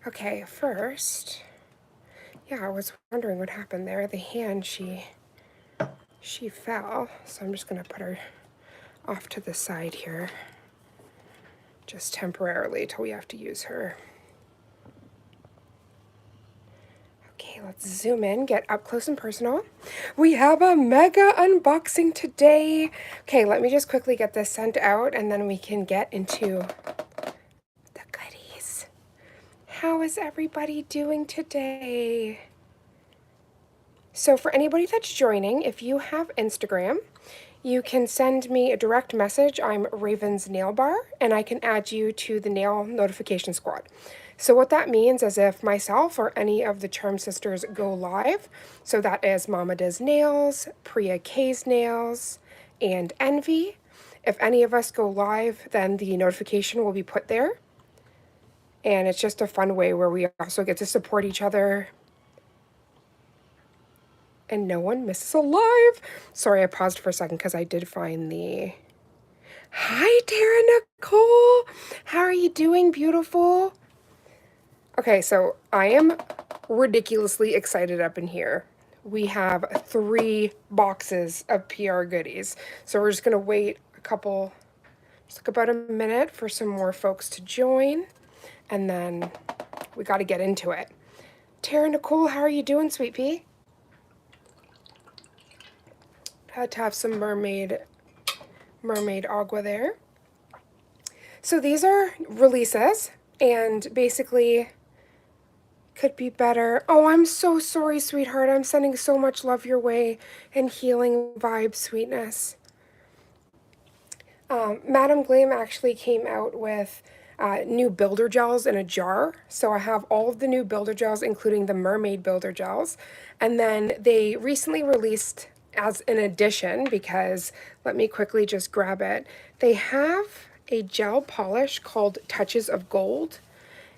Okay, first, yeah, I was wondering what happened there. The hand, she fell, so I'm just gonna put her off to the side here, just temporarily till we have to use her. Okay, let's zoom in, get up close and personal. We have a mega unboxing today. Okay, let me just quickly get this sent out and then we can get into the goodies. How is everybody doing today? So for anybody that's joining, if you have Instagram, you can send me a direct message. I'm Raven's Nail Bar, and I can add you to the nail notification squad. So what that means is if myself or any of the Charm Sisters go live, so that is Mama Does Nails, Priya K's Nails, and Envy, if any of us go live, then the notification will be put there. And it's just a fun way where we also get to support each other and no one misses a live. Sorry, I paused for a second because I did find the... Hi, Tara Nicole! How are you doing, beautiful? Okay, so I am ridiculously excited up in here. We have 3 boxes of PR goodies. So we're just going to wait just like about a minute for some more folks to join. And then we got to get into it. Tara Nicole, how are you doing, sweet pea? Had to have some mermaid agua there. So these are releases, and basically could be better. Oh, I'm so sorry, sweetheart. I'm sending so much love your way and healing vibes, sweetness. Madam Glam actually came out with new builder gels in a jar. So I have all of the new builder gels, including the mermaid builder gels. And then they recently released as an addition, because let me quickly just grab it. They have a gel polish called Touches of Gold,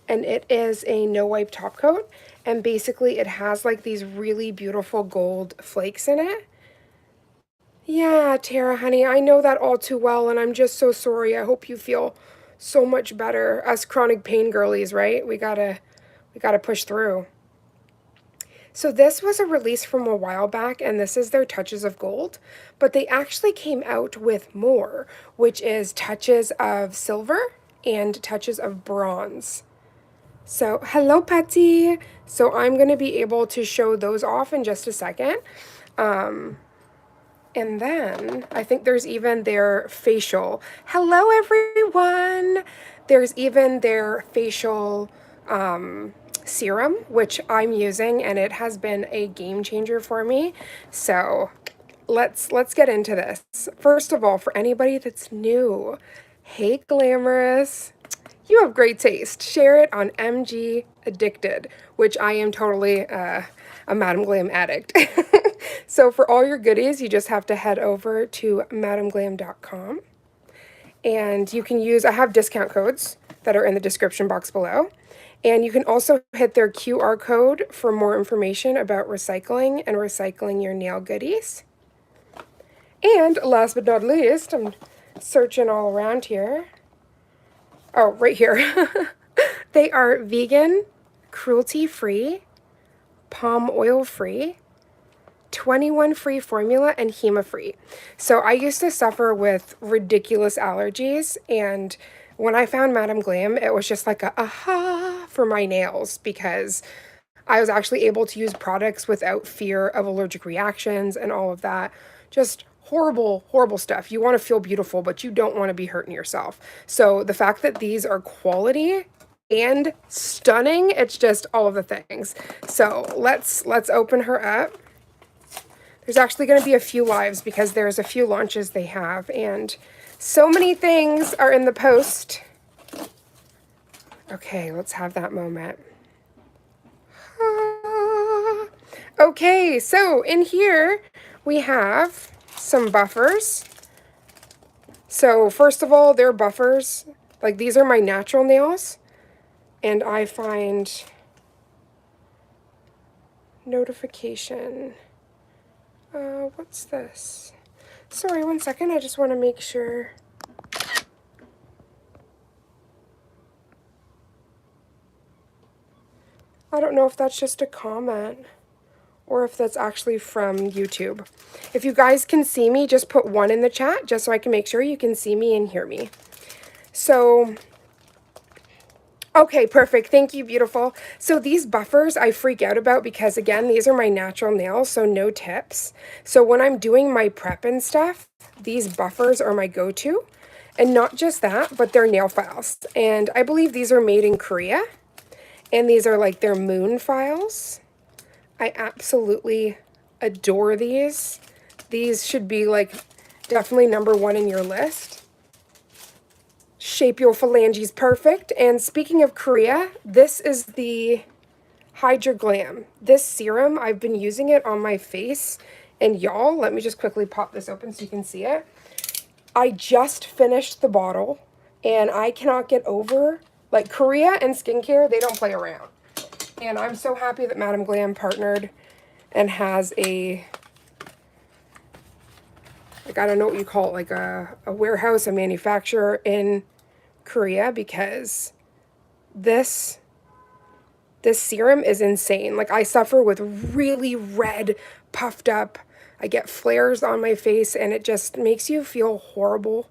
and it is a no wipe top coat. And basically it has like these really beautiful gold flakes in it. Yeah, Tara, honey, I know that all too well, and I'm just so sorry. I hope you feel so much better. Us chronic pain girlies, right? We gotta push through. So this was a release from a while back, and this is their Touches of Gold, but they actually came out with more, which is Touches of Silver and Touches of Bronze. So, hello, Patsy. So I'm going to be able to show those off in just a second. And then I think there's even their facial. Hello, everyone. There's even their facial serum, which I'm using, and it has been a game changer for me. So let's get into this. First of all, for anybody that's new, hey, Glamorous. You have great taste. Share it on MG Addicted, which I am totally a Madam Glam addict. So for all your goodies, you just have to head over to madamglam.com. And you can use, I have discount codes that are in the description box below. And you can also hit their QR code for more information about recycling and recycling your nail goodies. And last but not least, I'm searching all around here. Oh, right here. They are vegan, cruelty-free, palm oil-free, 21-free formula, and HEMA-free. So I used to suffer with ridiculous allergies, and when I found Madam Glam, it was just like a aha for my nails, because I was actually able to use products without fear of allergic reactions and all of that. Just horrible, horrible stuff. You want to feel beautiful, but you don't want to be hurting yourself. So the fact that these are quality and stunning, it's just all of the things. So let's open her up. There's actually going to be a few lives because there's a few launches they have, and so many things are in the post. Okay, let's have that moment. Okay, so in here we have some buffers. So first of all, they're buffers. Like, these are my natural nails, and I find notification. What's this? Sorry, one second. I just want to make sure. I don't know if that's just a comment or if that's actually from YouTube. If you guys can see me, just put 1 in the chat just so I can make sure you can see me and hear me. So, okay, perfect. Thank you, beautiful. So these buffers I freak out about because, again, these are my natural nails, so no tips. So when I'm doing my prep and stuff, these buffers are my go-to. And not just that, but they're nail files. And I believe these are made in Korea. And these are like their moon files. I absolutely adore these. These should be like definitely #1 in your list. Shape your phalanges perfect. And speaking of Korea, this is the Hydra Glam. This serum, I've been using it on my face. And y'all, let me just quickly pop this open so you can see it. I just finished the bottle and I cannot get over, like, Korea and skincare, they don't play around. And I'm so happy that Madam Glam partnered and has a, like, I don't know what you call it, like a warehouse, a manufacturer in Korea, because this serum is insane. Like, I suffer with really red, puffed up, I get flares on my face, and it just makes you feel horrible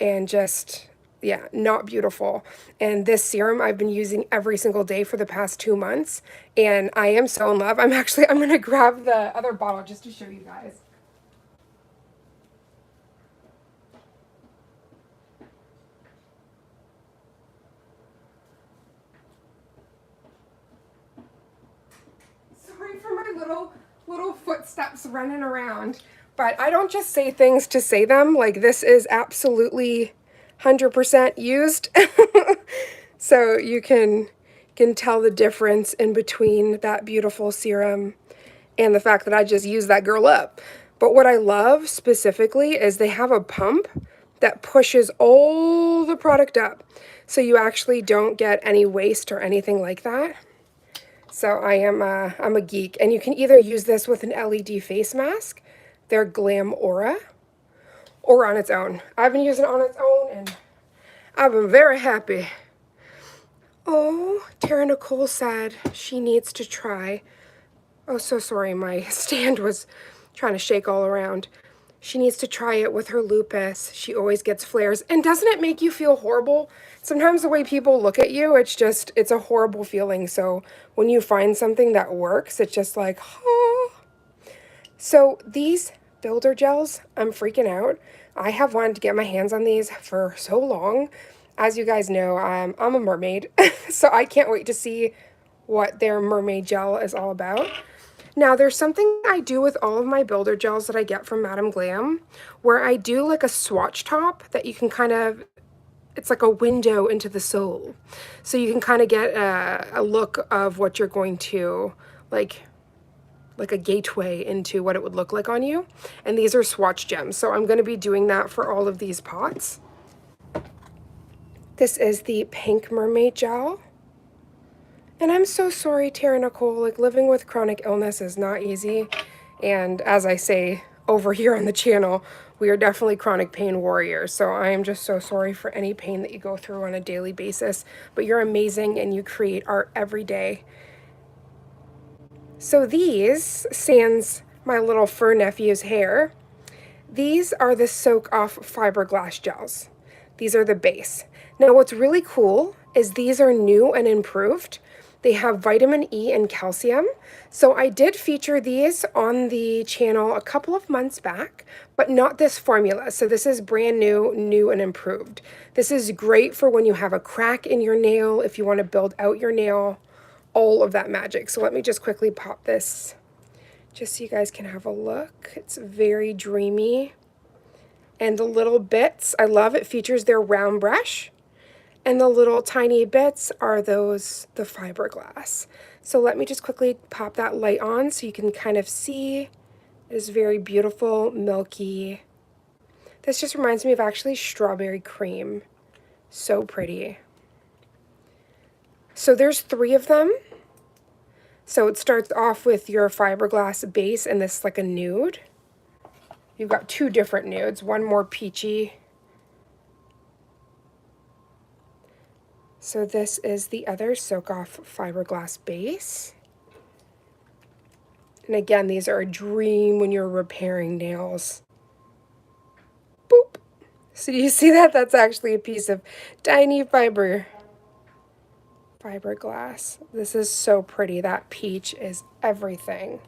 and just, yeah, not beautiful. And this serum I've been using every single day for the past 2 months, and I am so in love. I'm gonna grab the other bottle just to show you guys. Sorry for my little footsteps running around. But I don't just say things to say them. Like, this is absolutely 100% used. So you can tell the difference in between that beautiful serum and the fact that I just used that girl up. But what I love specifically is they have a pump that pushes all the product up. So you actually don't get any waste or anything like that. So I'm a geek. And you can either use this with an LED face mask, their Glam Aura, or on its own. I've been using it on its own and I've been very happy. Oh, Tara Nicole said she needs to try. Oh, so sorry, my stand was trying to shake all around. She needs to try it with her lupus. She always gets flares. And doesn't it make you feel horrible? Sometimes the way people look at you, it's a horrible feeling. So when you find something that works, it's just like, oh. So these builder gels, I'm freaking out. I have wanted to get my hands on these for so long. As you guys know, I'm a mermaid, so I can't wait to see what their mermaid gel is all about. Now, there's something I do with all of my builder gels that I get from Madam Glam, where I do like a swatch top that you can kind of, it's like a window into the soul. So you can kind of get a look of what you're going to, like a gateway into what it would look like on you. And these are swatch gems. So I'm going to be doing that for all of these pots. This is the Pink Mermaid Gel. And I'm so sorry, Tara Nicole, like, living with chronic illness is not easy. And as I say over here on the channel, we are definitely chronic pain warriors. So I am just so sorry for any pain that you go through on a daily basis. But you're amazing and you create art every day. So these, sans my little fur nephew's hair, these are the Soak Off Fiberglass gels. These are the base. Now what's really cool is these are new and improved. They have vitamin E and calcium. So I did feature these on the channel a couple of months back, but not this formula. So this is brand new, new and improved. This is great for when you have a crack in your nail, if you want to build out your nail, all of that magic. So let me just quickly pop this just so you guys can have a look. It's very dreamy. And the little bits, I love it, features their round brush. And the little tiny bits are the fiberglass. So let me just quickly pop that light on so you can kind of see. It is very beautiful, milky. This just reminds me of actually strawberry cream. So pretty. So there's 3 of them. So it starts off with your fiberglass base and this like a nude. You've got 2 different nudes, one more peachy. So this is the other soak-off fiberglass base. And again, these are a dream when you're repairing nails. Boop. So do you see that? That's actually a piece of tiny fiberglass. This is so pretty. That peach is everything.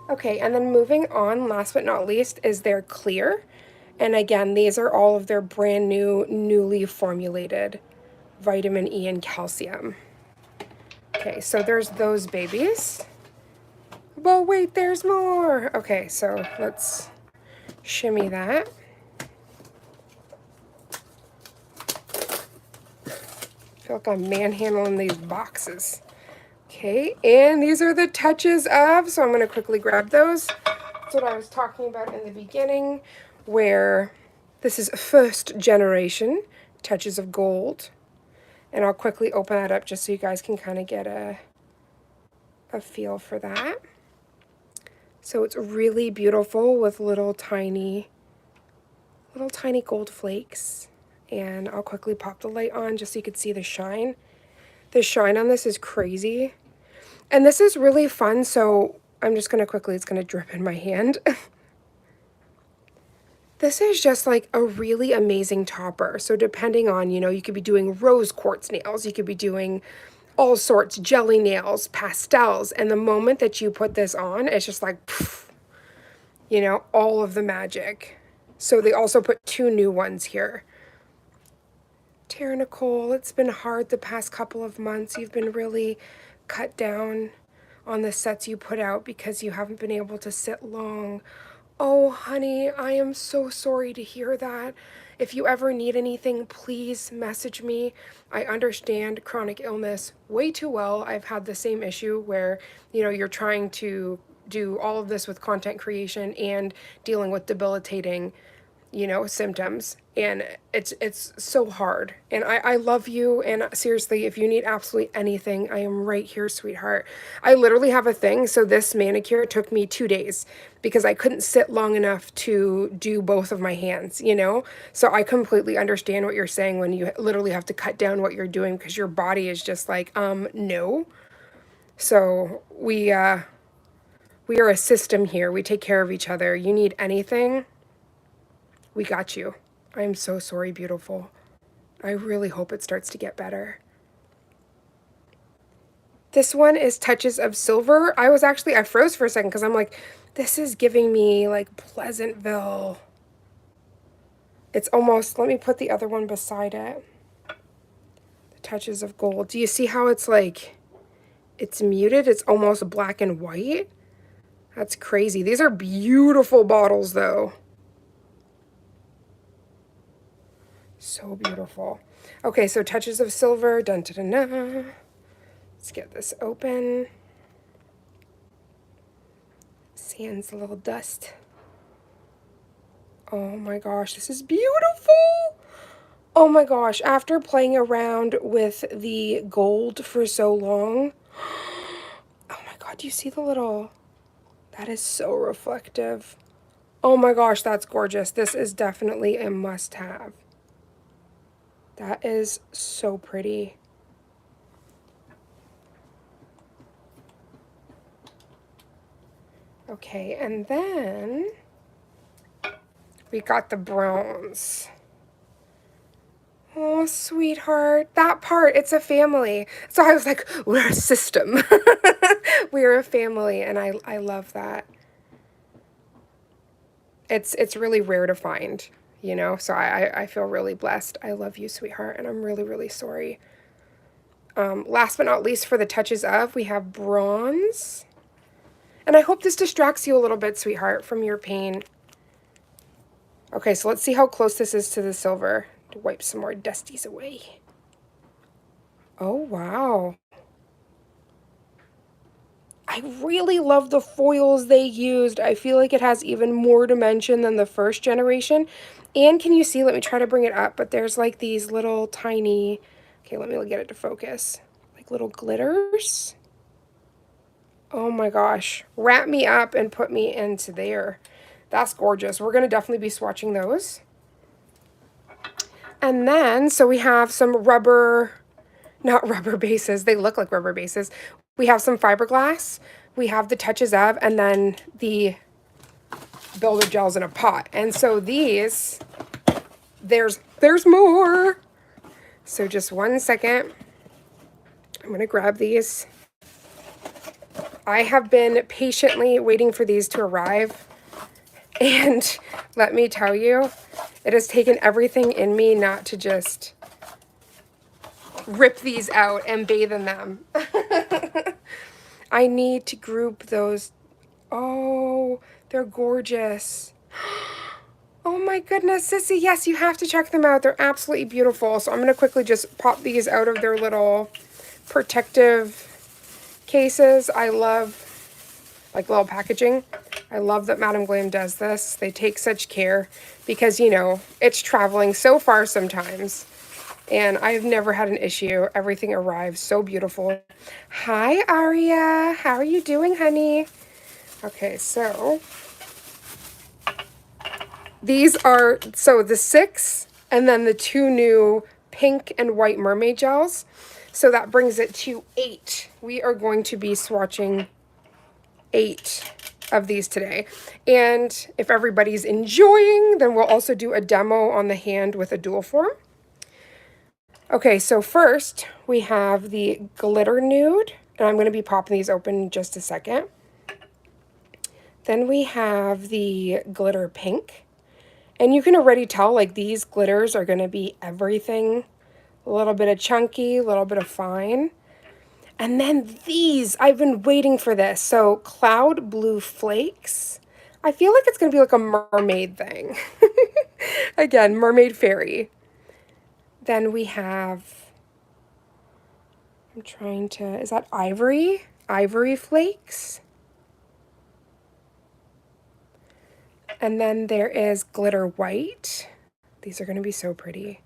Okay, and then moving on, last but not least, is their clear. And again, these are all of their brand new, newly formulated vitamin E and calcium. Okay, so there's those babies. But wait, there's more. Okay, so let's shimmy that. I feel like I'm manhandling these boxes. Okay, and these are the touches of, so I'm going to quickly grab those. That's what I was talking about in the beginning, where this is first generation touches of gold. And I'll quickly open that up just so you guys can kind of get a feel for that. So it's really beautiful with little tiny gold flakes. And I'll quickly pop the light on just so you can see the shine. The shine on this is crazy. And this is really fun, so I'm just going to quickly, it's going to drip in my hand. This is just like a really amazing topper. So depending on, you know, you could be doing rose quartz nails, you could be doing all sorts, jelly nails, pastels. And the moment that you put this on, it's just like, poof, you know, all of the magic. So they also put 2 new ones here. Tara Nicole, it's been hard the past couple of months. You've been really cut down on the sets you put out because you haven't been able to sit long. Oh, honey, I am so sorry to hear that. If you ever need anything, please message me. I understand chronic illness way too well. I've had the same issue where, you know, you're trying to do all of this with content creation and dealing with debilitating, you know, symptoms, and it's so hard. And I love you, and seriously, if you need absolutely anything, I am right here, sweetheart. I literally have a thing. So this manicure took me 2 days because I couldn't sit long enough to do both of my hands, you know. So I completely understand what you're saying when you literally have to cut down what you're doing because your body is just like no. So we are a system here. We take care of each other. You need anything, we got you. I'm so sorry, beautiful. I really hope it starts to get better. This one is Touches of Silver. I froze for a second because I'm like, this is giving me like Pleasantville. It's almost, let me put the other one beside it. The Touches of Gold. Do you see how it's like, it's muted? It's almost black and white. That's crazy. These are beautiful bottles though. So beautiful. Okay, so Touches of Silver. Dun, dun, dun, dun. Let's get this open. Sans a little dust. Oh my gosh, this is beautiful. Oh my gosh, after playing around with the gold for so long. Oh my god, do you see the little... That is so reflective. Oh my gosh, that's gorgeous. This is definitely a must-have. That is so pretty. Okay, and then we got the bronze. Oh, sweetheart. That part, it's a family. So I was like, we're a system. We're a family, and I love that. It's really rare to find, you know, so I feel really blessed. I love you, sweetheart, and I'm really, really sorry. Last but not least, for the touches of, we have bronze. And I hope this distracts you a little bit, sweetheart, from your pain. Okay, so let's see how close this is to the silver. To wipe some more dusties away. Oh, wow. I really love the foils they used. I feel like it has even more dimension than the first generation. And can you see, let me try to bring it up, but there's like these little tiny, okay, let me get it to focus. Like little glitters. Oh my gosh. Wrap me up and put me into there. That's gorgeous. We're going to definitely be swatching those. And then, so we have some rubber, not rubber bases, they look like rubber bases. We have some fiberglass, we have the touches of, and then the builder gels in a pot. And so these, there's more. So just 1 second. I'm gonna grab these. I have been patiently waiting for these to arrive. And let me tell you, it has taken everything in me not to just rip these out and bathe in them. I need to group those. Oh, they're gorgeous. Oh my goodness, Sissy, yes, you have to check them out. They're absolutely beautiful. So I'm going to quickly just pop these out of their little protective cases. I love, like, little packaging. I love that Madam Glam does this. They take such care because, you know, it's traveling so far sometimes. And I've never had an issue. Everything arrives so beautiful. Hi, Aria. How are you doing, honey? Okay, so these are, so the 6 and then the 2 new pink and white mermaid gels. So that brings it to 8. We are going to be swatching 8 of these today. And if everybody's enjoying, then we'll also do a demo on the hand with a dual form. Okay, so first we have the glitter nude, and I'm going to be popping these open in just a second. Then we have the glitter pink, and you can already tell, like, these glitters are going to be everything. A little bit of chunky, a little bit of fine. And then these, I've been waiting for this. So cloud blue flakes. I feel like it's going to be like a mermaid thing. Again, mermaid fairy. Then we have, I'm trying to, is that ivory? Ivory flakes. And then there is glitter white. These are going to be so pretty.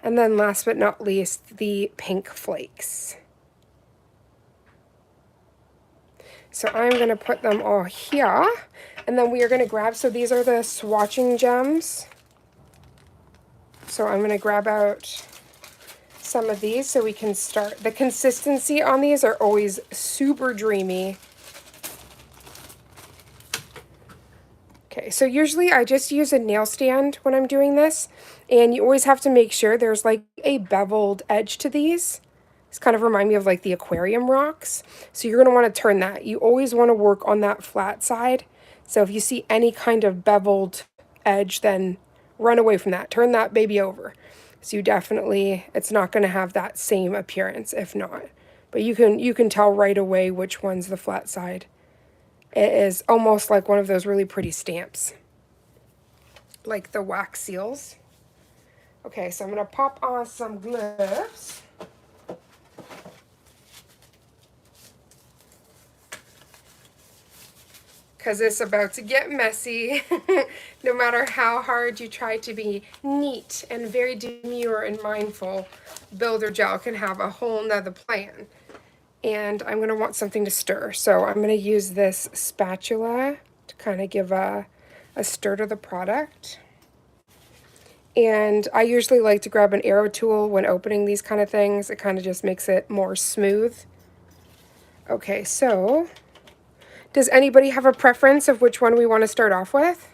And then last but not least, the pink flakes. So I'm going to put them all here. And then we are going to grab, so these are the swatching gems. So I'm going to grab out some of these so we can start. The consistency on these are always super dreamy. Okay, so usually I just use a nail stand when I'm doing this, and you always have to make sure there's like a beveled edge to these. This kind of remind me of like the aquarium rocks. So you're going to want to turn that. You always want to work on that flat side. So if you see any kind of beveled edge, then run away from that. Turn that baby over. So you definitely, it's not going to have that same appearance if not. But you can tell right away which one's the flat side. It is almost like one of those really pretty stamps, like the wax seals. Okay, so I'm going to pop on some gloves. Because it's about to get messy. No matter how hard you try to be neat and very demure and mindful, builder gel can have a whole nother plan. And I'm going to want something to stir. So I'm going to use this spatula to kind of give a stir to the product. And I usually like to grab an arrow tool when opening these kind of things. It kind of just makes it more smooth. Okay, so does anybody have a preference of which one we want to start off with?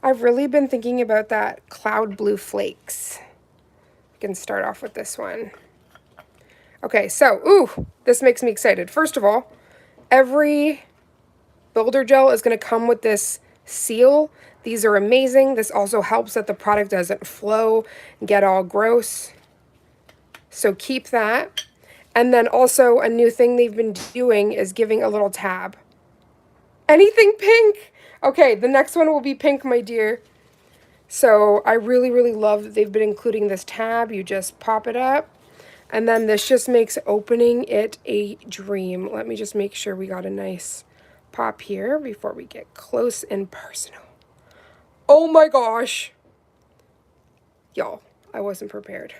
I've really been thinking about that cloud blue flakes. Can start off with this one. Okay, so, ooh, this makes me excited. First of all, every builder gel is going to come with this seal. These are amazing. This also helps that the product doesn't flow and get all gross. So keep that. And then also a new thing they've been doing is giving a little tab. Anything pink? Okay, the next one will be pink, my dear. So I really, really love that they've been including this tab. You just pop it up. And then this just makes opening it a dream. Let me just make sure we got a nice pop here before we get close and personal. Oh my gosh. Y'all, I wasn't prepared.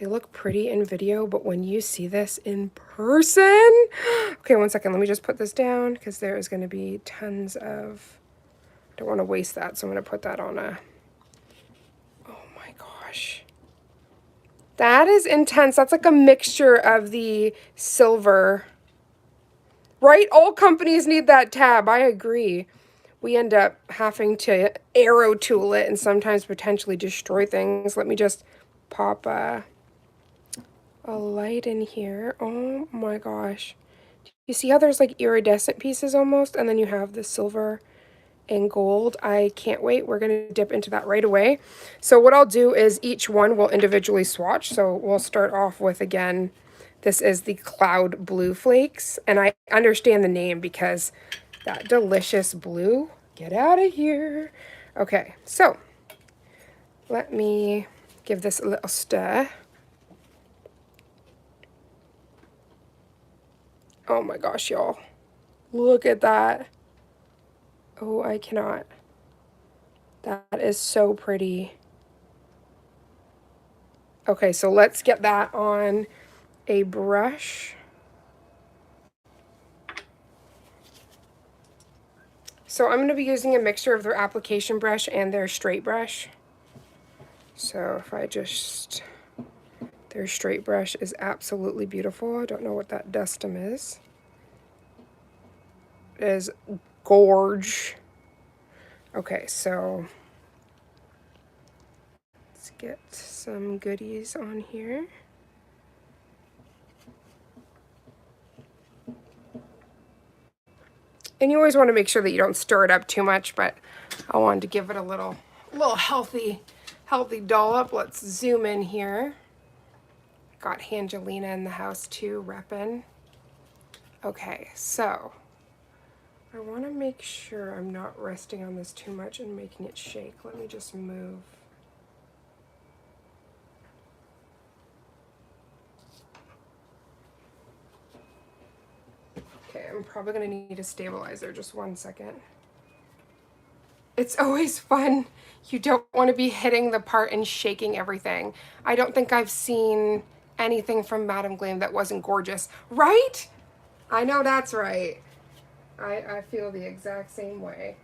They look pretty in video, but when you see this in person, okay, one second, let me just put this down because there is going to be tons of, don't want to waste that, so I'm going to put that on a, oh my gosh. That is intense. That's like a mixture of the silver, right? All companies need that tab. I agree. We end up having to arrow tool it and sometimes potentially destroy things. Let me just pop a light in here. Oh my gosh. You see how there's like iridescent pieces almost, and then you have the silver and gold. I can't wait. We're going to dip into that right away. So what I'll do is each one will individually swatch. So we'll start off with, again, this is the Cloud Blue Flakes, and I understand the name because that delicious blue. Get out of here. Okay, so let me give this a little stir. Oh my gosh, y'all. Look at that. Oh, I cannot. That is so pretty. Okay, so let's get that on a brush. So I'm going to be using a mixture of their application brush and their straight brush. So if I just, their straight brush is absolutely beautiful. I don't know what that dustum is. It is gorge. Okay, so let's get some goodies on here. And you always want to make sure that you don't stir it up too much, but I wanted to give it a little healthy dollop. Let's zoom in here. Got Angelina in the house too, reppin'. Okay, so I want to make sure I'm not resting on this too much and making it shake. Let me just move. Okay, I'm probably going to need a stabilizer. Just one second. It's always fun. You don't want to be hitting the part and shaking everything. I don't think I've seen anything from Madam Glam that wasn't gorgeous. Right? I know that's right. I feel the exact same way.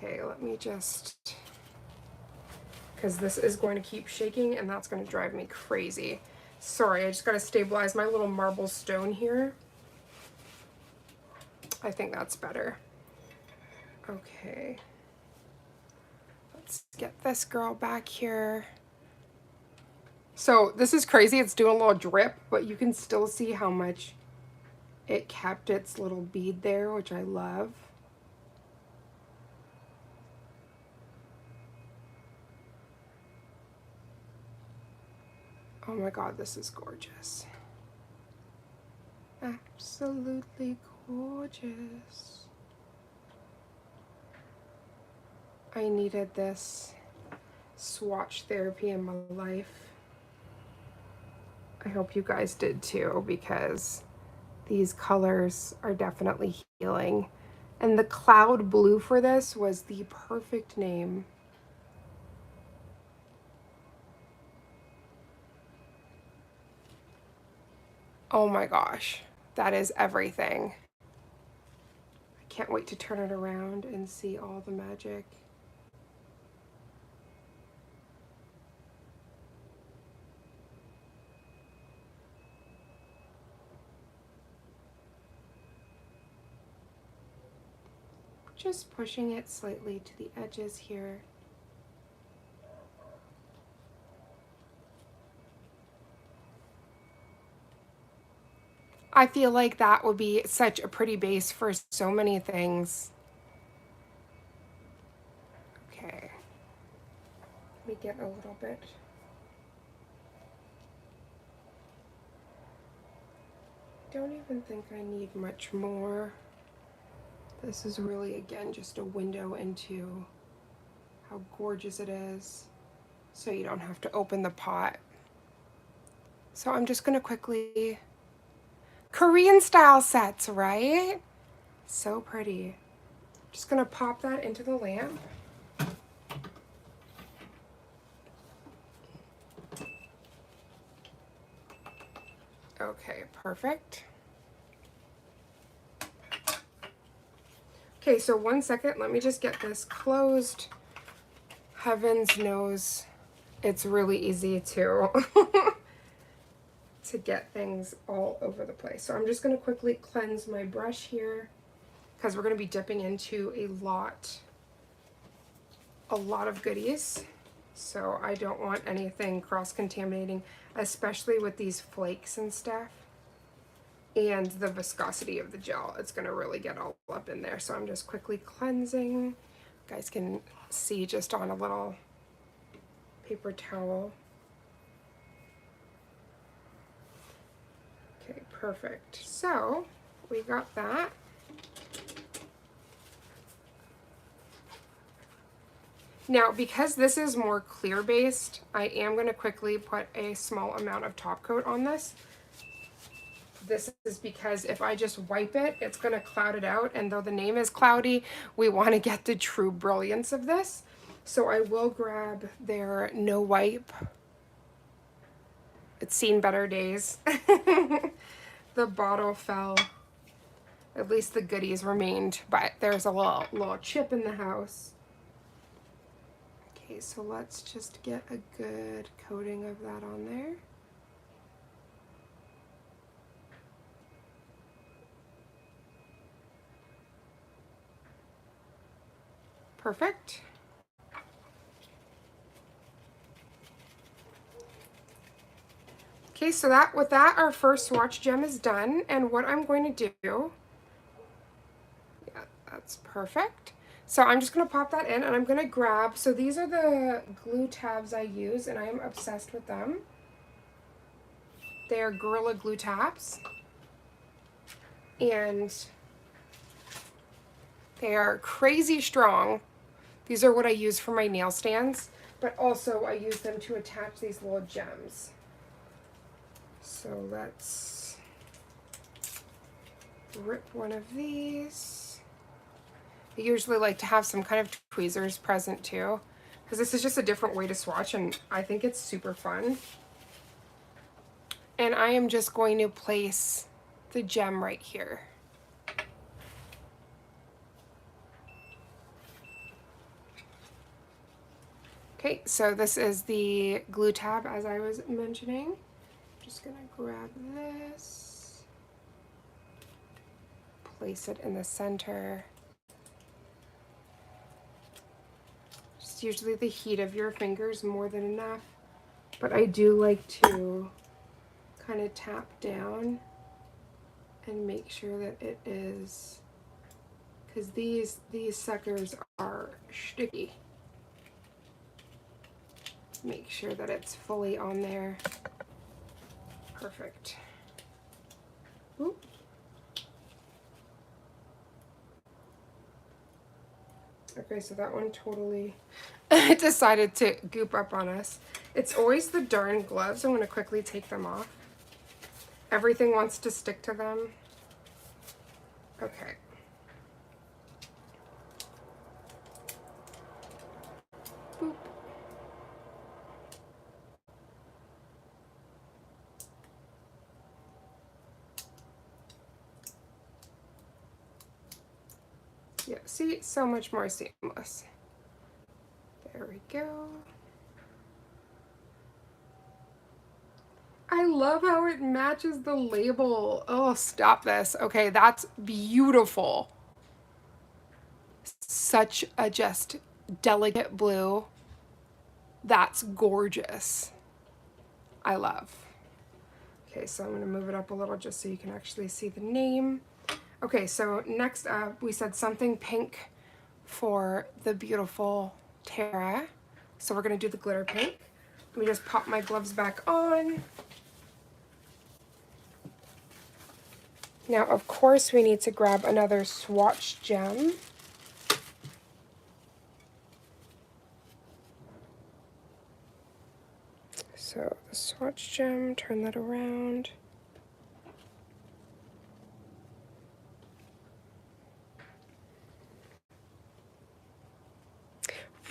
Okay, let me just, because this is going to keep shaking and that's going to drive me crazy. Sorry, I just got to stabilize my little marble stone here. I think that's better. Okay. Let's get this girl back here. So this is crazy. It's doing a little drip, but you can still see how much it kept its little bead there, which I love. Oh my God, this is gorgeous. Absolutely gorgeous. I needed this swatch therapy in my life. I hope you guys did too, because these colors are definitely healing. And the Cloud Blue for this was the perfect name. Oh my gosh, that is everything. I can't wait to turn it around and see all the magic. Just pushing it slightly to the edges here. I feel like that would be such a pretty base for so many things. Okay. Let me get a little bit. I don't even think I need much more. This is really, again, just a window into how gorgeous it is, so you don't have to open the pot. So I'm just gonna quickly, Korean style sets, right? So pretty. Just gonna pop that into the lamp. Okay, perfect. Okay, so 1 second, let me just get this closed. Heavens knows it's really easy to to get things all over the place. So I'm just going to quickly cleanse my brush here because we're going to be dipping into a lot of goodies. So I don't want anything cross-contaminating, especially with these flakes and stuff. And the viscosity of the gel, it's going to really get all up in there. So I'm just quickly cleansing. You guys can see just on a little paper towel. Okay, perfect. So we got that. Now, because this is more clear based, I am going to quickly put a small amount of top coat on this. This is because if I just wipe it, it's going to cloud it out. And though the name is cloudy, we want to get the true brilliance of this. So I will grab their No Wipe. It's seen better days. The bottle fell. At least the goodies remained, but there's a little chip in the house. Okay, so let's just get a good coating of that on there. Perfect. Okay, so with that, our first swatch gem is done. And what I'm going to do, yeah, that's perfect. So I'm just going to pop that in and I'm going to grab, so these are the glue tabs I use and I am obsessed with them. They are Gorilla Glue tabs. And they are crazy strong. These are what I use for my nail stands, but also I use them to attach these little gems. So let's rip one of these. I usually like to have some kind of tweezers present too, because this is just a different way to swatch and I think it's super fun. And I am just going to place the gem right here. Okay, so this is the glue tab as I was mentioning. Just gonna grab this, place it in the center. Just usually the heat of your fingers more than enough, but I do like to kind of tap down and make sure that it is, because these suckers are sticky. Make sure that it's fully on there. Perfect. Oop. Okay, so that one totally decided to goop up on us. It's always the darn gloves. I'm going to quickly take them off. Everything wants to stick to them. Okay. Boop. Yeah, see, so much more seamless. There we go. I love how it matches the label. Oh, stop this. Okay, that's beautiful. Such a just delicate blue. That's gorgeous. I love. Okay, so I'm going to move it up a little just so you can actually see the name. Okay, so next up, we said something pink for the beautiful Tara. So we're going to do the glitter pink. Let me just pop my gloves back on. Now, of course, we need to grab another swatch gem. So the swatch gem, turn that around.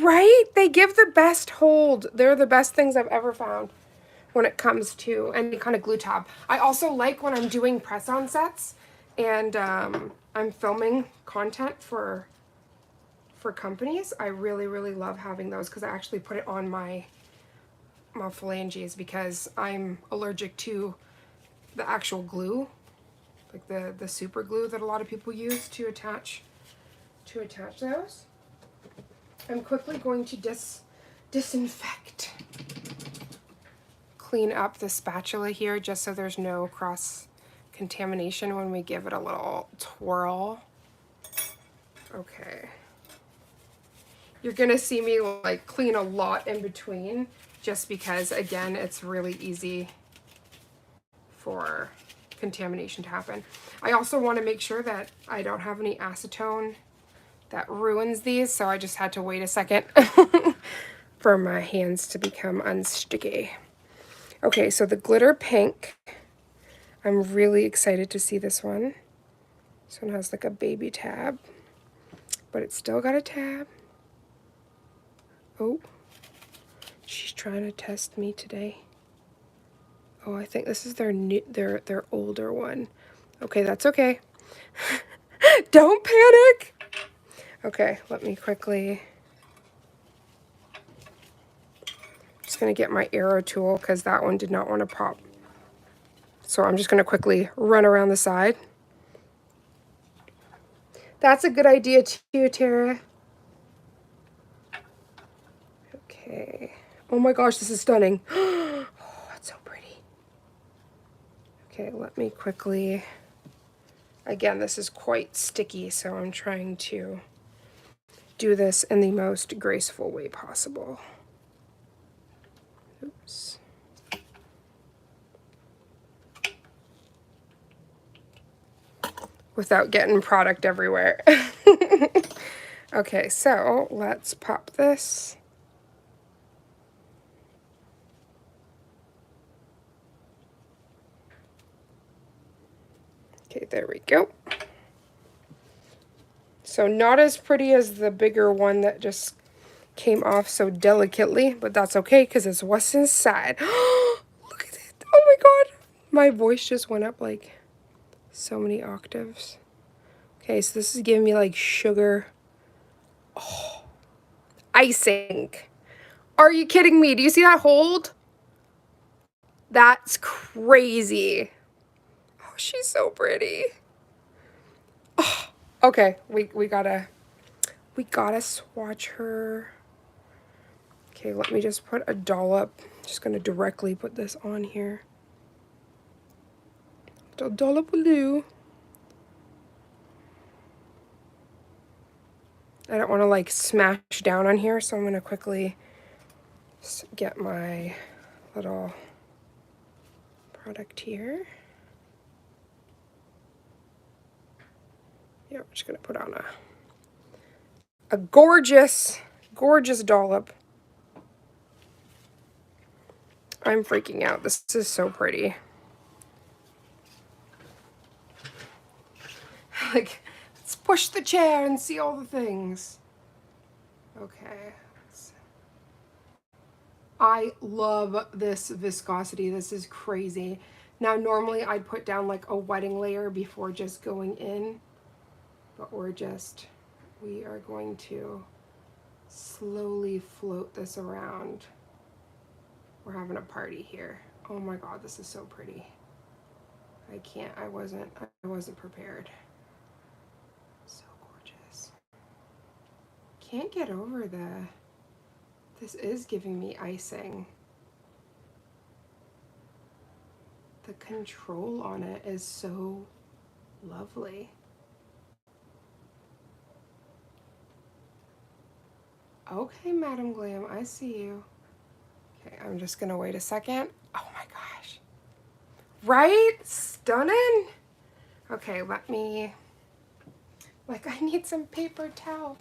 Right? They give the best hold. They're the best things I've ever found. when it comes to any kind of glue tab. I also like when I'm doing press-on sets and I'm filming content for companies. I really, really love having those because I actually put it on my phalanges because I'm allergic to the actual glue, like the super glue that a lot of people use to attach those. I'm quickly going to disinfect, clean up the spatula here just so there's no cross contamination when we give it a little twirl. Okay. You're gonna see me like clean a lot in between just because, again, it's really easy for contamination to happen. I also want to make sure that I don't have any acetone that ruins these, so I just had to wait a second for my hands to become unsticky. Okay, so the glitter pink, I'm really excited to see this one. This one has like a baby tab, but it's still got a tab. Oh, she's trying to test me today. Oh, I think this is their older one. Okay, that's okay. Don't panic. Okay, let me quickly. Just gonna get my arrow tool because that one did not want to pop. So I'm just gonna quickly run around the side. That's a good idea too, Tara. Okay. Oh my gosh, this is stunning. Oh, it's so pretty. Okay, let me quickly. Again, this is quite sticky, so I'm trying to do this in the most graceful way possible. Oops. Without getting product everywhere. Okay, so let's pop this. Okay, there we go. So not as pretty as the bigger one that just came off so delicately, but that's okay because it's what's inside. Look at it. Oh my god. My voice just went up like so many octaves. Okay, so this is giving me like sugar. Oh, icing. Are you kidding me? Do you see that hold? That's crazy. Oh, she's so pretty. Oh, okay, we gotta swatch her. Okay, let me just put a dollop. Just gonna directly put this on here. A dollop will do. I don't want to like smash down on here, so I'm gonna quickly get my little product here. Yeah, I'm just gonna put on a gorgeous, gorgeous dollop. I'm freaking out. This is so pretty. Like, let's push the chair and see all the things. Okay. I love this viscosity. This is crazy. Now, normally I'd put down like a wetting layer before just going in, but we are going to slowly float this around. We're having a party here. Oh my god, this is so pretty. I wasn't prepared. So gorgeous. Can't get over this is giving me icing. The control on it is so lovely. Okay, Madam Glam, I see you. Okay, I'm just gonna wait a second. Oh my gosh. Right? Stunning? Okay, let me, like, I need some paper towel.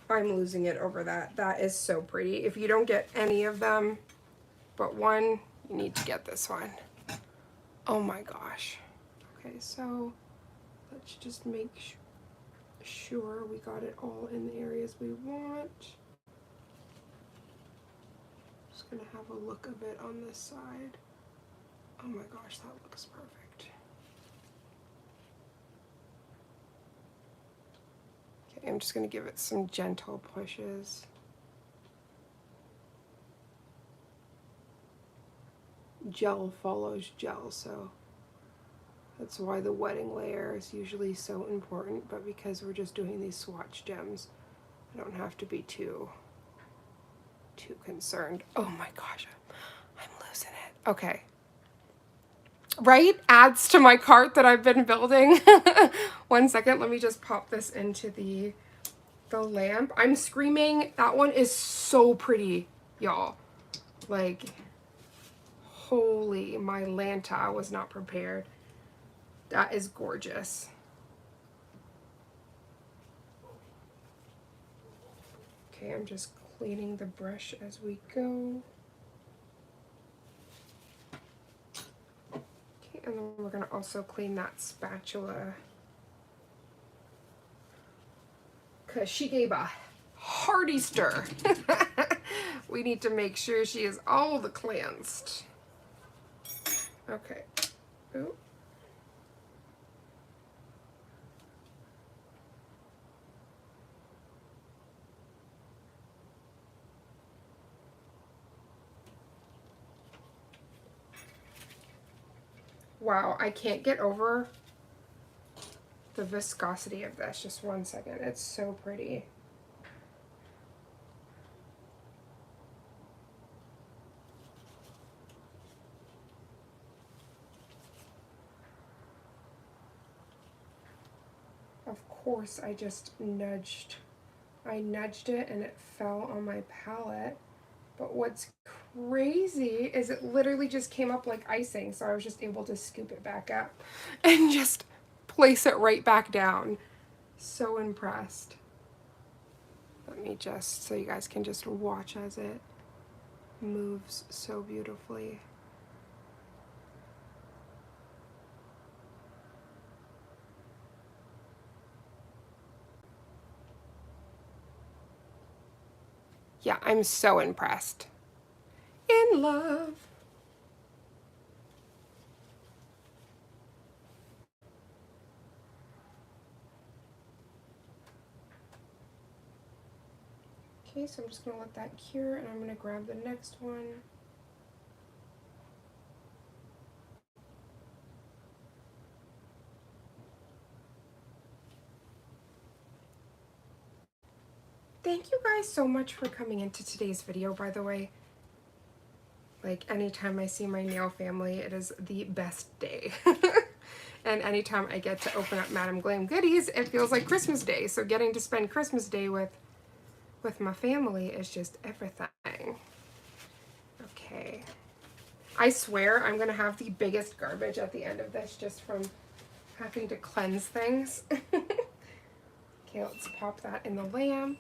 I'm losing it over that. That is so pretty. If you don't get any of them but one, you need to get this one. Oh my gosh. Okay, so let's just make sure we got it all in the areas we want. Just gonna have a look of it on this side. Oh my gosh, that looks perfect. Okay, I'm just gonna give it some gentle pushes. Gel follows gel, so that's why the wetting layer is usually so important, but because we're just doing these swatch gems, I don't have to be too concerned. Oh my gosh, I'm losing it. Okay. Right? Adds to my cart that I've been building. 1 second, let me just pop this into the lamp. I'm screaming. That one is so pretty, y'all. Like, holy, my Lanta, I was not prepared. That is gorgeous. Okay, I'm just cleaning the brush as we go. Okay, and then we're gonna also clean that spatula, because she gave a hearty stir. We need to make sure she is all the cleansed. Okay. Ooh. Wow, I can't get over the viscosity of this. Just 1 second. It's so pretty. Of course, I nudged it and it fell on my palette. But what's crazy is it literally just came up like icing, so I was just able to scoop it back up and just place it right back down. So impressed. Let me just, so you guys can just watch as it moves so beautifully. Yeah, I'm so impressed. In love. Okay, so I'm just gonna let that cure and I'm gonna grab the next one. Thank you guys so much for coming into today's video, by the way. Like, anytime I see my nail family, it is the best day. And anytime I get to open up Madam Glam goodies, it feels like Christmas Day. So getting to spend Christmas Day with my family is just everything. Okay. I swear I'm gonna have the biggest garbage at the end of this just from having to cleanse things. Okay, let's pop that in the lamp.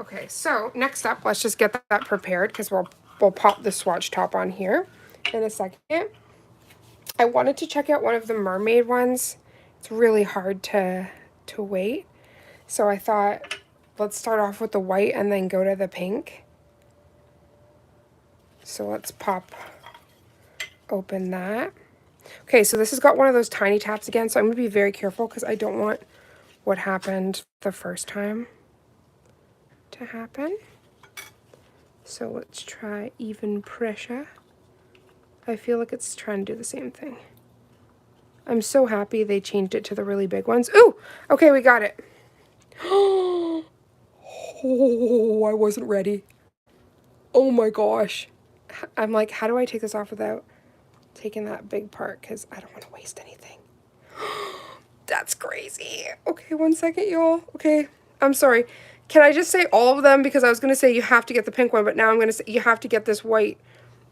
Okay, so next up, let's just get that prepared because we'll pop the swatch top on here in a second. I wanted to check out one of the mermaid ones. It's really hard to wait. So I thought, let's start off with the white and then go to the pink. So let's pop open that. Okay, so this has got one of those tiny taps again, so I'm going to be very careful because I don't want what happened the first time to happen. So let's try even pressure. I feel like it's trying to do the same thing. I'm so happy they changed it to the really big ones. Ooh, okay, we got it. Oh, I wasn't ready. Oh my gosh. I'm like, how do I take this off without taking that big part? Because I don't want to waste anything. That's crazy. Okay, 1 second, y'all. Okay, I'm sorry. Can I just say all of them? Because I was going to say you have to get the pink one, but now I'm going to say you have to get this white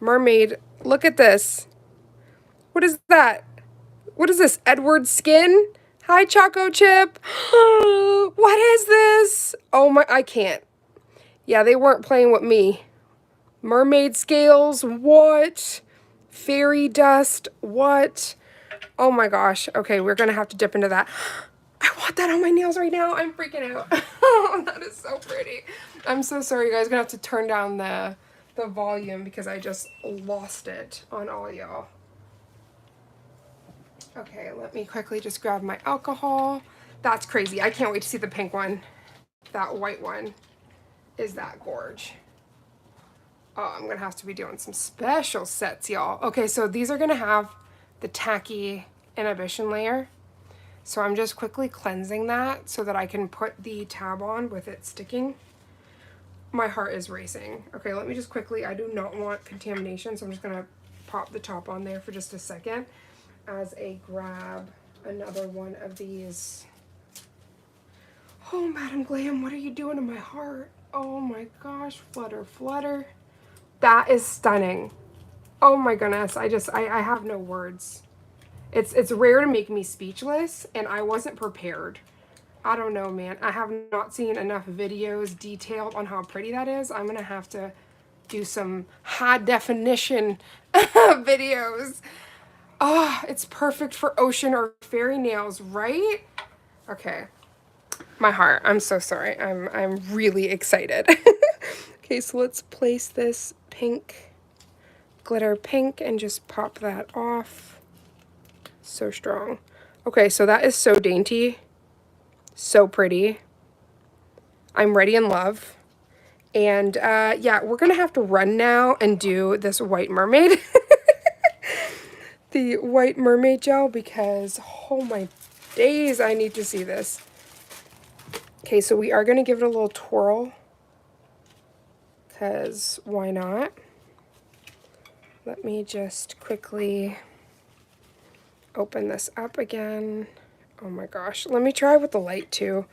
mermaid. Look at this. What is that? What is this? Edward Skin? Hi, Choco Chip. What is this? Oh my, I can't. Yeah, they weren't playing with me. Mermaid scales, what? Fairy dust, what? Oh my gosh. Okay, we're gonna have to dip into that. I want that on my nails right now. I'm freaking out. That is so pretty. I'm so sorry, you guys. Gonna have to turn down the volume because I just lost it on all y'all. Okay, let me quickly just grab my alcohol. That's crazy. I can't wait to see the pink one. That white one is that gorge. Oh, I'm gonna have to be doing some special sets, y'all. Okay, so these are gonna have the tacky inhibition layer. So I'm just quickly cleansing that so that I can put the tab on with it sticking. My heart is racing. Okay, let me just quickly, I do not want contamination, so I'm just gonna pop the top on there for just a second as I grab another one of these. Oh, Madam Glam, what are you doing to my heart? Oh my gosh, flutter, flutter. That is stunning. Oh my goodness, I have no words. It's rare to make me speechless, and I wasn't prepared. I don't know, man. I have not seen enough videos detailed on how pretty that is. I'm gonna have to do some high definition videos. Ah, oh, it's perfect for ocean or fairy nails, right? Okay. My heart. I'm so sorry. I'm really excited. Okay, so let's place this pink, glitter pink, and just pop that off. So strong. Okay, so that is so dainty. So pretty. I'm ready in love. And yeah, we're gonna have to run now and do this white mermaid. The white mermaid gel, because oh my days, I need to see this. Okay, so we are gonna give it a little twirl, because why not? Let me just quickly open this up again. Oh my gosh, let me try with the light too.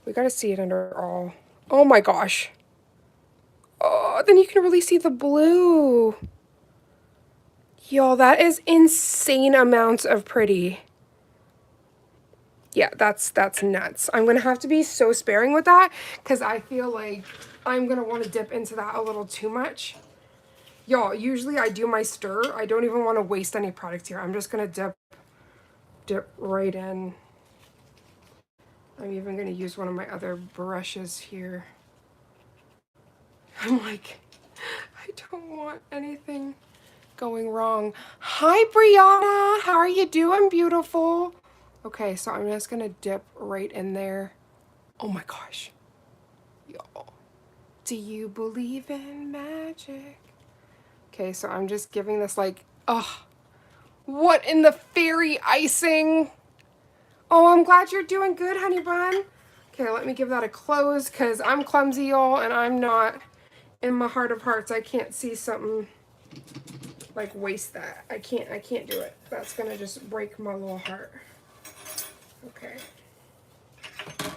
We gotta see it under all. Oh my gosh. Oh, then you can really see the blue. Y'all, that is insane amounts of pretty. Yeah, that's nuts. I'm gonna have to be so sparing with that because I feel like I'm gonna want to dip into that a little too much. Y'all, usually I do my stir. I don't even want to waste any product here. I'm just gonna dip right in. I'm even gonna use one of my other brushes here. I'm like, I don't want anything going wrong. Hi, Brianna. How are you doing, beautiful? Okay, so I'm just gonna dip right in there. Oh my gosh. Y'all, do you believe in magic? Okay, so I'm just giving this like, oh, what in the fairy icing? Oh, I'm glad you're doing good, honey bun. Okay, let me give that a close because I'm clumsy, y'all, and I'm not, in my heart of hearts, I can't see something like waste that. I can't do it. That's gonna just break my little heart. Okay. Okay,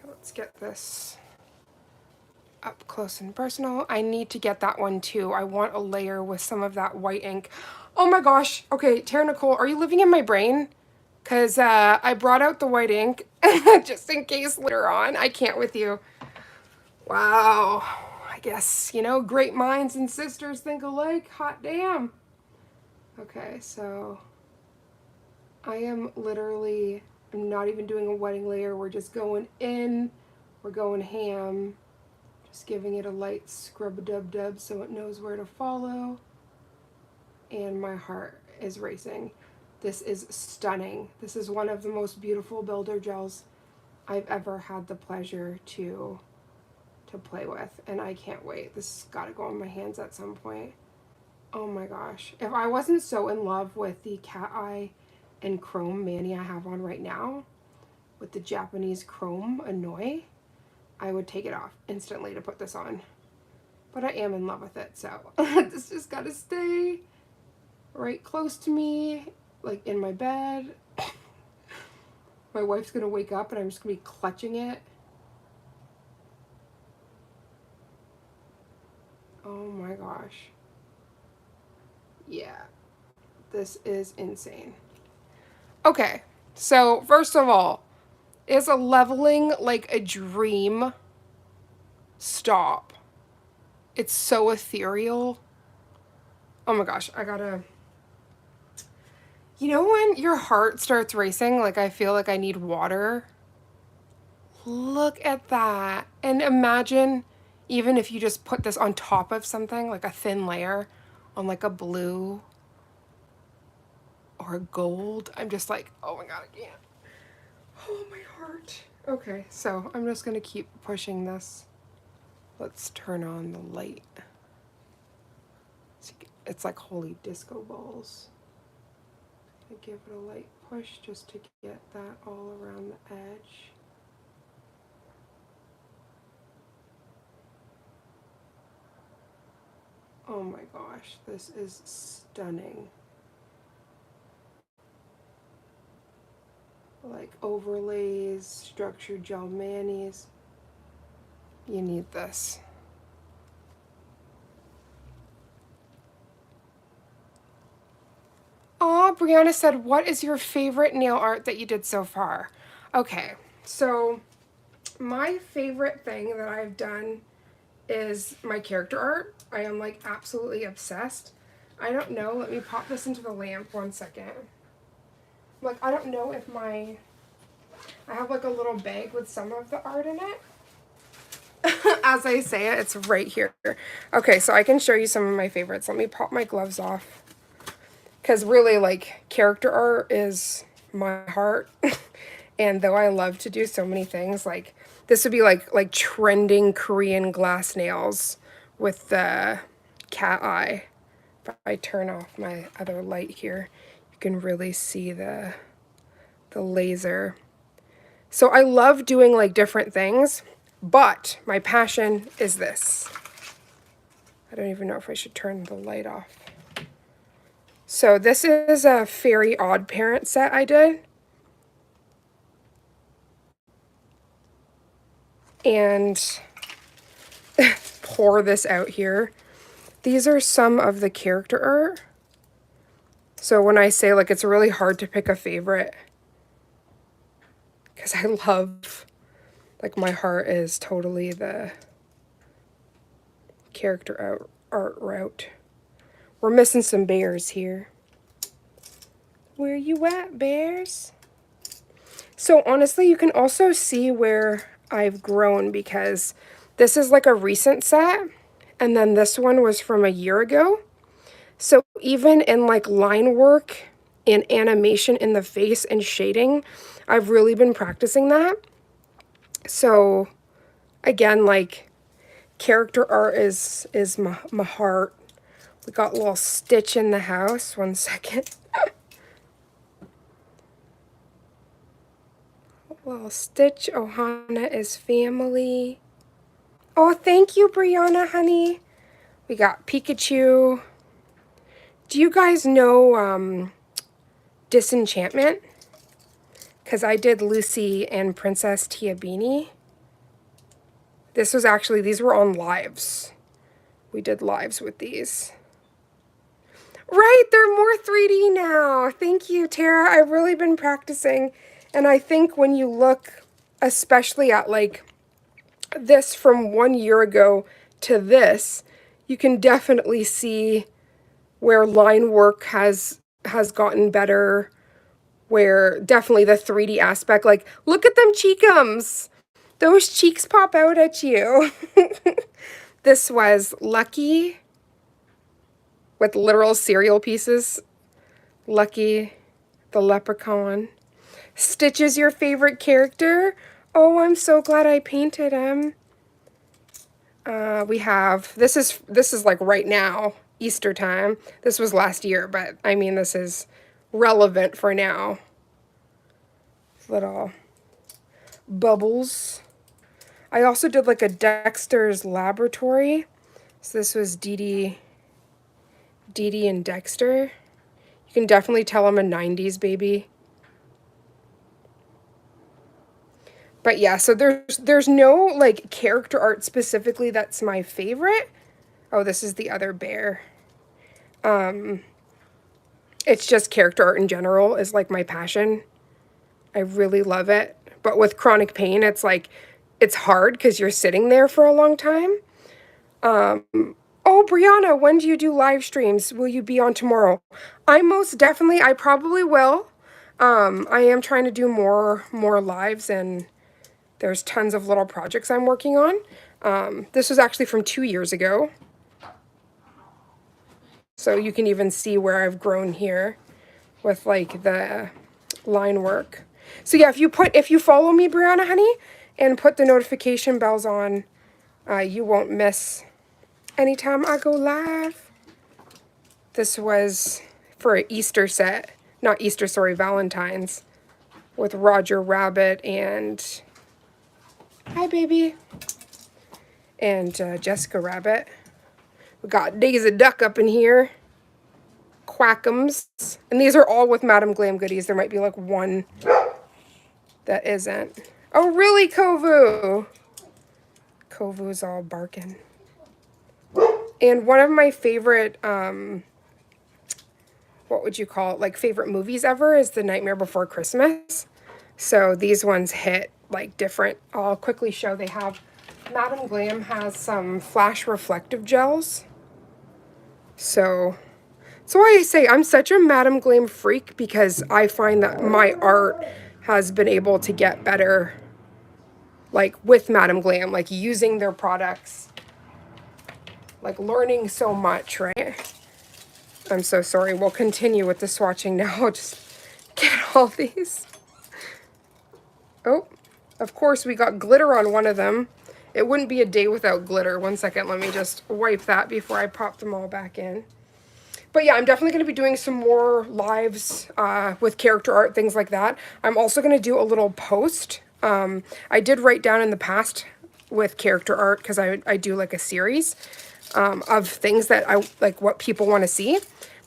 let's get this up close and personal. I need to get that one too. I want a layer with some of that white ink. Oh my gosh. Okay, Tara Nicole, are you living in my brain? Because I brought out the white ink just in case later on. I can't with you. Wow. I guess, you know, great minds and sisters think alike. Hot damn. Okay, so I am literally, I'm not even doing a wetting layer. We're just going in. We're going ham. Just giving it a light scrub-a-dub-dub so it knows where to follow. And my heart is racing. This is stunning. This is one of the most beautiful builder gels I've ever had the pleasure to play with. And I can't wait. This has got to go on my hands at some point. Oh my gosh. If I wasn't so in love with the cat eye and chrome mani I have on right now, with the Japanese chrome Anoi, I would take it off instantly to put this on. But I am in love with it, so this just gotta stay right close to me, like in my bed. My wife's gonna wake up and I'm just gonna be clutching it. Oh my gosh. Yeah, this is insane. Okay, so first of all, is a leveling like a dream? Stop. It's so ethereal. Oh my gosh, I gotta... You know when your heart starts racing, like I feel like I need water? Look at that. And imagine even if you just put this on top of something, like a thin layer on like a blue or a gold. I'm just like, oh my God, I can't. Oh, my heart. Okay, so I'm just gonna keep pushing this. Let's turn on the light. It's like holy disco balls. I give it a light push just to get that all around the edge. Oh my gosh, this is stunning. Like overlays, structured gel manis. You need this. Aw, Brianna said, what is your favorite nail art that you did so far? Okay, so my favorite thing that I've done is my character art. I am like absolutely obsessed. I don't know, let me pop this into the lamp 1 second. Like, I don't know if I have like a little bag with some of the art in it. As I say it, it's right here. Okay, so I can show you some of my favorites. Let me pop my gloves off. Because really, like, character art is my heart. And though I love to do so many things, like, this would be like trending Korean glass nails with the cat eye. If I turn off my other light here, you can really see the laser. So I love doing like different things, but my passion is this. I don't even know if I should turn the light off. So this is a Fairy Odd Parent set I did. And pour this out here. These are some of the character art. So when I say like it's really hard to pick a favorite, because I love, like my heart is totally the character art route. We're missing some bears here. Where you at, bears? So honestly, you can also see where I've grown because this is like a recent set, and then this one was from a year ago. So even in like line work and animation in the face and shading, I've really been practicing that. So again, like character art is my heart. We got a little Stitch in the house. 1 second. Little Stitch. Ohana is family. Oh, thank you, Brianna, honey. We got Pikachu. Do you guys know Disenchantment? Because I did Lucy and Princess Tiabini. This was actually, these were on lives. We did lives with these. Right, they're more 3D now. Thank you, Tara. I've really been practicing. And I think when you look, especially at like this from 1 year ago to this, you can definitely see where line work has gotten better, where definitely the 3D aspect, like, look at them cheekums. Those cheeks pop out at you. This was Lucky with literal cereal pieces. Lucky the leprechaun. Stitch is your favorite character? Oh, I'm so glad I painted him. We have, this is like right now, Easter time. This was last year, but I mean, this is relevant for now. Little bubbles. I also did like a Dexter's Laboratory. So this was Dee Dee and Dexter. You can definitely tell I'm a 90s baby. But yeah, so there's no like character art specifically that's my favorite. Oh, this is the other bear. It's just character art in general is like my passion. I really love it. But with chronic pain, it's like, it's hard because you're sitting there for a long time. Oh Oh, Brianna, when do you do live streams? Will you be on tomorrow? I probably will. I am trying to do more lives, and there's tons of little projects I'm working on. This was actually from 2 years ago. So you can even see where I've grown here with like the line work. So yeah, if you follow me, Brianna, honey, and put the notification bells on, you won't miss anytime I go live. This was for an Easter set. Not Easter, sorry, Valentine's. With Roger Rabbit and... Hi, baby. And Jessica Rabbit. We got Daisy Duck up in here. Quackums. And these are all with Madam Glam goodies. There might be like one that isn't. Oh, really, Kovu? Kovu's all barking. And one of my favorite, what would you call it, like favorite movies ever is The Nightmare Before Christmas. So these ones hit like different. I'll quickly show. They have, Madam Glam has some flash reflective gels. So why I say I'm such a Madam Glam freak, because I find that my art has been able to get better like with Madam Glam, like using their products, like learning so much, right? I'm so sorry. We'll continue with the swatching now. I'll just get all these. Oh, of course we got glitter on one of them. It wouldn't be a day without glitter. One second, let me just wipe that before I pop them all back in. But yeah, I'm definitely going to be doing some more lives with character art, things like that. I'm also going to do a little post. I did write down in the past with character art, because I do like a series of things that I like, what people want to see.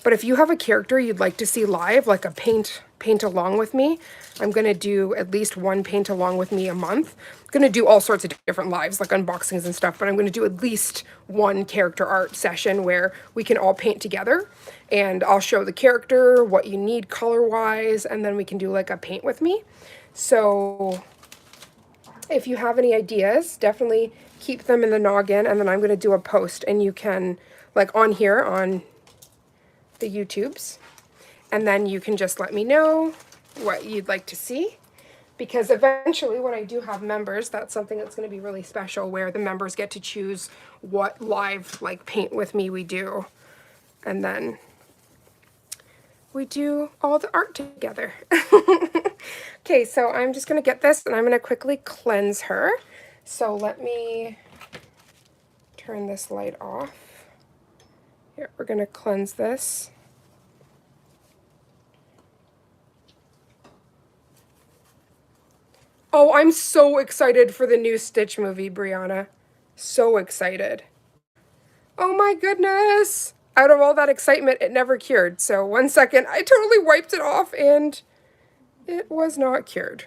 But if you have a character you'd like to see live, like a paint along with me, I'm going to do at least one paint along with me a month. I'm going to do all sorts of different lives, like unboxings and stuff, but I'm going to do at least one character art session where we can all paint together. And I'll show the character, what you need color-wise, and then we can do like a paint with me. So if you have any ideas, definitely keep them in the noggin, and then I'm going to do a post, and you can, like on here, on the YouTubes, and then you can just let me know what you'd like to see, because eventually when I do have members, that's something that's going to be really special, where the members get to choose what live like paint with me we do, and then we do all the art together. Okay, so I'm just going to get this, and I'm going to quickly cleanse her. So let me turn this light off. Here, we're going to cleanse this. Oh, I'm so excited for the new Stitch movie, Brianna. So excited. Oh my goodness. Out of all that excitement, it never cured. So one second, I totally wiped it off and it was not cured.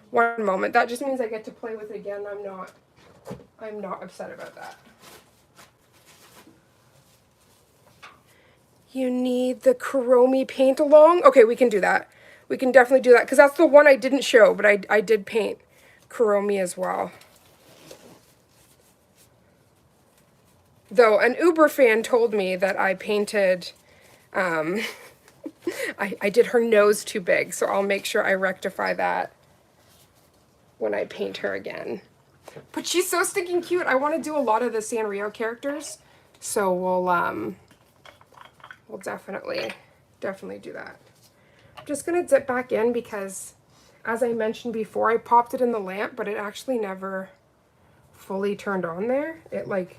One moment. That just means I get to play with it again. I'm not upset about that. You need the Kuromi paint along? Okay, we can do that. We can definitely do that, because that's the one I didn't show, but I did paint Kuromi as well. Though an Uber fan told me that I painted, I did her nose too big, so I'll make sure I rectify that when I paint her again. But she's so stinking cute. I want to do a lot of the Sanrio characters, so we'll definitely do that. I'm just going to dip back in because, as I mentioned before, I popped it in the lamp, but it actually never fully turned on there. It like,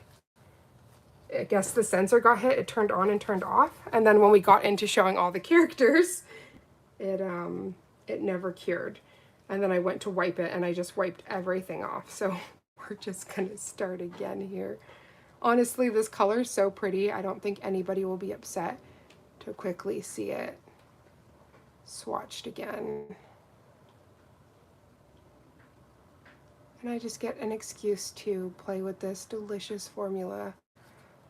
I guess the sensor got hit, it turned on and turned off. And then when we got into showing all the characters, it never cured. And then I went to wipe it and I just wiped everything off. So we're just going to start again here. Honestly, this color is so pretty. I don't think anybody will be upset to quickly see it swatched again. And I just get an excuse to play with this delicious formula,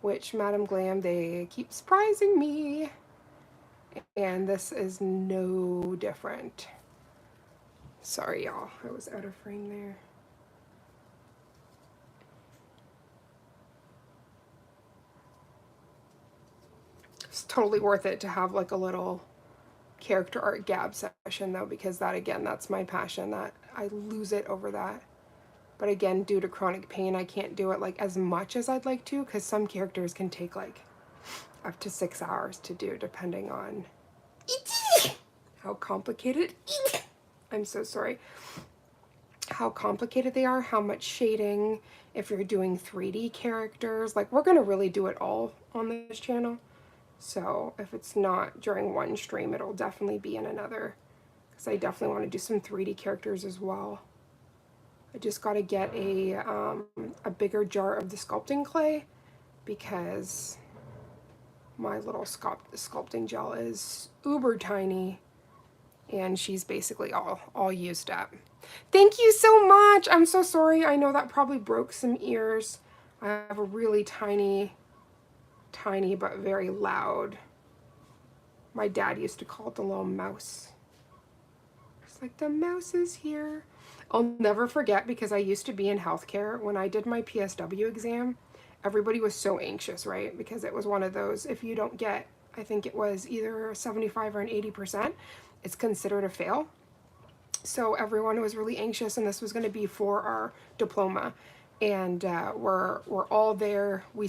which Madam Glam, they keep surprising me. And this is no different. Sorry, y'all. I was out of frame there. totally worth it to have like a little character art gab session though, because that, again, that's my passion, that I lose it over that. But again, due to chronic pain, I can't do it like as much as I'd like to, because some characters can take like up to 6 hours to do, depending on how complicated, I'm so sorry, how complicated they are, how much shading, if you're doing 3D characters. Like, we're gonna really do it all on this channel. So if it's not during one stream, it'll definitely be in another, because I definitely want to do some 3D characters as well. I just got to get a bigger jar of the sculpting clay, because my little sculpting gel is uber tiny, and she's basically all used up. Thank you so much. I'm so sorry. I know that probably broke some ears. I have a really tiny but very loud, my dad used to call it the little mouse. It's like, the mouse is here. I'll never forget, because I used to be in healthcare. When I did my PSW exam, everybody was so anxious, right? Because it was one of those, if you don't get, I think it was either 75 or an 80%, it's considered a fail. So everyone was really anxious, and this was going to be for our diploma. And we're all there. We're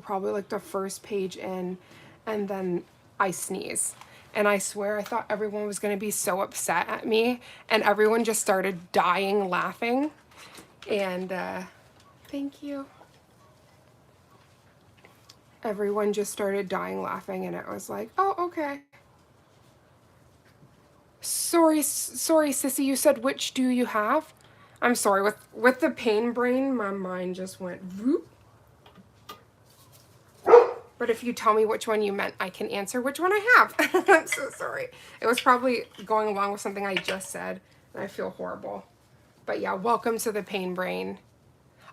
probably like the first page in, and then I sneeze. And I swear I thought everyone was going to be so upset at me, and everyone just started dying laughing. And thank you. Everyone just started dying laughing, and it was like, oh, okay. Sorry, sissy, you said which do you have? I'm sorry, with the pain brain, my mind just went whoop. But if you tell me which one you meant, I can answer which one I have. I'm so sorry. It was probably going along with something I just said, and I feel horrible. But yeah, welcome to the pain brain.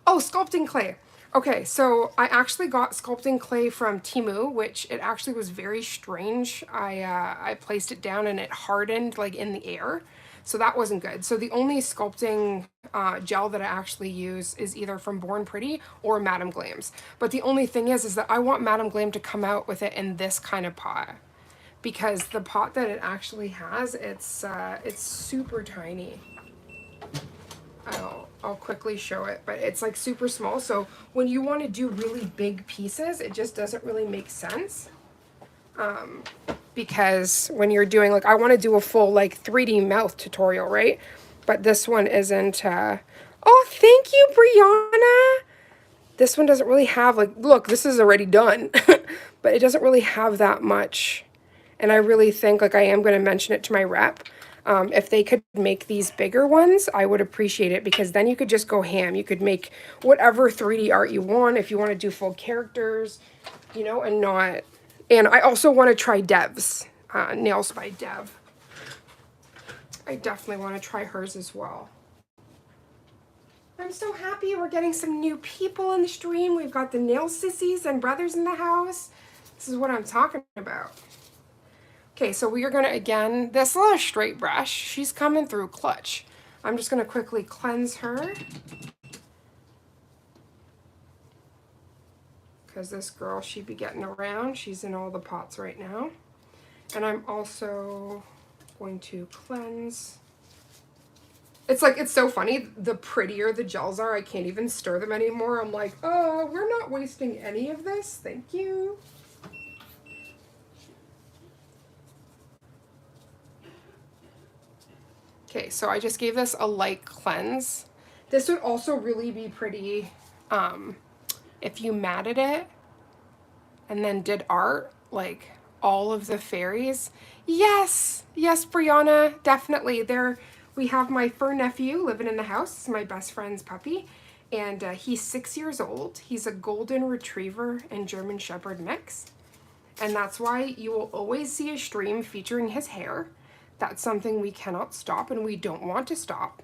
Oh, sculpting clay. Okay, so I actually got sculpting clay from Temu, which it actually was very strange. I placed it down and it hardened like in the air. So that wasn't good. So the only sculpting gel that I actually use is either from Born Pretty or Madam Glam's. But the only thing is that I want Madam Glam to come out with it in this kind of pot, because the pot that it actually has, it's super tiny. I'll quickly show it, but it's like super small. So when you want to do really big pieces, it just doesn't really make sense. Because when you're doing, like, I want to do a full like 3D mouth tutorial, right? But this one isn't, oh, thank you, Brianna. This one doesn't really have, like, look, this is already done, but it doesn't really have that much. And I really think, like, I am going to mention it to my rep. If they could make these bigger ones, I would appreciate it, because then you could just go ham. You could make whatever 3D art you want if you want to do full characters, you know, and not. And I also want to try Dev's, Nails by Dev. I definitely want to try hers as well. I'm so happy we're getting some new people in the stream. We've got the nail sissies and brothers in the house. This is what I'm talking about. Okay, so we are going to, again, this little straight brush, she's coming through clutch. I'm just going to quickly cleanse her, because this girl, she'd be getting around. She's in all the pots right now. And I'm also going to cleanse. It's like, it's so funny. The prettier the gels are, I can't even stir them anymore. I'm like, oh, we're not wasting any of this. Thank you. Okay, so I just gave this a light cleanse. This would also really be pretty if you matted it and then did art, like all of the fairies. Yes, yes, Brianna, definitely. We have my fur nephew living in the house. It's my best friend's puppy, and he's 6 years old. He's a golden retriever and German shepherd mix, and that's why you will always see a stream featuring his hair. That's something we cannot stop, and we don't want to stop,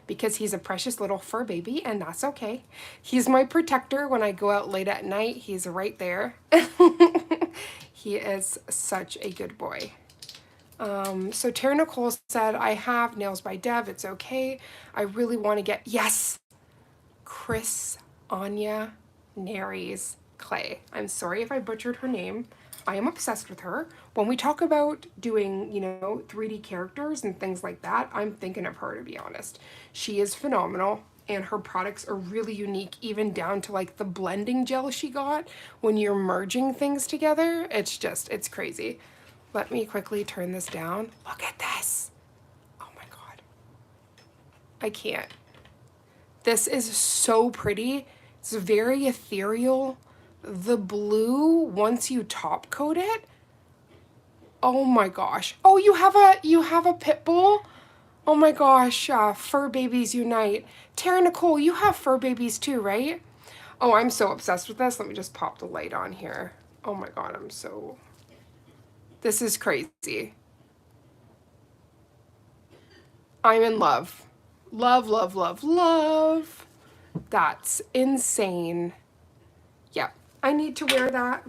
because he's a precious little fur baby, and that's okay. He's my protector when I go out late at night. He's right there. He is such a good boy. So Tara Nicole said, I have Nails by Dev. It's okay. I really want to get, yes, Chris Anya Nary's clay. I'm sorry if I butchered her name. I am obsessed with her. When we talk about doing, you know, 3D characters and things like that, I'm thinking of her, to be honest. She is phenomenal, and her products are really unique, even down to like the blending gel she got when you're merging things together. It's just, it's crazy. Let me quickly turn this down. Look at this. Oh my God. I can't. This is so pretty. It's very ethereal. The blue, once you top coat it, oh my gosh. Oh, you have a pit bull? Oh my gosh, fur babies unite. Tara Nicole, you have fur babies too, right? Oh, I'm so obsessed with this. Let me just pop the light on here. Oh my God, this is crazy. I'm in love. Love, love, love, love. That's insane. Yeah, I need to wear that.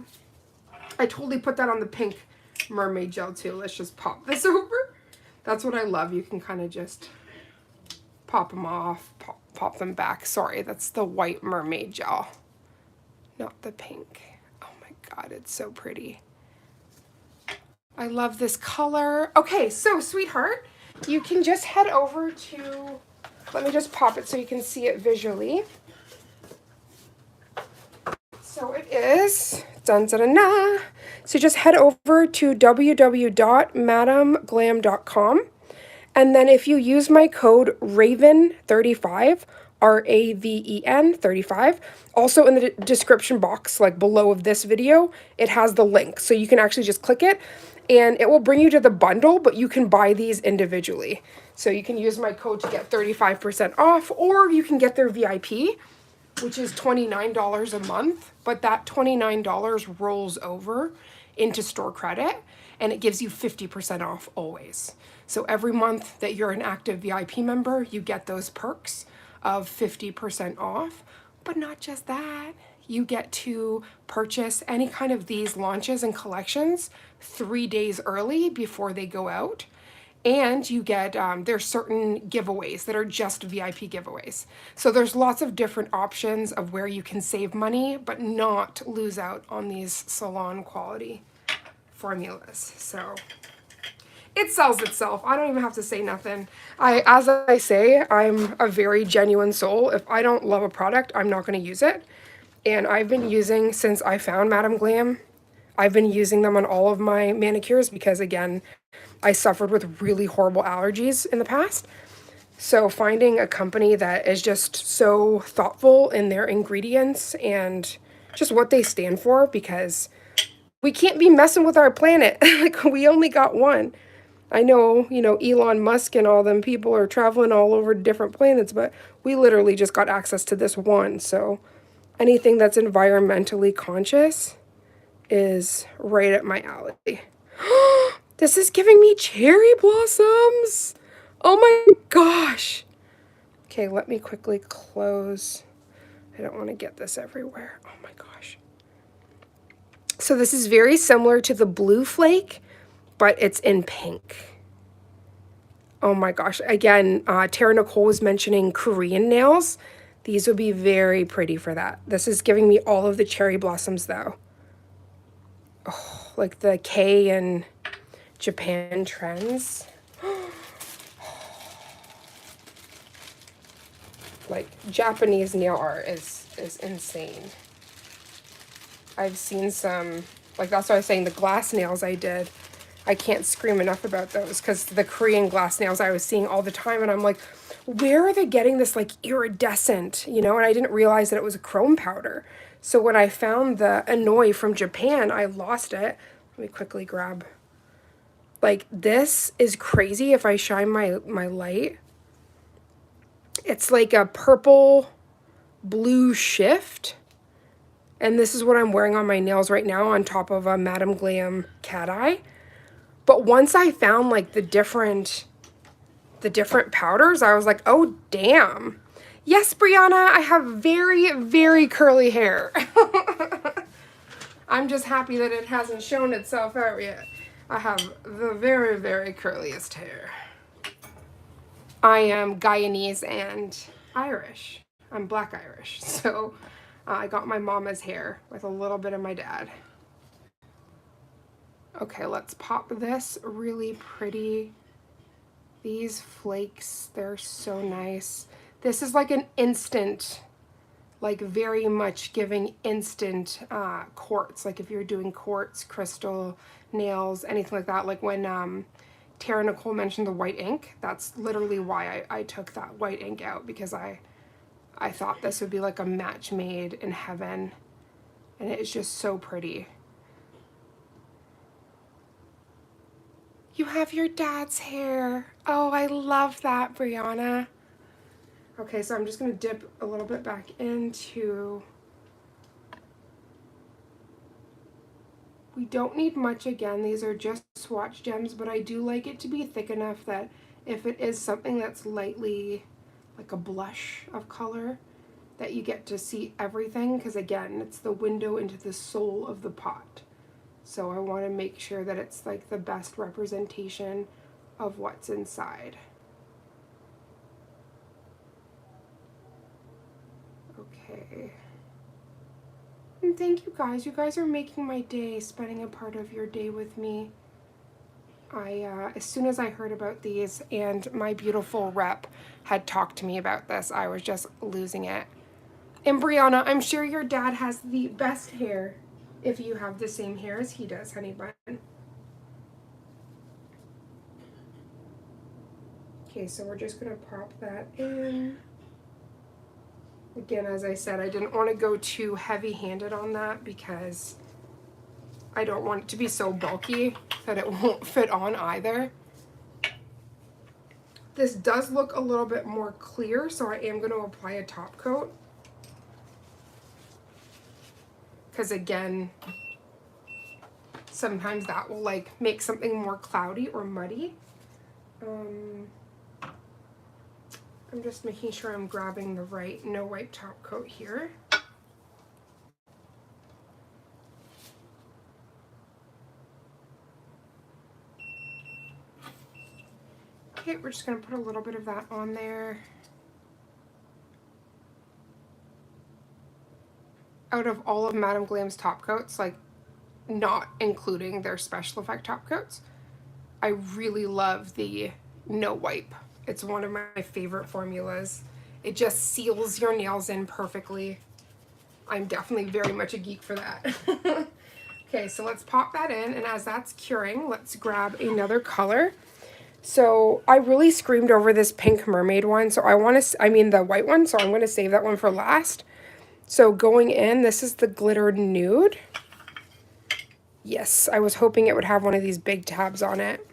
I totally put that on the pink mermaid gel too. Let's just pop this over. That's what I love. You can kind of just pop them off, pop them back. Sorry, that's the white mermaid gel, not the pink. Oh my God, it's so pretty. I love this color. Okay, so sweetheart, you can just head over to, let me just pop it so you can see it visually. So it is, dun, dun, dun, dun. So just head over to www.madamglam.com. And then if you use my code RAVEN35, RAVEN 35, also in the description box, like below of this video, it has the link. So you can actually just click it and it will bring you to the bundle, but you can buy these individually. So you can use my code to get 35% off, or you can get their VIP, which is $29 a month, but that $29 rolls over into store credit and it gives you 50% off always. So every month that you're an active VIP member, you get those perks of 50% off. But not just that, you get to purchase any kind of these launches and collections 3 days early before they go out. And you get, there's certain giveaways that are just VIP giveaways. So there's lots of different options of where you can save money, but not lose out on these salon quality formulas. So it sells itself. I don't even have to say nothing. As I say, I'm a very genuine soul. If I don't love a product, I'm not going to use it. And I've been using, since I found Madam Glam, I've been using them on all of my manicures because, again, I suffered with really horrible allergies in the past. So finding a company that is just so thoughtful in their ingredients and just what they stand for, because we can't be messing with our planet. Like, we only got one. I know, you know, Elon Musk and all them people are traveling all over different planets, but we literally just got access to this one. So anything that's environmentally conscious is right up my alley. This is giving me cherry blossoms. Oh my gosh. Okay, let me quickly close. I don't want to get this everywhere. Oh my gosh. So this is very similar to the Blue Flake, but it's in pink. Oh my gosh. Again, Tara Nicole was mentioning Korean nails. These would be very pretty for that. This is giving me all of the cherry blossoms though. Oh, like the K and Japan trends. Like, Japanese nail art is insane. I've seen some, like, that's why I was saying the glass nails I did. I can't scream enough about those, because the Korean glass nails I was seeing all the time, and I'm like, where are they getting this, like, iridescent, you know? And I didn't realize that it was a chrome powder. So when I found the Anoi from Japan, I lost it. Let me quickly grab. Like, this is crazy if I shine my light. It's like a purple blue shift. And this is what I'm wearing on my nails right now on top of a Madam Glam cat eye. But once I found like the different powders, I was like, oh damn. Yes, Brianna, I have very, very curly hair. I'm just happy that it hasn't shown itself out yet. I have the very, very curliest hair. I am Guyanese and Irish. I'm Black Irish, so I got my mama's hair with a little bit of my dad. Okay, let's pop this really pretty. These flakes, they're so nice. This is like an instant, like very much giving instant quartz. Like if you're doing quartz, crystal, nails, anything like that. Like when Tara Nicole mentioned the white ink, that's literally why I took that white ink out, because I thought this would be like a match made in heaven. And it is just so pretty. You have your dad's hair. Oh, I love that, Brianna. Okay, so I'm just going to dip a little bit back into... We don't need much again. These are just swatch gems, but I do like it to be thick enough that if it is something that's lightly like a blush of color, that you get to see everything, because again, it's the window into the soul of the pot. So I want to make sure that it's like the best representation of what's inside. Okay. And thank you guys. You guys are making my day, spending a part of your day with me. As soon as I heard about these and my beautiful rep had talked to me about this, I was just losing it. And Brianna, I'm sure your dad has the best hair if you have the same hair as he does, honey bun. Okay, so we're just gonna pop that in. Again, as I said, I didn't want to go too heavy-handed on that because I don't want it to be so bulky that it won't fit on either. This does look a little bit more clear, so I am going to apply a top coat. Because again, sometimes that will like make something more cloudy or muddy. I'm just making sure I'm grabbing the right no wipe top coat here. Okay, we're just going to put a little bit of that on there. Out of all of Madam Glam's top coats, like not including their special effect top coats, I really love the no wipe. It's one of my favorite formulas. It just seals your nails in perfectly. I'm definitely very much a geek for that. Okay, so let's pop that in, and as that's curing, let's grab another color. So I really screamed over this pink mermaid one, so the white one, so I'm going to save that one for last. So going in, this is the Glitter Nude. Yes, I was hoping it would have one of these big tabs on it.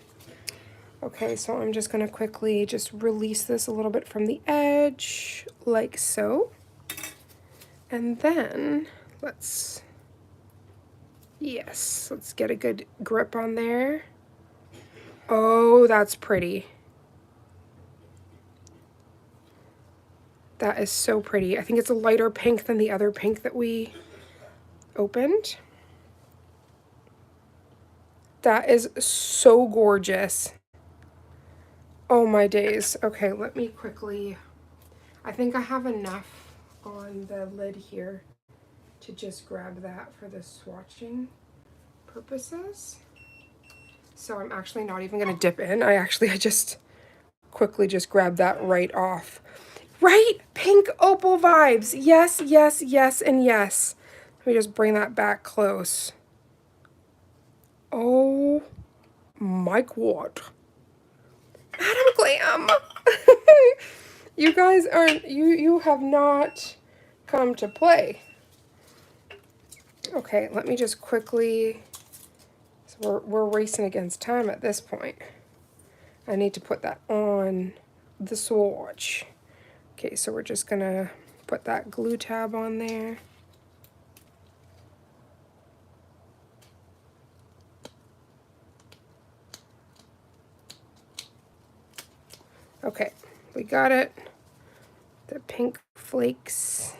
Okay, so I'm just going to quickly just release this a little bit from the edge, like so. And then let's get a good grip on there. Oh, that's pretty. That is so pretty. I think it's a lighter pink than the other pink that we opened. That is so gorgeous. Oh my days. Okay, let me quickly... I think I have enough on the lid here to just grab that for the swatching purposes. So I'm actually not even going to dip in. I just quickly just grab that right off. Right? Pink opal vibes. Yes, yes, yes, and yes. Let me just bring that back close. Oh my God. Madam Glam. You guys aren't, you have not come to play. Okay, let me just quickly, so we're racing against time at this point. I need to put that on the swatch. Okay, so we're just gonna put that glue tab on there. Okay, we got it. The pink flakes.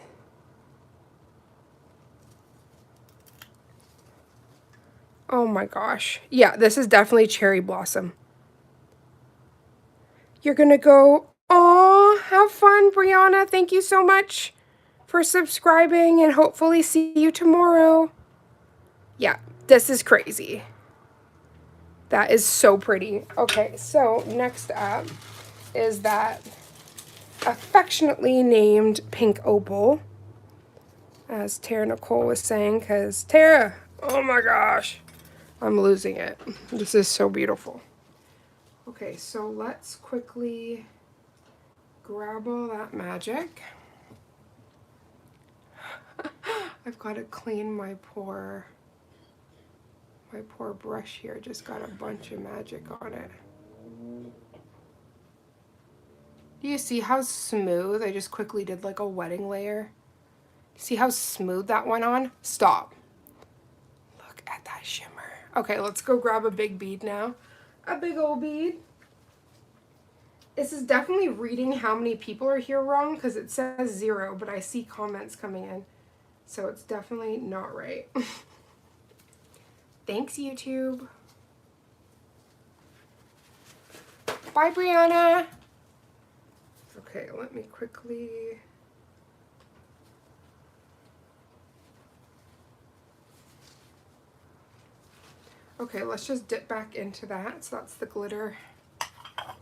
Oh my gosh. Yeah, this is definitely cherry blossom. You're gonna go, aw, have fun, Brianna. Thank you so much for subscribing, and hopefully see you tomorrow. Yeah, this is crazy. That is so pretty. Okay, so next up is that affectionately named pink opal, as Tara Nicole was saying, because Tara, oh my gosh, I'm losing it. This is so beautiful. Okay, so let's quickly grab all that magic. I've got to clean my poor brush here. Just got a bunch of magic on it. Do you see how smooth? I just quickly did like a wetting layer. See how smooth that went on? Stop. Look at that shimmer. Okay, let's go grab a big bead now. A big old bead. This is definitely reading how many people are here wrong because it says 0, but I see comments coming in. So it's definitely not right. Thanks, YouTube. Bye, Brianna. Okay, let me quickly... Okay, let's just dip back into that. So that's the glitter.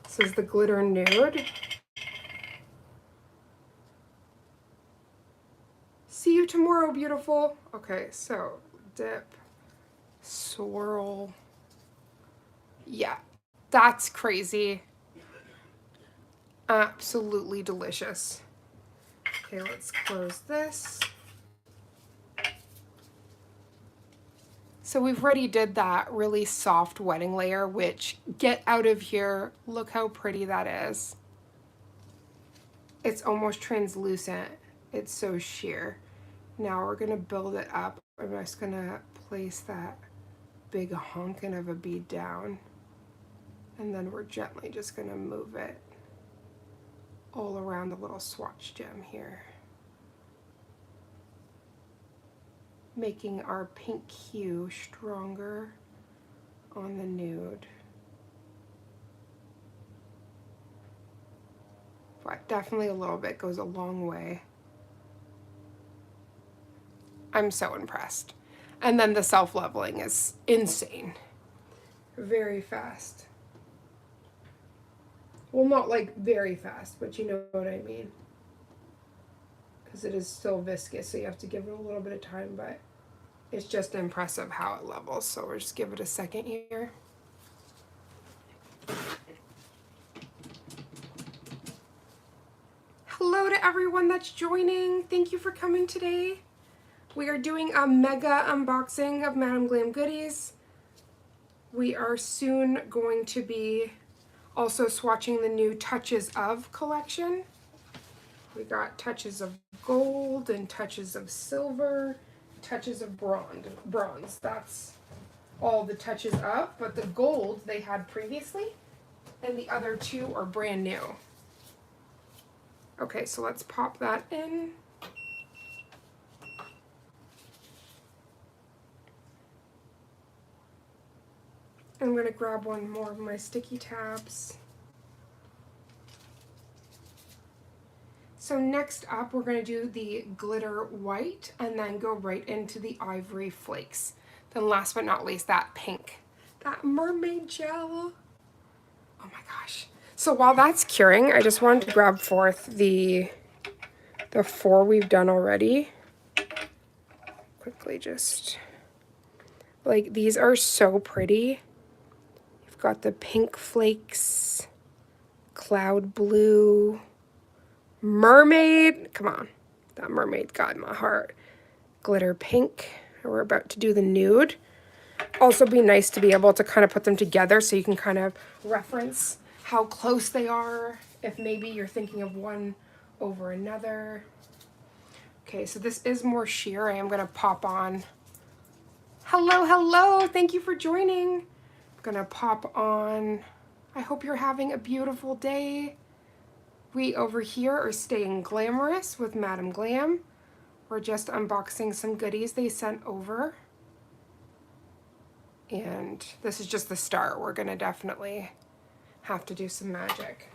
This is the glitter nude. See you tomorrow, beautiful. Okay, so dip, swirl. Yeah, that's crazy. Absolutely delicious. Okay, let's close this. So we've already did that really soft wetting layer, which, get out of here, look how pretty that is. It's almost translucent. It's so sheer. Now we're gonna build it up. I'm just gonna place that big honkin' of a bead down. And then we're gently just gonna move it all around the little swatch gem here, making our pink hue stronger on the nude. But definitely a little bit goes a long way. I'm so impressed. And then the self-leveling is insane. Very fast. Well, not like very fast, but you know what I mean. Because it is still viscous, so you have to give it a little bit of time, but it's just impressive how it levels. So we'll just give it a second here. Hello to everyone that's joining. Thank you for coming today. We are doing a mega unboxing of Madam Glam goodies. We are soon going to be also swatching the new Touches of collection. We got touches of gold and touches of silver, touches of bronze. That's all the touches of, but the gold they had previously, and the other two are brand new. Okay, so let's pop that in. I'm going to grab one more of my sticky tabs. So next up, we're going to do the glitter white and then go right into the ivory flakes. Then last but not least, that pink, that mermaid gel. Oh my gosh. So while that's curing, I just wanted to grab forth the 4 we've done already. Quickly just, like, these are so pretty. You've got the pink flakes, cloud blue, mermaid, come on, that mermaid got my heart, glitter pink, and we're about to do the nude. Also be nice to be able to kind of put them together so you can kind of reference how close they are, if maybe you're thinking of one over another. Okay, so this is more sheer. I am going to pop on. Hello, hello, thank you for joining. I'm going to pop on. I hope you're having a beautiful day. We over here are staying glamorous with Madam Glam. We're just unboxing some goodies they sent over. And this is just the start. We're gonna definitely have to do some magic.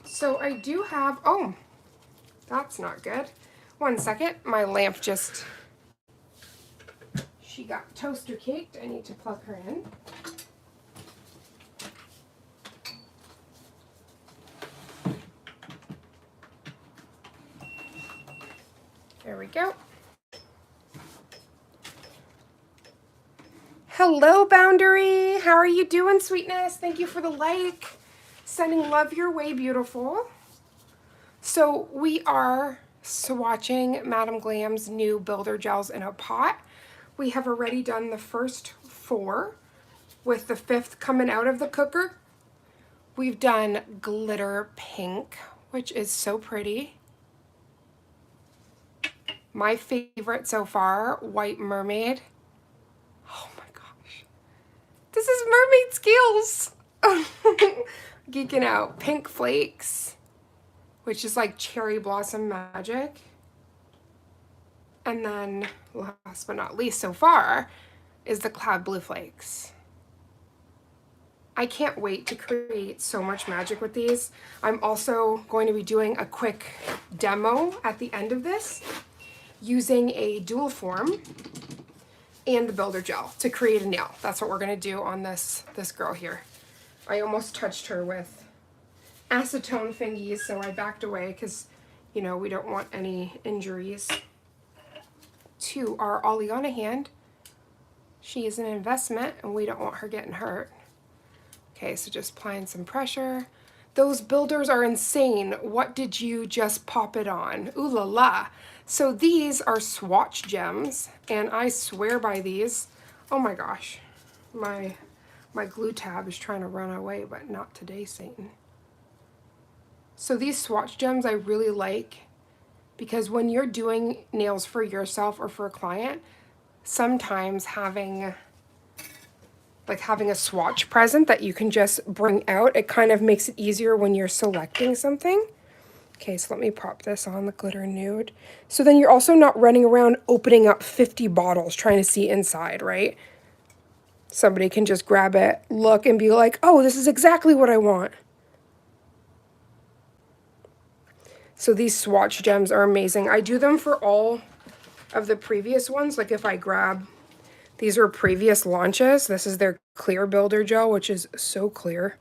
So I do have, oh, that's not good. One second, my lamp just She got toaster caked. I need to plug her in. There we go. Hello, Boundary. How are you doing, sweetness? Thank you for the like. Sending love your way, beautiful. So we are swatching Madam Glam's new builder gels in a pot. We have already done the first 4 with the 5th coming out of the cooker. We've done glitter pink, which is so pretty. My favorite so far, white mermaid. Oh my gosh. This is mermaid skills. Geeking out. Pink flakes, which is like cherry blossom magic. And then last but not least so far is the cloud blue flakes. I can't wait to create so much magic with these. I'm also going to be doing a quick demo at the end of this using a dual form and the builder gel to create a nail. That's what we're gonna do on this girl here. I almost touched her with acetone thingies, so I backed away because, you know, we don't want any injuries to our Oleana hand. She is an investment and we don't want her getting hurt. Okay, so just applying some pressure. Those builders are insane. What did you just pop it on? Ooh la la. So these are swatch gems, and I swear by these. Oh my gosh, my glue tab is trying to run away, but not today, Satan. So these swatch gems I really like because when you're doing nails for yourself or for a client, sometimes having a swatch present that you can just bring out, it kind of makes it easier when you're selecting something. Okay, so let me pop this on the glitter nude. So then you're also not running around opening up 50 bottles trying to see inside, right? Somebody can just grab it, look, and be like, oh, this is exactly what I want. So these swatch gems are amazing. I do them for all of the previous ones. Like if I grab, these are previous launches. This is their clear builder gel, which is so clear.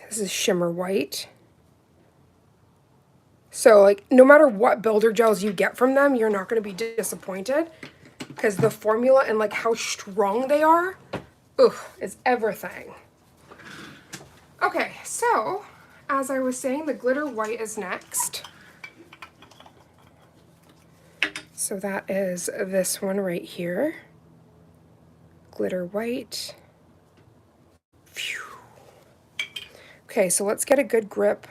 This is shimmer white. So like no matter what builder gels you get from them, you're not going to be disappointed because the formula and like how strong they are, is everything. Okay, so as I was saying, the glitter white is next. So that is this one right here. Glitter white. Phew. Okay, so let's get a good grip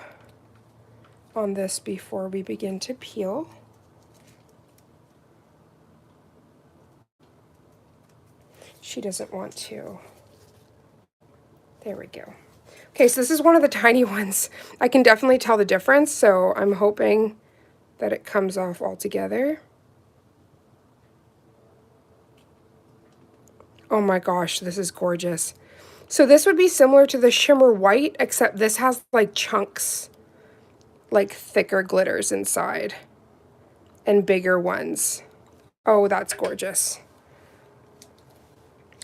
on this before we begin to peel. She doesn't want to. There we go. Okay, so this is one of the tiny ones. I can definitely tell the difference, so I'm hoping that it comes off altogether. Oh my gosh, this is gorgeous. So this would be similar to the shimmer white, except this has like chunks, like thicker glitters inside and bigger ones. Oh, that's gorgeous.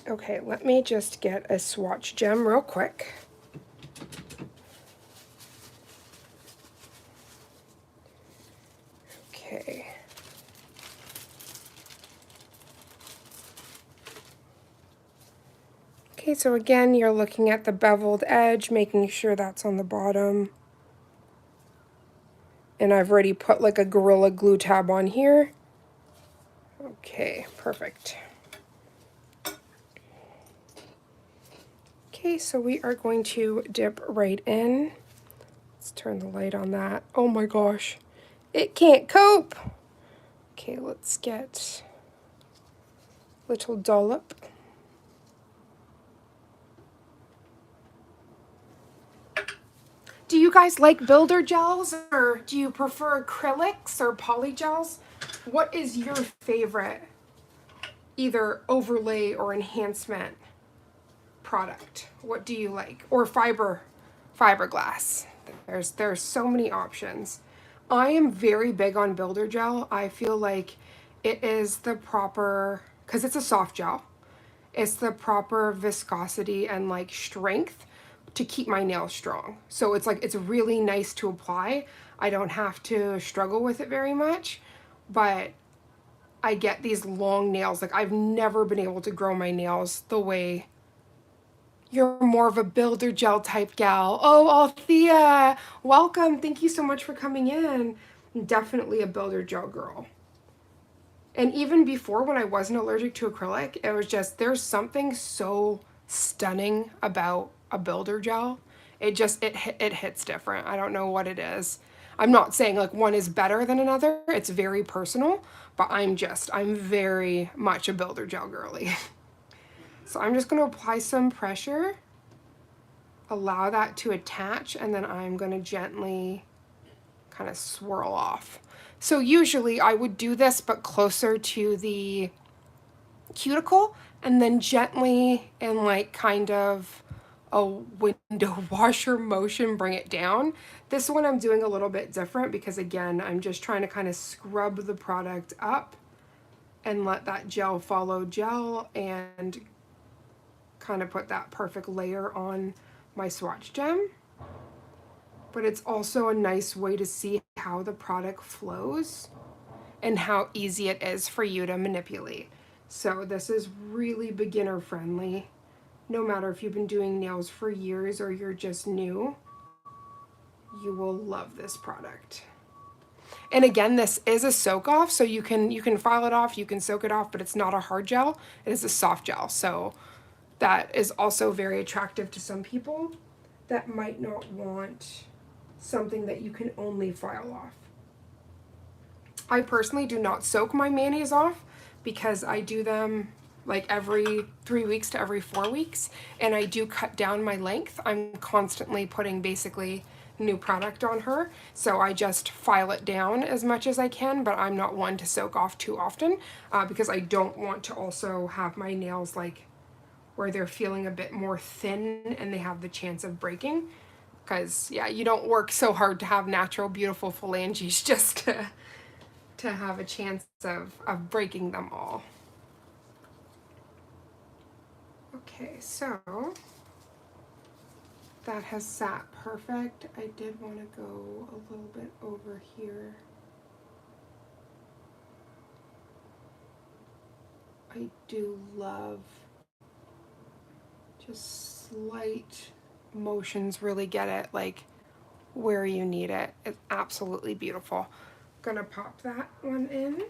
Okay, let me just get a swatch gem real quick. Okay. Okay, so again, you're looking at the beveled edge, making sure that's on the bottom. And I've already put like a Gorilla Glue tab on here. Okay, perfect. Okay, so we are going to dip right in. Let's turn the light on that. Oh my gosh, it can't cope. Okay, let's get a little dollop. Do you guys like builder gels, or do you prefer acrylics or poly gels? What is your favorite either overlay or enhancement product? What do you like? Or fiberglass. There's so many options. I am very big on builder gel. I feel like it is the proper, because it's a soft gel, it's the proper viscosity and like strength to keep my nails strong. So it's like, it's really nice to apply. I don't have to struggle with it very much, but I get these long nails. Like I've never been able to grow my nails the way you're more of a builder gel type gal. Oh, Althea, welcome. Thank you so much for coming in. I'm definitely a builder gel girl. And even before, when I wasn't allergic to acrylic, it was just, there's something so stunning about a builder gel. It hits different. I don't know what it is. I'm not saying like one is better than another. It's very personal, but I'm very much a builder gel girly. So I'm just going to apply some pressure, allow that to attach, and then I'm going to gently kind of swirl off. So usually I would do this, but closer to the cuticle, and then gently and like kind of a window washer motion bring it down. This one I'm doing a little bit different because again, I'm just trying to kind of scrub the product up and let that gel follow gel and kind of put that perfect layer on my swatch gem. But it's also a nice way to see how the product flows and how easy it is for you to manipulate. So this is really beginner friendly. No matter if you've been doing nails for years or you're just new, you will love this product. And again, this is a soak off, so you can file it off, you can soak it off, but it's not a hard gel. It is a soft gel. So that is also very attractive to some people that might not want something that you can only file off. I personally do not soak my manis off because I do them like every 3 weeks to every 4 weeks, and I do cut down my length. I'm constantly putting basically new product on her, so I just file it down as much as I can, but I'm not one to soak off too often because I don't want to also have my nails like where they're feeling a bit more thin and they have the chance of breaking. Because yeah, you don't work so hard to have natural, beautiful phalanges just to have a chance of breaking them all. Okay, so that has sat perfect. I did want to go a little bit over here. I do love just slight motions, really get it like where you need it. It's absolutely beautiful. Gonna pop that one in.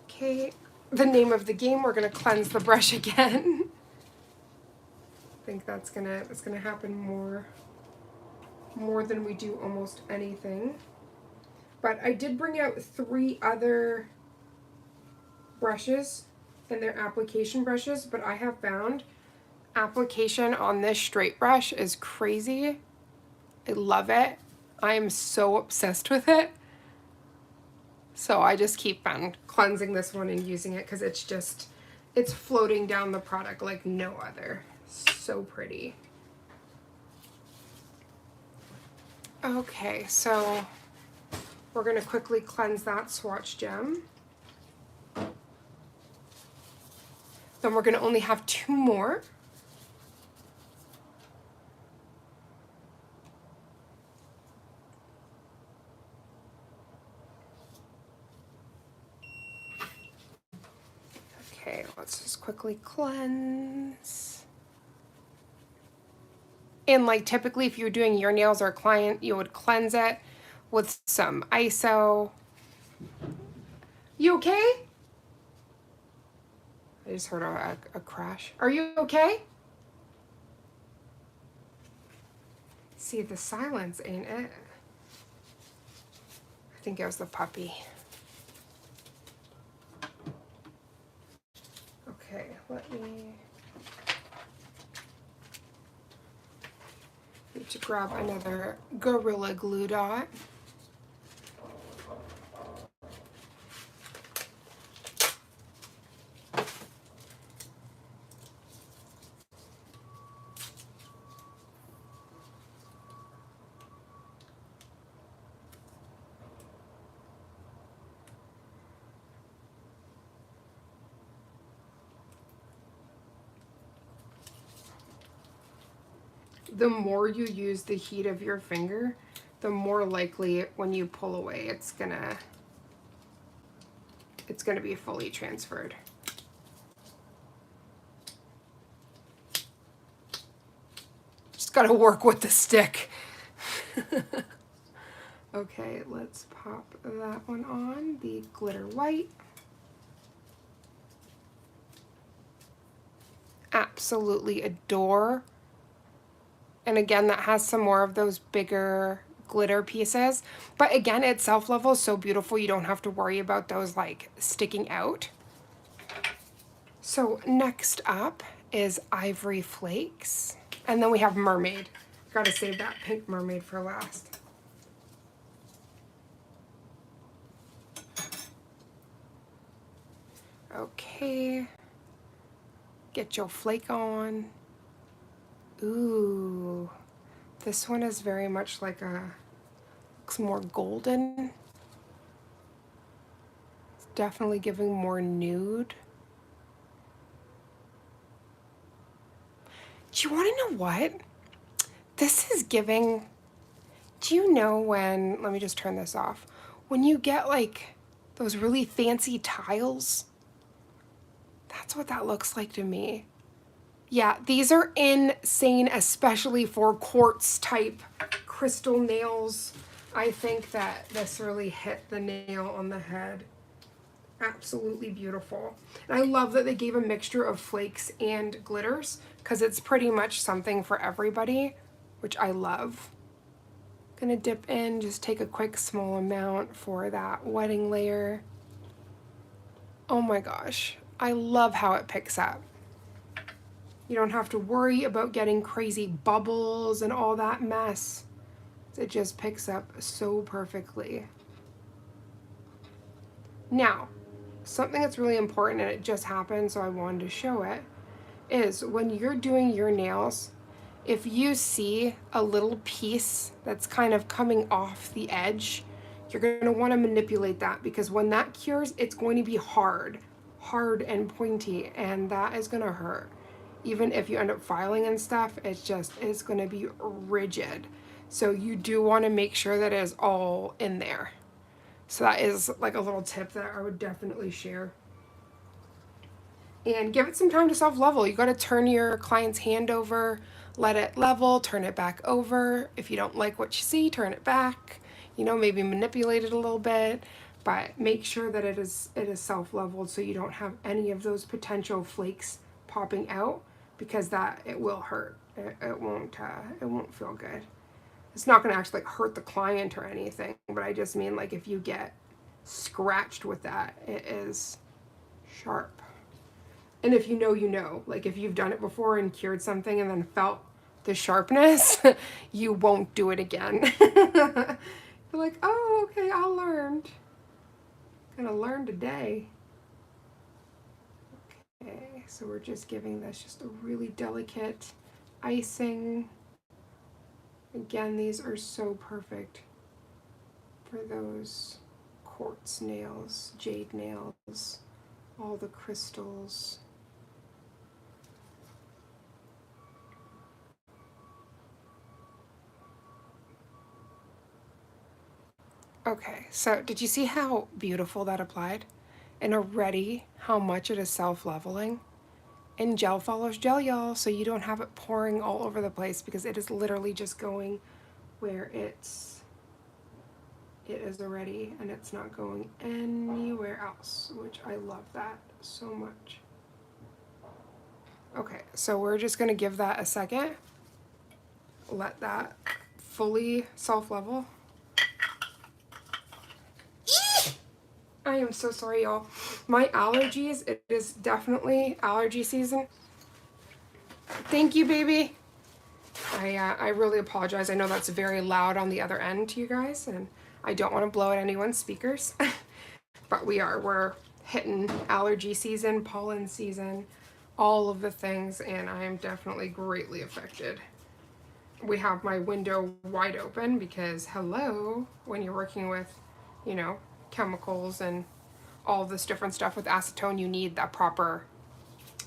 Okay, the name of the game, we're gonna cleanse the brush again. I think that's gonna happen more than we do almost anything. But I did bring out 3 other brushes, and they're application brushes, but I have found application on this straight brush is crazy. I love it. I am so obsessed with it. So I just keep on cleansing this one and using it because it's floating down the product like no other. So pretty. Okay, so we're going to quickly cleanse that swatch gem. Then we're going to only have 2 more. Okay, let's just quickly cleanse. And like typically if you're doing your nails or a client, you would cleanse it with some ISO. You okay? I just heard a crash. Are you okay? See, the silence ain't it. I think it was the puppy. Okay, let me need to grab another Gorilla Glue dot. the more you use the heat of your finger, the more likely when you pull away it's gonna be fully transferred. Just gotta work with the stick. Okay, let's pop that one on, the glitter white. Absolutely adore. And again, that has some more of those bigger glitter pieces. But again, its self-level is so beautiful, you don't have to worry about those like sticking out. So next up is Ivory Flakes. And then we have Mermaid. Gotta save that pink mermaid for last. Okay. Get your flake on. Ooh. This one is very much like looks more golden. It's definitely giving more nude. Do you want to know what? This is giving, do you know when, let me just turn this off, when you get like those really fancy tiles? That's what that looks like to me. Yeah, these are insane, especially for quartz type crystal nails. I think that this really hit the nail on the head. Absolutely beautiful. And I love that they gave a mixture of flakes and glitters because it's pretty much something for everybody, which I love. Gonna dip in, just take a quick small amount for that wedding layer. Oh my gosh, I love how it picks up. You don't have to worry about getting crazy bubbles and all that mess. It just picks up so perfectly. Now, something that's really important, and it just happened, so I wanted to show it, is when you're doing your nails, if you see a little piece that's kind of coming off the edge, you're going to want to manipulate that, because when that cures, it's going to be hard and pointy, and that is going to hurt. Even if you end up filing and stuff, it's going to be rigid. So you do want to make sure that it is all in there. So that is like a little tip that I would definitely share. And give it some time to self-level. You got to turn your client's hand over, let it level, turn it back over. If you don't like what you see, turn it back. You know, maybe manipulate it a little bit, but make sure that it is self-leveled so you don't have any of those potential flakes popping out, because that it will hurt. It won't feel good. It's not going to actually like hurt the client or anything, but I just mean like if you get scratched with that, it is sharp. And if you know, you know, like if you've done it before and cured something and then felt the sharpness, you won't do it again. You're like, oh, okay, I learned. Gonna learn today. Okay, so we're just giving this just a really delicate icing. Again, these are so perfect for those quartz nails, jade nails, all the crystals. Okay, so did you see how beautiful that applied? And already how much it is self-leveling? And gel follows gel, y'all, so you don't have it pouring all over the place, because it is literally just going where it is already, and it's not going anywhere else, which I love that so much. Okay, so we're just gonna give that a second. Let that fully self-level. I am so sorry, y'all. My allergies, it is definitely allergy season. Thank you, baby. I really apologize. I know that's very loud on the other end to you guys, and I don't want to blow out anyone's speakers. But we're hitting allergy season, pollen season, all of the things, and I am definitely greatly affected. We have my window wide open because, hello, when you're working with, you know, chemicals and all this different stuff with acetone, you need that proper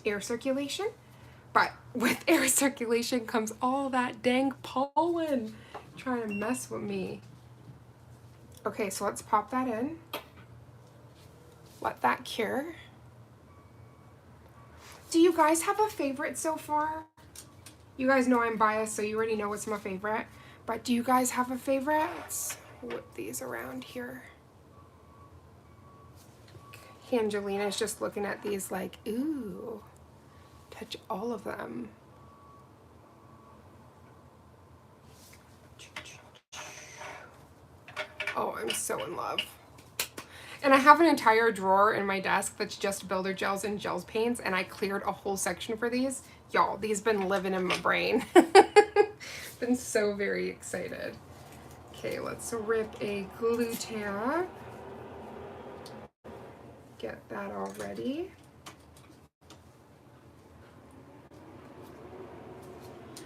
air circulation. But with air circulation comes all that dang pollen trying to mess with me. Okay, so let's pop that in. Let that cure. Do you guys have a favorite so far? You guys know I'm biased, so you already know what's my favorite. But do you guys have a favorite? Let's whip these around here. Angelina's just looking at these like, ooh, touch all of them. Oh, I'm so in love. And I have an entire drawer in my desk that's just builder gels and gels paints, and I cleared a whole section for these. Y'all, these been living in my brain. Been so very excited. Okay, let's rip a glue tab. Get that all ready.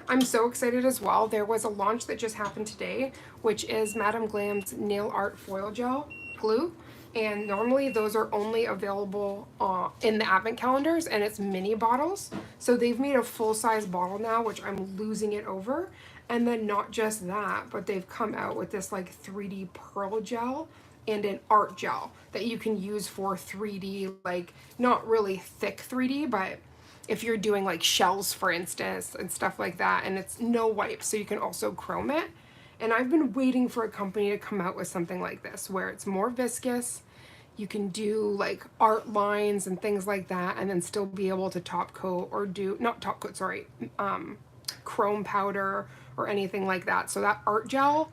I'm so excited as well. There was a launch that just happened today, which is Madam Glam's Nail Art Foil Gel Glue. And normally those are only available in the advent calendars, and it's mini bottles. So they've made a full-size bottle now, which I'm losing it over. And then not just that, but they've come out with this like 3D pearl gel and an art gel that you can use for 3D, like not really thick 3D, but if you're doing like shells, for instance, and stuff like that, and it's no wipe, so you can also chrome it. And I've been waiting for a company to come out with something like this, where it's more viscous, you can do like art lines and things like that, and then still be able to top coat or do, not top coat, sorry, chrome powder or anything like that. So that art gel,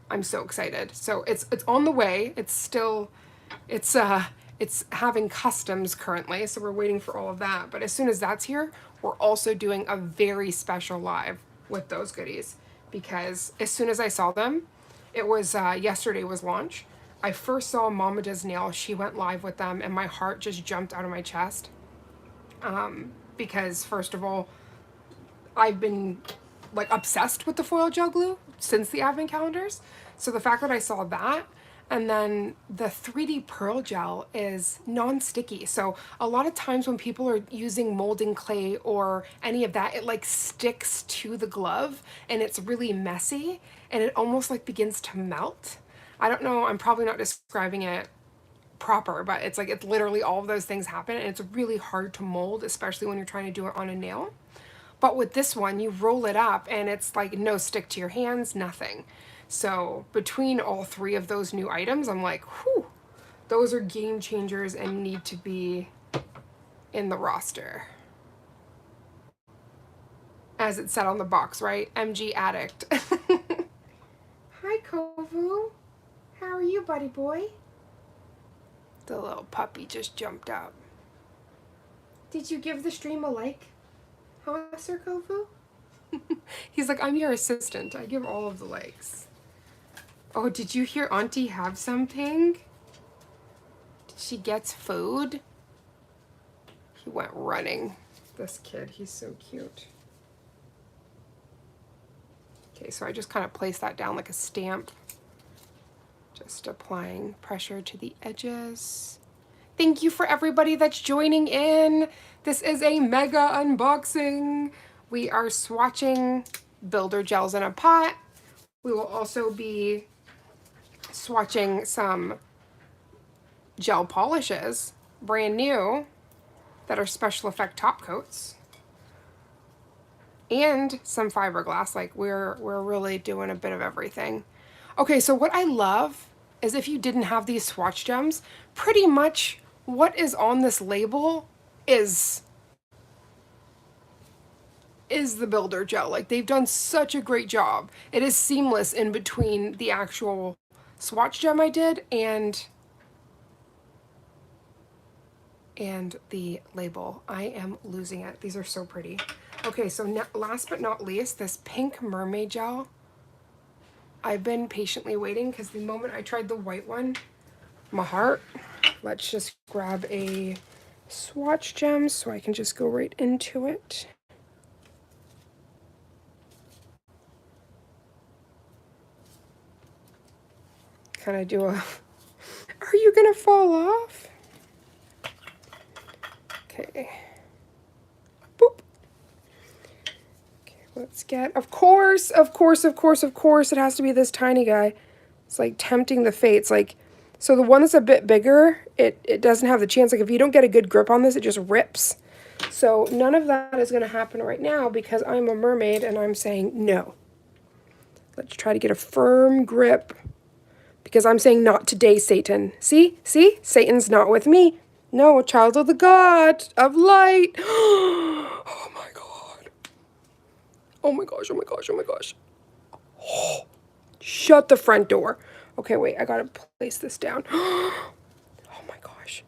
I'm so excited. So it's on the way. It's still, it's having customs currently, so we're waiting for all of that. But as soon as that's here, we're also doing a very special live with those goodies, because as soon as I saw them, it was yesterday was launch. I first saw Mama Does Nails. She went live with them, and my heart just jumped out of my chest. Because first of all, I've been like obsessed with the foil gel glue since the advent calendars. So the fact that I saw that, and then the 3D pearl gel is non-sticky. So a lot of times when people are using molding clay or any of that, it like sticks to the glove and it's really messy and it almost like begins to melt. I don't know, I'm probably not describing it proper, but it's like it's literally all of those things happen, and it's really hard to mold, especially when you're trying to do it on a nail. But with this one, you roll it up and it's like no stick to your hands, nothing. So between all three of those new items, I'm like, whew, those are game changers and need to be in the roster. As it said on the box, right? MG Addict. Hi, Kovu. How are you, buddy boy? The little puppy just jumped up. Did you give the stream a like? Huh, Sir Kovu? He's like, I'm your assistant. I give all of the likes. Oh, did you hear Auntie have something? Did she get food? He went running. This kid, he's so cute. Okay, so I just kind of place that down like a stamp. Just applying pressure to the edges. Thank you for everybody that's joining in. This is a mega unboxing. We are swatching builder gels in a pot. We will also be swatching some gel polishes, brand new, that are special effect top coats, and some fiberglass. Like we're really doing a bit of everything. Okay, so what I love is if you didn't have these swatch gems, pretty much what is on this label is the builder gel. Like they've done such a great job. It is seamless in between the actual swatch gem I did and the label. I am losing it. These are so pretty. Okay, so last but not least, this pink mermaid gel. I've been patiently waiting because the moment I tried the white one, my heart. Let's just grab a swatch gem so I can just go right into it. Kind of do a, are you gonna fall off? Okay. Boop. Let's get, of course, of course, of course, of course, it has to be this tiny guy. It's like tempting the fates. Like, so the one that's a bit bigger, it doesn't have the chance. Like, if you don't get a good grip on this, it just rips. So none of that is going to happen right now because I'm a mermaid and I'm saying no. Let's try to get a firm grip because I'm saying not today, Satan. See? See? Satan's not with me. No, child of the God of light. Oh my God. Oh my gosh, oh my gosh, oh my gosh. Oh, shut the front door. Okay, wait, I gotta place this down. Oh my gosh.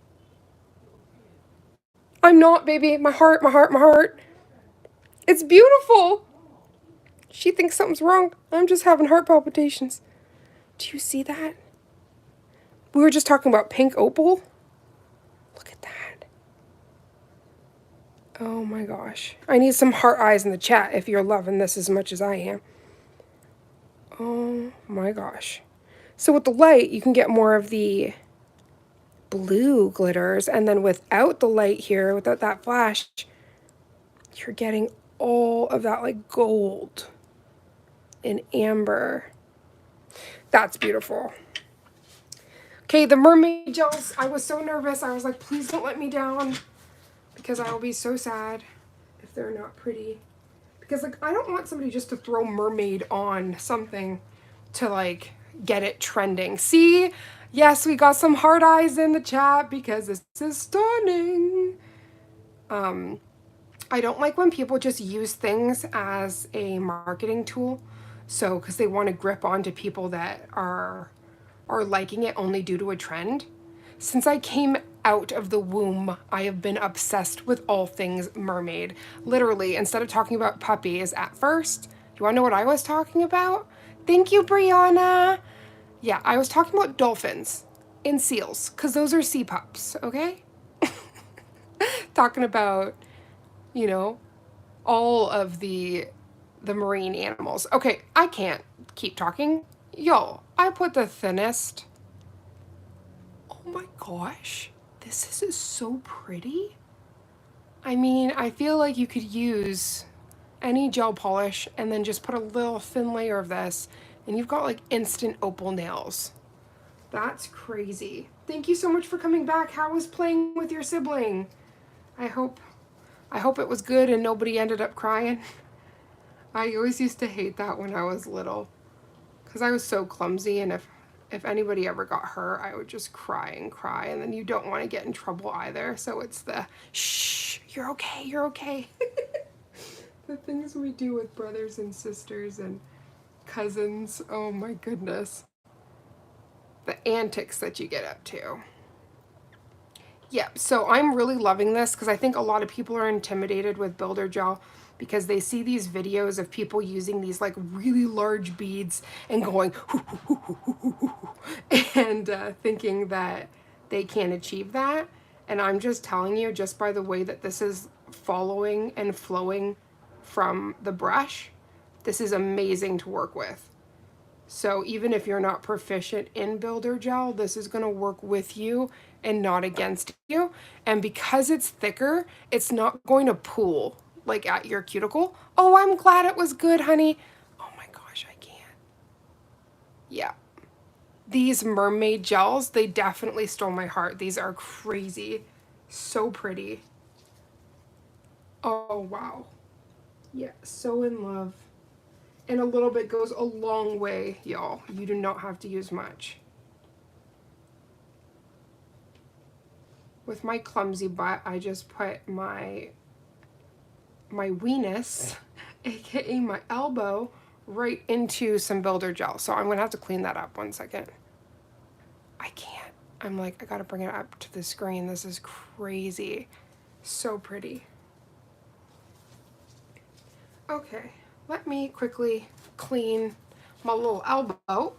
I'm not, baby. My heart, my heart, my heart. It's beautiful. She thinks something's wrong. I'm just having heart palpitations. Do you see that? We were just talking about pink opal. Look at that. Oh my gosh. I need some heart eyes in the chat if you're loving this as much as I am. Oh my gosh. So with the light, you can get more of the blue glitters, and then without the light here, without that flash, you're getting all of that like gold and amber. That's beautiful. Okay, the mermaid gels. I was so nervous. I was like, please don't let me down because I will be so sad if they're not pretty. Because like I don't want somebody just to throw mermaid on something to like get it trending. See? Yes, we got some heart eyes in the chat because this is stunning. I don't like when people just use things as a marketing tool. So, because they want to grip onto people that are liking it only due to a trend. Since I came out of the womb, I have been obsessed with all things mermaid. Literally, instead of talking about puppies at first, you want to know what I was talking about? Thank you, Brianna. Yeah, I was talking about dolphins and seals, because those are sea pups, okay? Talking about, you know, all of the marine animals. Okay, I can't keep talking. Yo, I put the thinnest. Oh my gosh, this is so pretty. I mean, I feel like you could use any gel polish and then just put a little thin layer of this and you've got like instant opal nails. That's crazy. Thank you so much for coming back. How was playing with your sibling? I hope it was good and nobody ended up crying. I always used to hate that when I was little because I was so clumsy, and if anybody ever got hurt, I would just cry and cry, and then you don't want to get in trouble either. So it's the shh, you're okay, you're okay. The things we do with brothers and sisters and cousins, oh my goodness. The antics that you get up to. Yeah, so I'm really loving this because I think a lot of people are intimidated with builder gel because they see these videos of people using these like really large beads and going and thinking that they can't achieve that. And I'm just telling you, just by the way that this is following and flowing from the brush, this is amazing to work with. So even if you're not proficient in builder gel, this is going to work with you and not against you. And because it's thicker, it's not going to pool like at your cuticle. Oh, I'm glad it was good, honey. Oh my gosh, I can't. Yeah. These mermaid gels, they definitely stole my heart. These are crazy. So pretty. Oh, wow. Yeah, so in love. And a little bit goes a long way, y'all. You do not have to use much. With my clumsy butt, I just put my weenus, aka my elbow, right into some builder gel. So I'm gonna have to clean that up 1 second. I can't. I'm like, I gotta bring it up to the screen. This is crazy. So pretty. Okay, let me quickly clean my little elbow.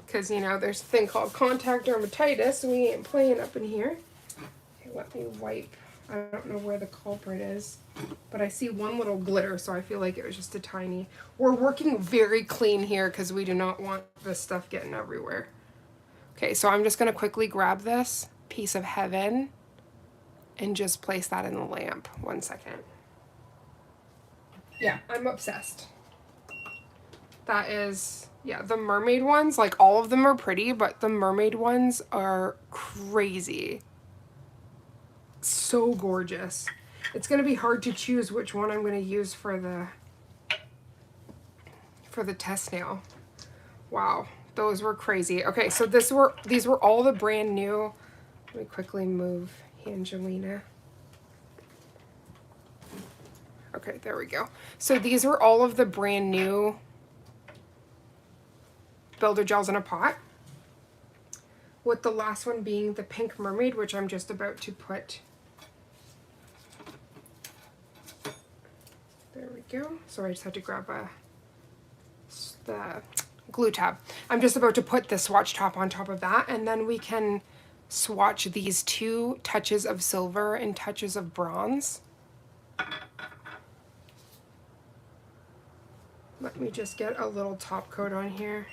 Because, you know, there's a thing called contact dermatitis. We ain't playing up in here. Okay, let me wipe. I don't know where the culprit is, but I see one little glitter, so I feel like it was just a tiny. We're working very clean here because we do not want this stuff getting everywhere. Okay, so I'm just going to quickly grab this piece of heaven and just place that in the lamp. 1 second. Yeah, I'm obsessed. That is, yeah, the mermaid ones, like all of them are pretty, but the mermaid ones are crazy. So gorgeous. It's going to be hard to choose which one I'm going to use for the test nail. Wow, those were crazy. Okay, so these were all the brand new. Let me quickly move Angelina. Okay, there we go. So these were all of the brand new builder gels in a pot, with the last one being the pink mermaid, which I'm just about to put. There we go. So I just had to grab the glue tab. I'm just about to put the swatch top on top of that, and then we can swatch these 2 touches of silver and touches of bronze. Let me just get a little top coat on here.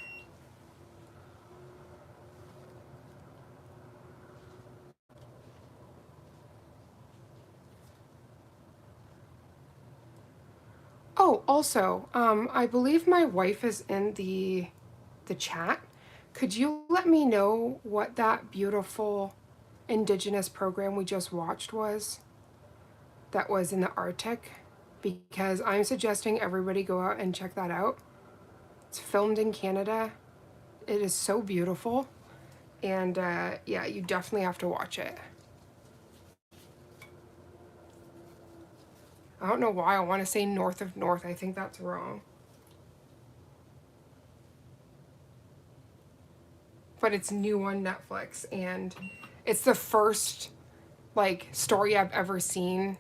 Oh, also, I believe my wife is in the chat. Could you let me know what that beautiful indigenous program we just watched was? That was in the Arctic? Because I'm suggesting everybody go out and check that out. It's filmed in Canada. It is so beautiful. And yeah, you definitely have to watch it. I don't know why I want to say north of north. I think that's wrong. But it's new on Netflix, and it's the first like story I've ever seen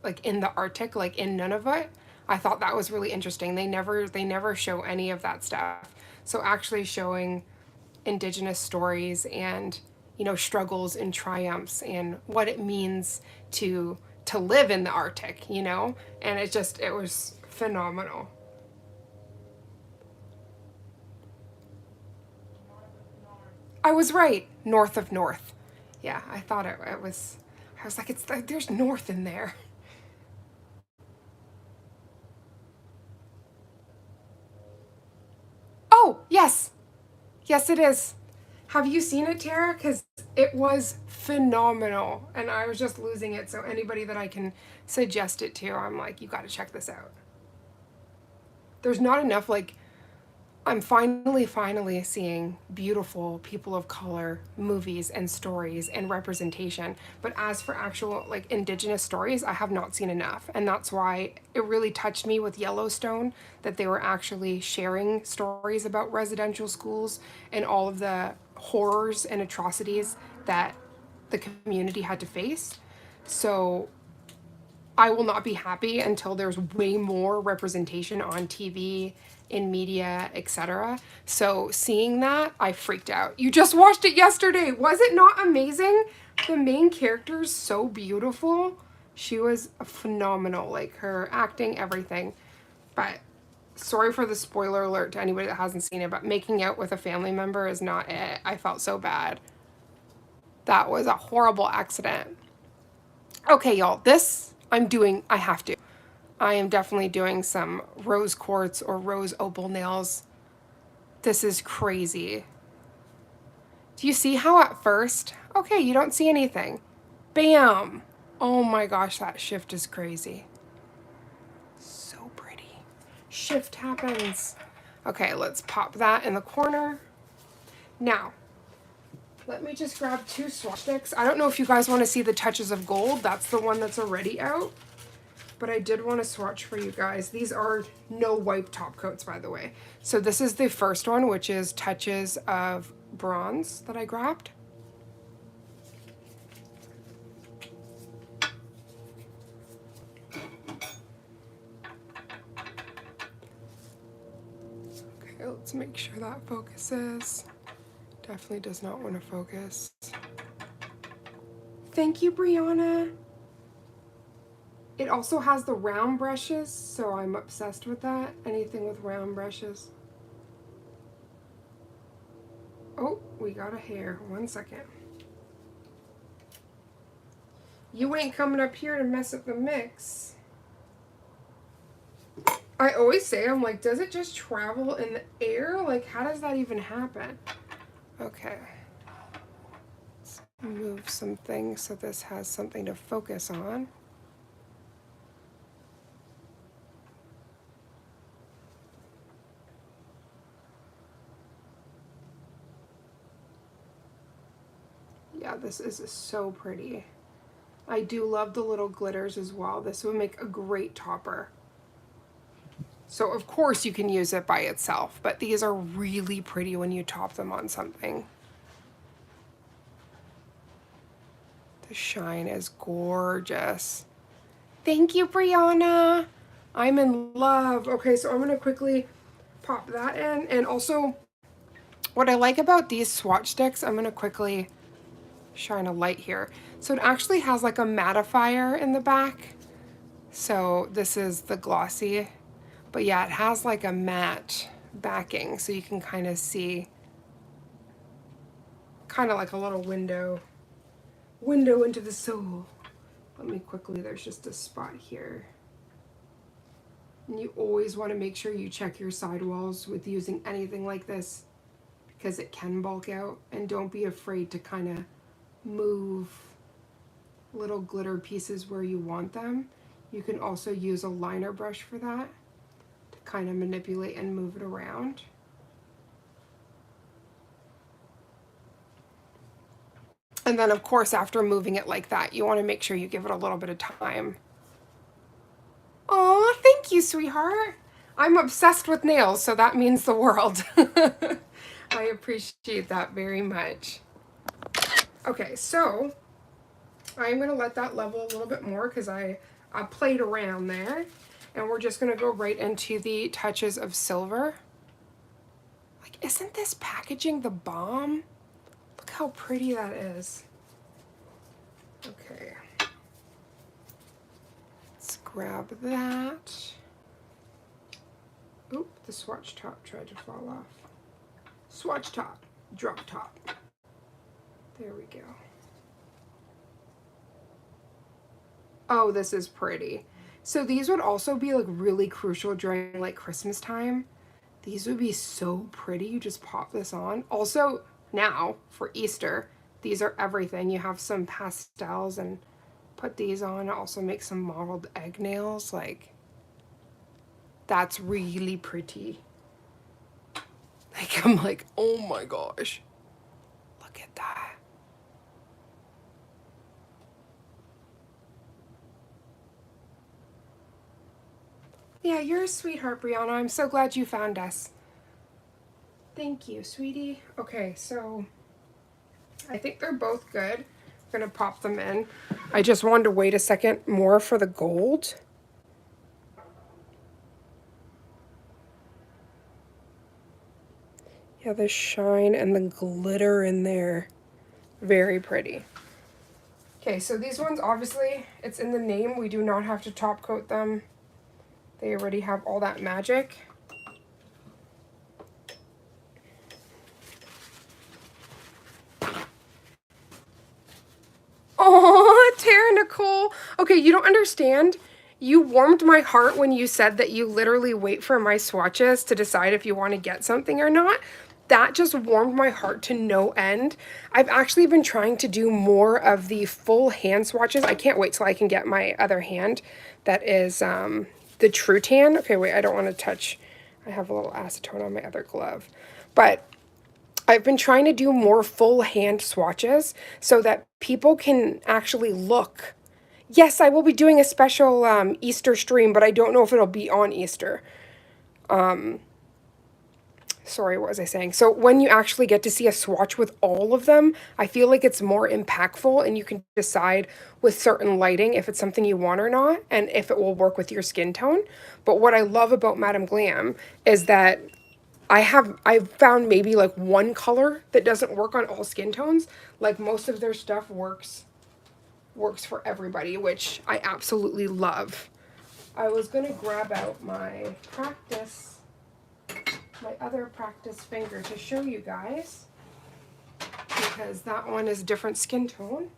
like in the Arctic, like in Nunavut. I thought that was really interesting. They never show any of that stuff. So actually showing indigenous stories and, you know, struggles and triumphs and what it means to live in the Arctic, you know? And it was phenomenal. I was right. North of north. Yeah, I thought it was. I was like, there's north in there. Oh, yes. Yes, it is. Have you seen it, Tara? Because it was phenomenal. And I was just losing it. So anybody that I can suggest it to, I'm like, you got to check this out. There's not enough, like, I'm finally seeing beautiful people of color movies and stories and representation. But as for actual like indigenous stories, I have not seen enough. And that's why it really touched me with Yellowstone that they were actually sharing stories about residential schools and all of the horrors and atrocities that the community had to face. So I will not be happy until there's way more representation on TV, in media, etc. So seeing that, I freaked out. You just watched it yesterday. Was it not amazing? The main character's so beautiful. She was phenomenal, like her acting, everything. But sorry for the spoiler alert to anybody that hasn't seen it, but making out with a family member is not it. I felt so bad. That was a horrible accident. Okay, y'all, I have to. I am definitely doing some rose quartz or rose opal nails. This is crazy. Do you see how at first, okay, you don't see anything. Bam! Oh my gosh, that shift is crazy. So pretty. Shift happens. Okay, let's pop that in the corner. Now, let me just grab 2 swatch sticks. I don't know if you guys want to see the touches of gold. That's the one that's already out. But I did want to swatch for you guys. These are no wipe top coats, by the way. So this is the first one, which is touches of bronze that I grabbed. Okay, let's make sure that focuses. Definitely does not want to focus. Thank you, Brianna. It also has the round brushes, so I'm obsessed with that. Anything with round brushes. Oh, we got a hair. 1 second. You ain't coming up here to mess up the mix. I always say, I'm like, does it just travel in the air? Like, how does that even happen? Okay. Let's move some things so this has something to focus on. Yeah, this is so pretty. I do love the little glitters as well. This would make a great topper. So of course you can use it by itself, but these are really pretty when you top them on something. The shine is gorgeous. Thank you, Brianna. I'm in love. Okay, so I'm gonna quickly pop that in. And also, what I like about these swatch sticks, I'm gonna quickly shine a light here. So it actually has like a mattifier in the back. So this is the glossy, but yeah, it has like a matte backing, so you can kind of see, kind of like a little window into the soul. Let me quickly, there's just a spot here. And you always want to make sure you check your sidewalls with using anything like this, because it can bulk out, and don't be afraid to kind of move little glitter pieces where you want them. You can also use a liner brush for that to kind of manipulate and move it around. And then of course, after moving it like that, you want to make sure you give it a little bit of time. Oh, thank you, sweetheart. I'm obsessed with nails, so that means the world. I appreciate that very much. Okay, so I'm going to let that level a little bit more because I played around there. And we're just going to go right into the touches of silver. Like, isn't this packaging the bomb? Look how pretty that is. Okay. Let's grab that. Oop, the swatch top tried to fall off. Swatch top, drop top. There we go. Oh, this is pretty. So these would also be like really crucial during like Christmas time. These would be so pretty. You just pop this on. Also, now for Easter, these are everything. You have some pastels and put these on. Also make some modeled egg nails. Like, that's really pretty. Like, I'm like, oh my gosh. Look at that. Yeah, you're a sweetheart, Brianna. I'm so glad you found us. Thank you, sweetie. Okay, so I think they're both good. I'm gonna pop them in. I just wanted to wait a second more for the gold. Yeah, the shine and the glitter in there. Very pretty. Okay, so these ones, obviously, it's in the name. We do not have to top coat them. They already have all that magic. Oh, Tara Nicole. Okay, you don't understand. You warmed my heart when you said that you literally wait for my swatches to decide if you want to get something or not. That just warmed my heart to no end. I've actually been trying to do more of the full hand swatches. I can't wait till I can get my other hand. That is the True Tan. Okay, wait, I don't want to touch. I have a little acetone on my other glove. But I've been trying to do more full hand swatches so that people can actually look. Yes, I will be doing a special Easter stream, but I don't know if it'll be on Easter. Sorry, what was I saying? So when you actually get to see a swatch with all of them, I feel like it's more impactful and you can decide with certain lighting if it's something you want or not and if it will work with your skin tone. But what I love about Madam Glam is that I've found maybe like one color that doesn't work on all skin tones. Like most of their stuff works for everybody, which I absolutely love. I was gonna grab out my other practice finger to show you guys because that one is different skin tone.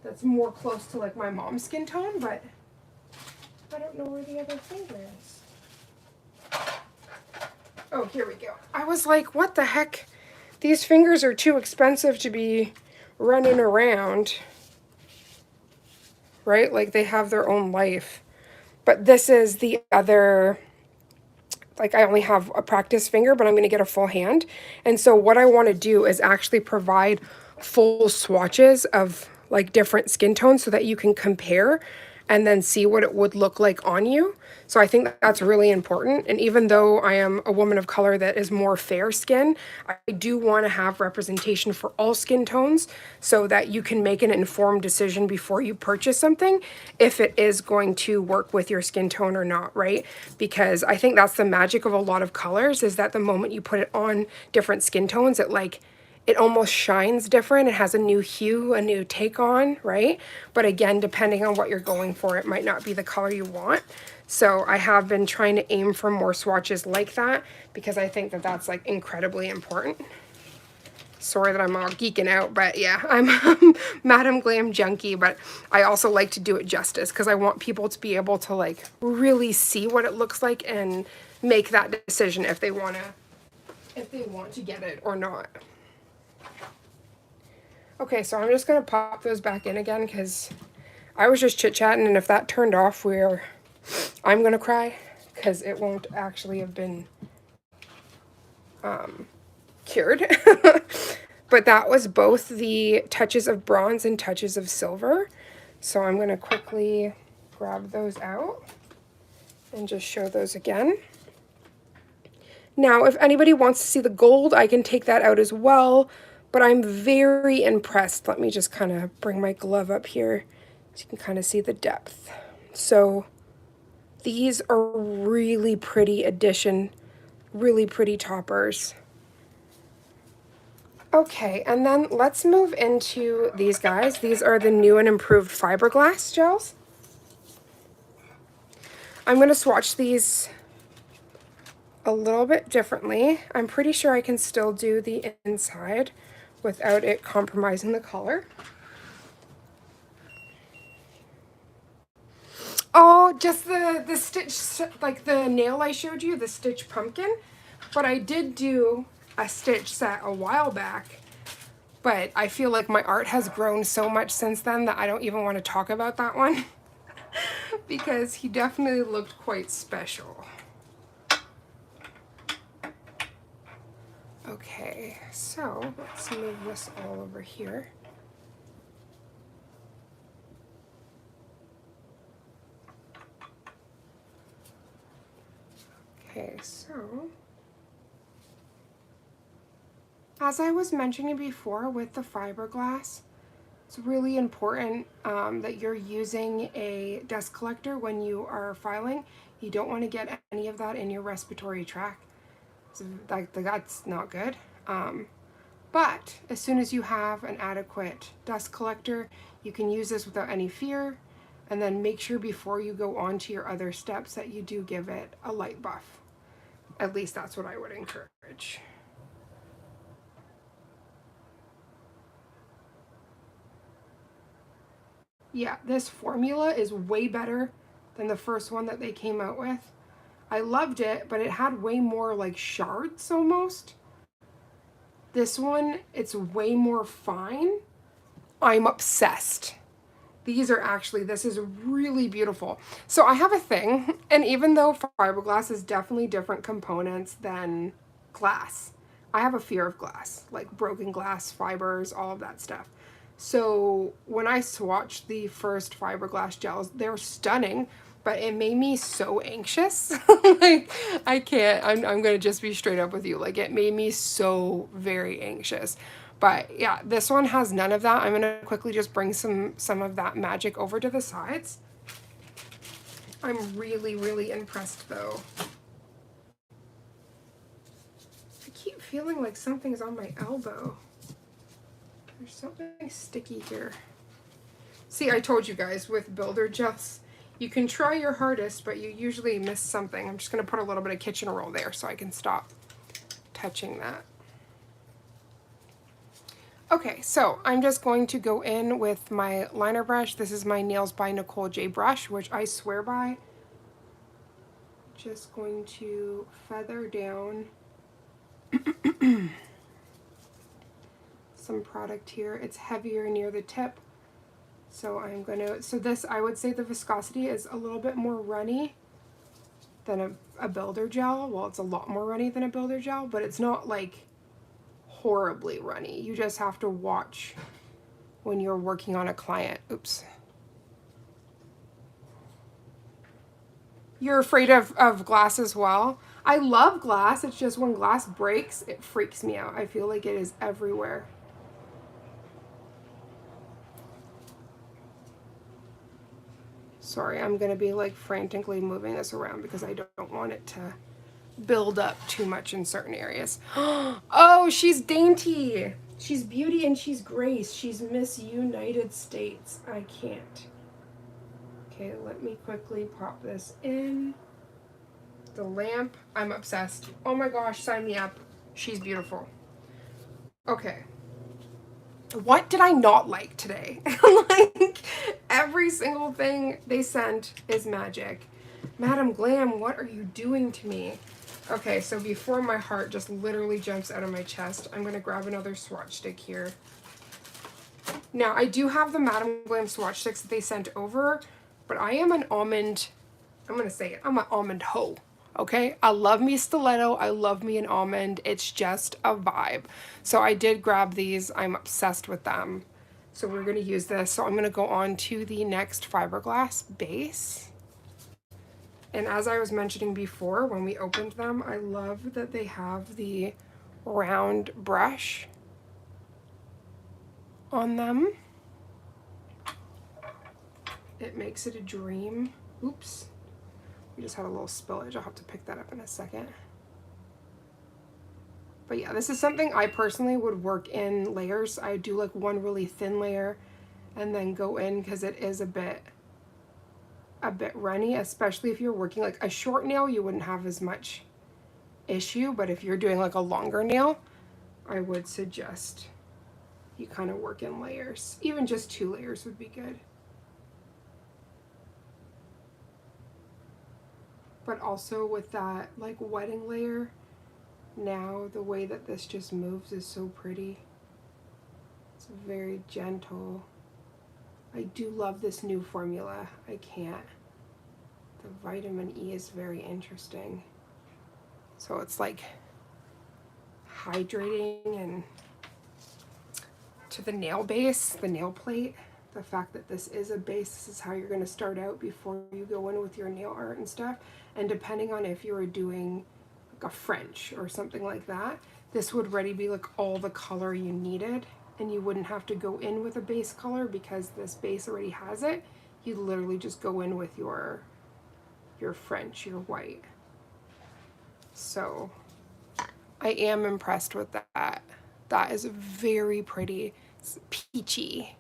That's more close to like my mom's skin tone, but I don't know where the other finger is. Oh, here we go. I was like, what the heck? These fingers are too expensive to be running around, right? Like they have their own life. But this is the other, like I only have a practice finger, but I'm going to get a full hand. And so what I want to do is actually provide full swatches of like different skin tones so that you can compare and then see what it would look like on you. So I think that that's really important. And even though I am a woman of color that is more fair skin, I do want to have representation for all skin tones so that you can make an informed decision before you purchase something if it is going to work with your skin tone or not, right? Because I think that's the magic of a lot of colors, is that the moment you put it on different skin tones, it almost shines different. It has a new hue, a new take on, right? But again, depending on what you're going for, it might not be the color you want. So I have been trying to aim for more swatches like that because I think that that's like incredibly important. Sorry that I'm all geeking out, but yeah, I'm a Madam Glam junkie, but I also like to do it justice because I want people to be able to like really see what it looks like and make that decision if they want to get it or not. Okay, so I'm just going to pop those back in again because I was just chit-chatting, and if that turned off, I'm going to cry because it won't actually have been cured. But that was both the touches of bronze and touches of silver. So I'm going to quickly grab those out and just show those again. Now, if anybody wants to see the gold, I can take that out as well. But I'm very impressed. Let me just kind of bring my glove up here so you can kind of see the depth. So these are really pretty addition, really pretty toppers. Okay, and then let's move into these guys. These are the new and improved Fiberglass gels. I'm going to swatch these a little bit differently. I'm pretty sure I can still do the inside without it compromising the color. Oh, just the stitch, like the nail I showed you, the stitch pumpkin. But I did do a stitch set a while back. But I feel like my art has grown so much since then that I don't even want to talk about that one. Because he definitely looked quite special. Okay, so let's move this all over here. Okay, so as I was mentioning before with the fiberglass, it's really important that you're using a dust collector when you are filing. You don't want to get any of that in your respiratory tract. So that's not good. But as soon as you have an adequate dust collector, you can use this without any fear. And then make sure before you go on to your other steps that you do give it a light buff. At least that's what I would encourage. Yeah, this formula is way better than the first one that they came out with. I loved it, but it had way more like shards almost. This one, it's way more fine. I'm obsessed. These are actually, this is really beautiful. So I have a thing, and even though fiberglass is definitely different components than glass, I have a fear of glass, like broken glass, fibers, all of that stuff. So when I swatched the first fiberglass gels, they're stunning, but it made me so anxious. Like, I can't, I'm gonna just be straight up with you. Like, it made me so very anxious. But yeah, this one has none of that. I'm gonna quickly just bring some of that magic over to the sides. I'm really, really impressed though. I keep feeling like something's on my elbow. There's something sticky here. See, I told you guys with builder gels, you can try your hardest, but you usually miss something. I'm just gonna put a little bit of kitchen roll there so I can stop touching that. Okay, so I'm just going to go in with my liner brush. This is my Nails by Nicole J brush, which I swear by. just going to feather down some product here. It's heavier near the tip. So I'm going to, so this, I would say the viscosity is a little bit more runny than a builder gel. Well, it's a lot more runny than a builder gel, but it's not like horribly runny. You just have to watch when you're working on a client. Oops. You're afraid of glass as well? I love glass. It's just when glass breaks, it freaks me out. I feel like it is everywhere. Sorry, I'm gonna be like frantically moving this around because I don't want it to build up too much in certain areas. Oh, she's dainty. She's beauty and she's grace. She's Miss United States. I can't. Okay, let me quickly pop this in. The lamp, I'm obsessed. Oh my gosh, sign me up. She's beautiful. Okay. What did I not like today? Like, every single thing they sent is magic. Madam Glam, what are you doing to me? Okay, so before my heart just literally jumps out of my chest, I'm going to grab another swatch stick here. Now, I do have the Madam Glam swatch sticks that they sent over, but I am an almond, I'm going to say it, I'm an almond hoe. Okay, I love me stiletto, I love me an almond, it's just a vibe. So I did grab these, I'm obsessed with them. So we're gonna use this. So I'm gonna go on to the next fiberglass base. And as I was mentioning before, when we opened them, I love that they have the round brush on them. It makes it a dream. Oops. We just had a little spillage. I'll have to pick that up in a second. But yeah, this is something I personally would work in layers. I do like one really thin layer and then go in because it is a bit runny, especially if you're working like a short nail, you wouldn't have as much issue. But if you're doing like a longer nail, I would suggest you kind of work in layers. Even just 2 layers would be good. But also with that like wetting layer, now the way that this just moves is so pretty. It's very gentle. I do love this new formula. I can't. The vitamin E is very interesting. So it's like hydrating and to the nail base, the nail plate. The fact that this is a base, this is how you're going to start out before you go in with your nail art and stuff. And depending on if you were doing like a French or something like that, this would already be like all the color you needed, and you wouldn't have to go in with a base color because this base already has it. You literally just go in with your French, your white. So I am impressed with that. That is very pretty. It's peachy.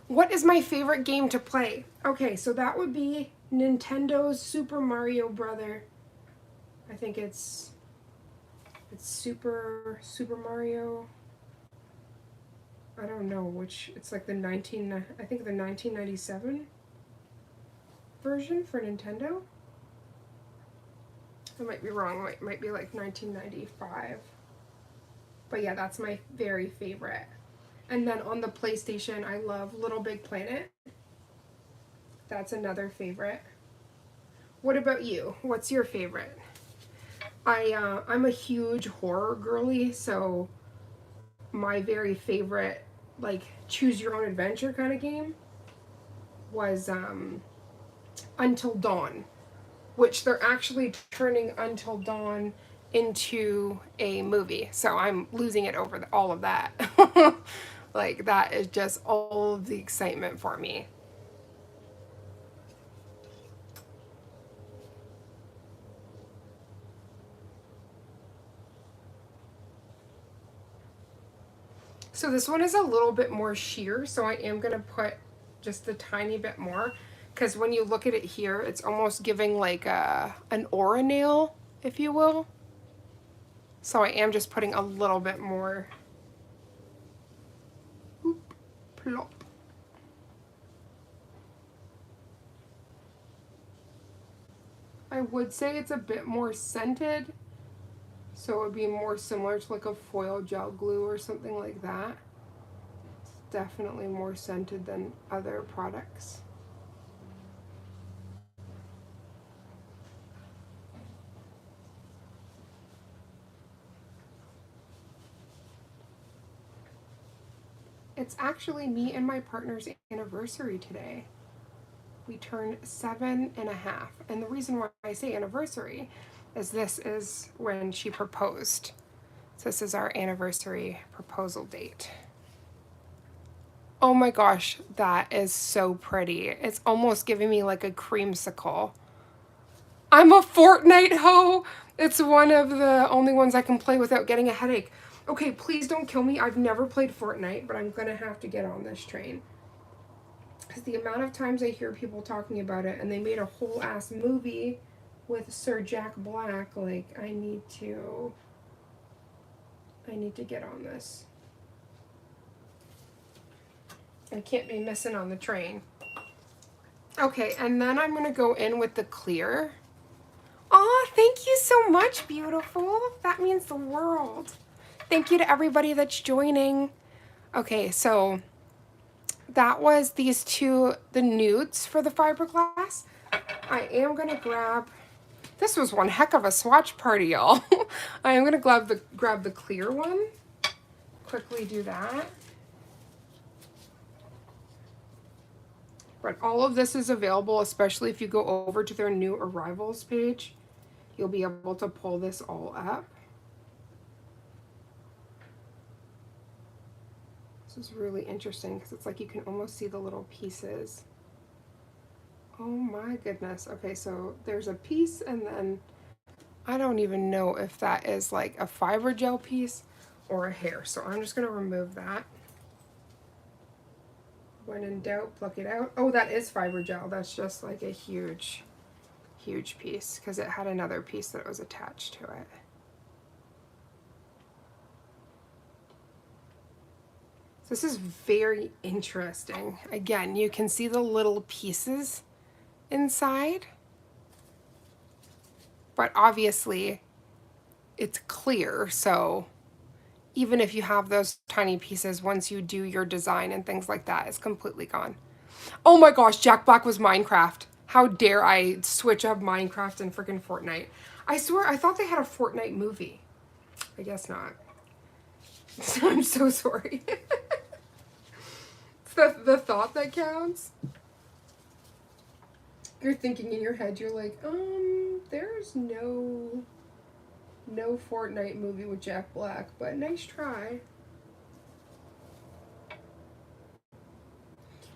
What is my favorite game to play? Okay, so that would be Nintendo's Super Mario Brother. I think it's Super Mario. I don't know which. It's like the I think the 1997 version for Nintendo. I might be wrong. It might be like 1995. But yeah, that's my very favorite. And then on the PlayStation, I love Little Big Planet. That's another favorite. What about you? What's your favorite? I'm a huge horror girly, so my very favorite, like, choose your own adventure kind of game was Until Dawn, which they're actually turning Until Dawn into a movie. So I'm losing it over all of that. Like, that is just all of the excitement for me. So this one is a little bit more sheer, so I am going to put just a tiny bit more, because when you look at it here, it's almost giving like an aura nail, if you will. So I am just putting a little bit more. Oop, plop. I would say it's a bit more scented, so it would be more similar to like a foil gel glue or something like that. It's definitely more scented than other products. It's actually me and my partner's anniversary today. We turned 7.5. And the reason why I say anniversary is this is when she proposed. So this is our anniversary proposal date. Oh my gosh, that is so pretty. It's almost giving me like a creamsicle. I'm a Fortnite hoe. It's one of the only ones I can play without getting a headache. Okay, please don't kill me. I've never played Fortnite, but I'm gonna have to get on this train. Because the amount of times I hear people talking about it, and they made a whole ass movie with Sir Jack Black, like, I need to get on this. I can't be missing on the train. Okay, and then I'm gonna go in with the clear. Aw, thank you so much, beautiful. That means the world. Thank you to everybody that's joining. Okay, so that was these two, the nudes for the fiberglass. I am gonna grab, this was one heck of a swatch party, y'all. I am gonna grab the clear one. Quickly do that. But all of this is available, especially if you go over to their new arrivals page. You'll be able to pull this all up. This is really interesting because it's like you can almost see the little pieces. Oh my goodness. Okay, so there's a piece, and then I don't even know if that is like a fiber gel piece or a hair. So I'm just going to remove that. When in doubt, pluck it out. Oh, that is fiber gel. That's just like a huge piece because it had another piece that was attached to it. So this is very interesting. Again, you can see the little pieces inside, but obviously it's clear, so even if you have those tiny pieces, once you do your design and things like that, it's completely gone. Oh my gosh, Jack Black was Minecraft. How dare I switch up Minecraft and freaking Fortnite. I swear, I thought they had a Fortnite movie. I guess not. I'm so sorry. It's the thought that counts. You're thinking in your head, you're like, there's no Fortnite movie with Jack Black, but nice try.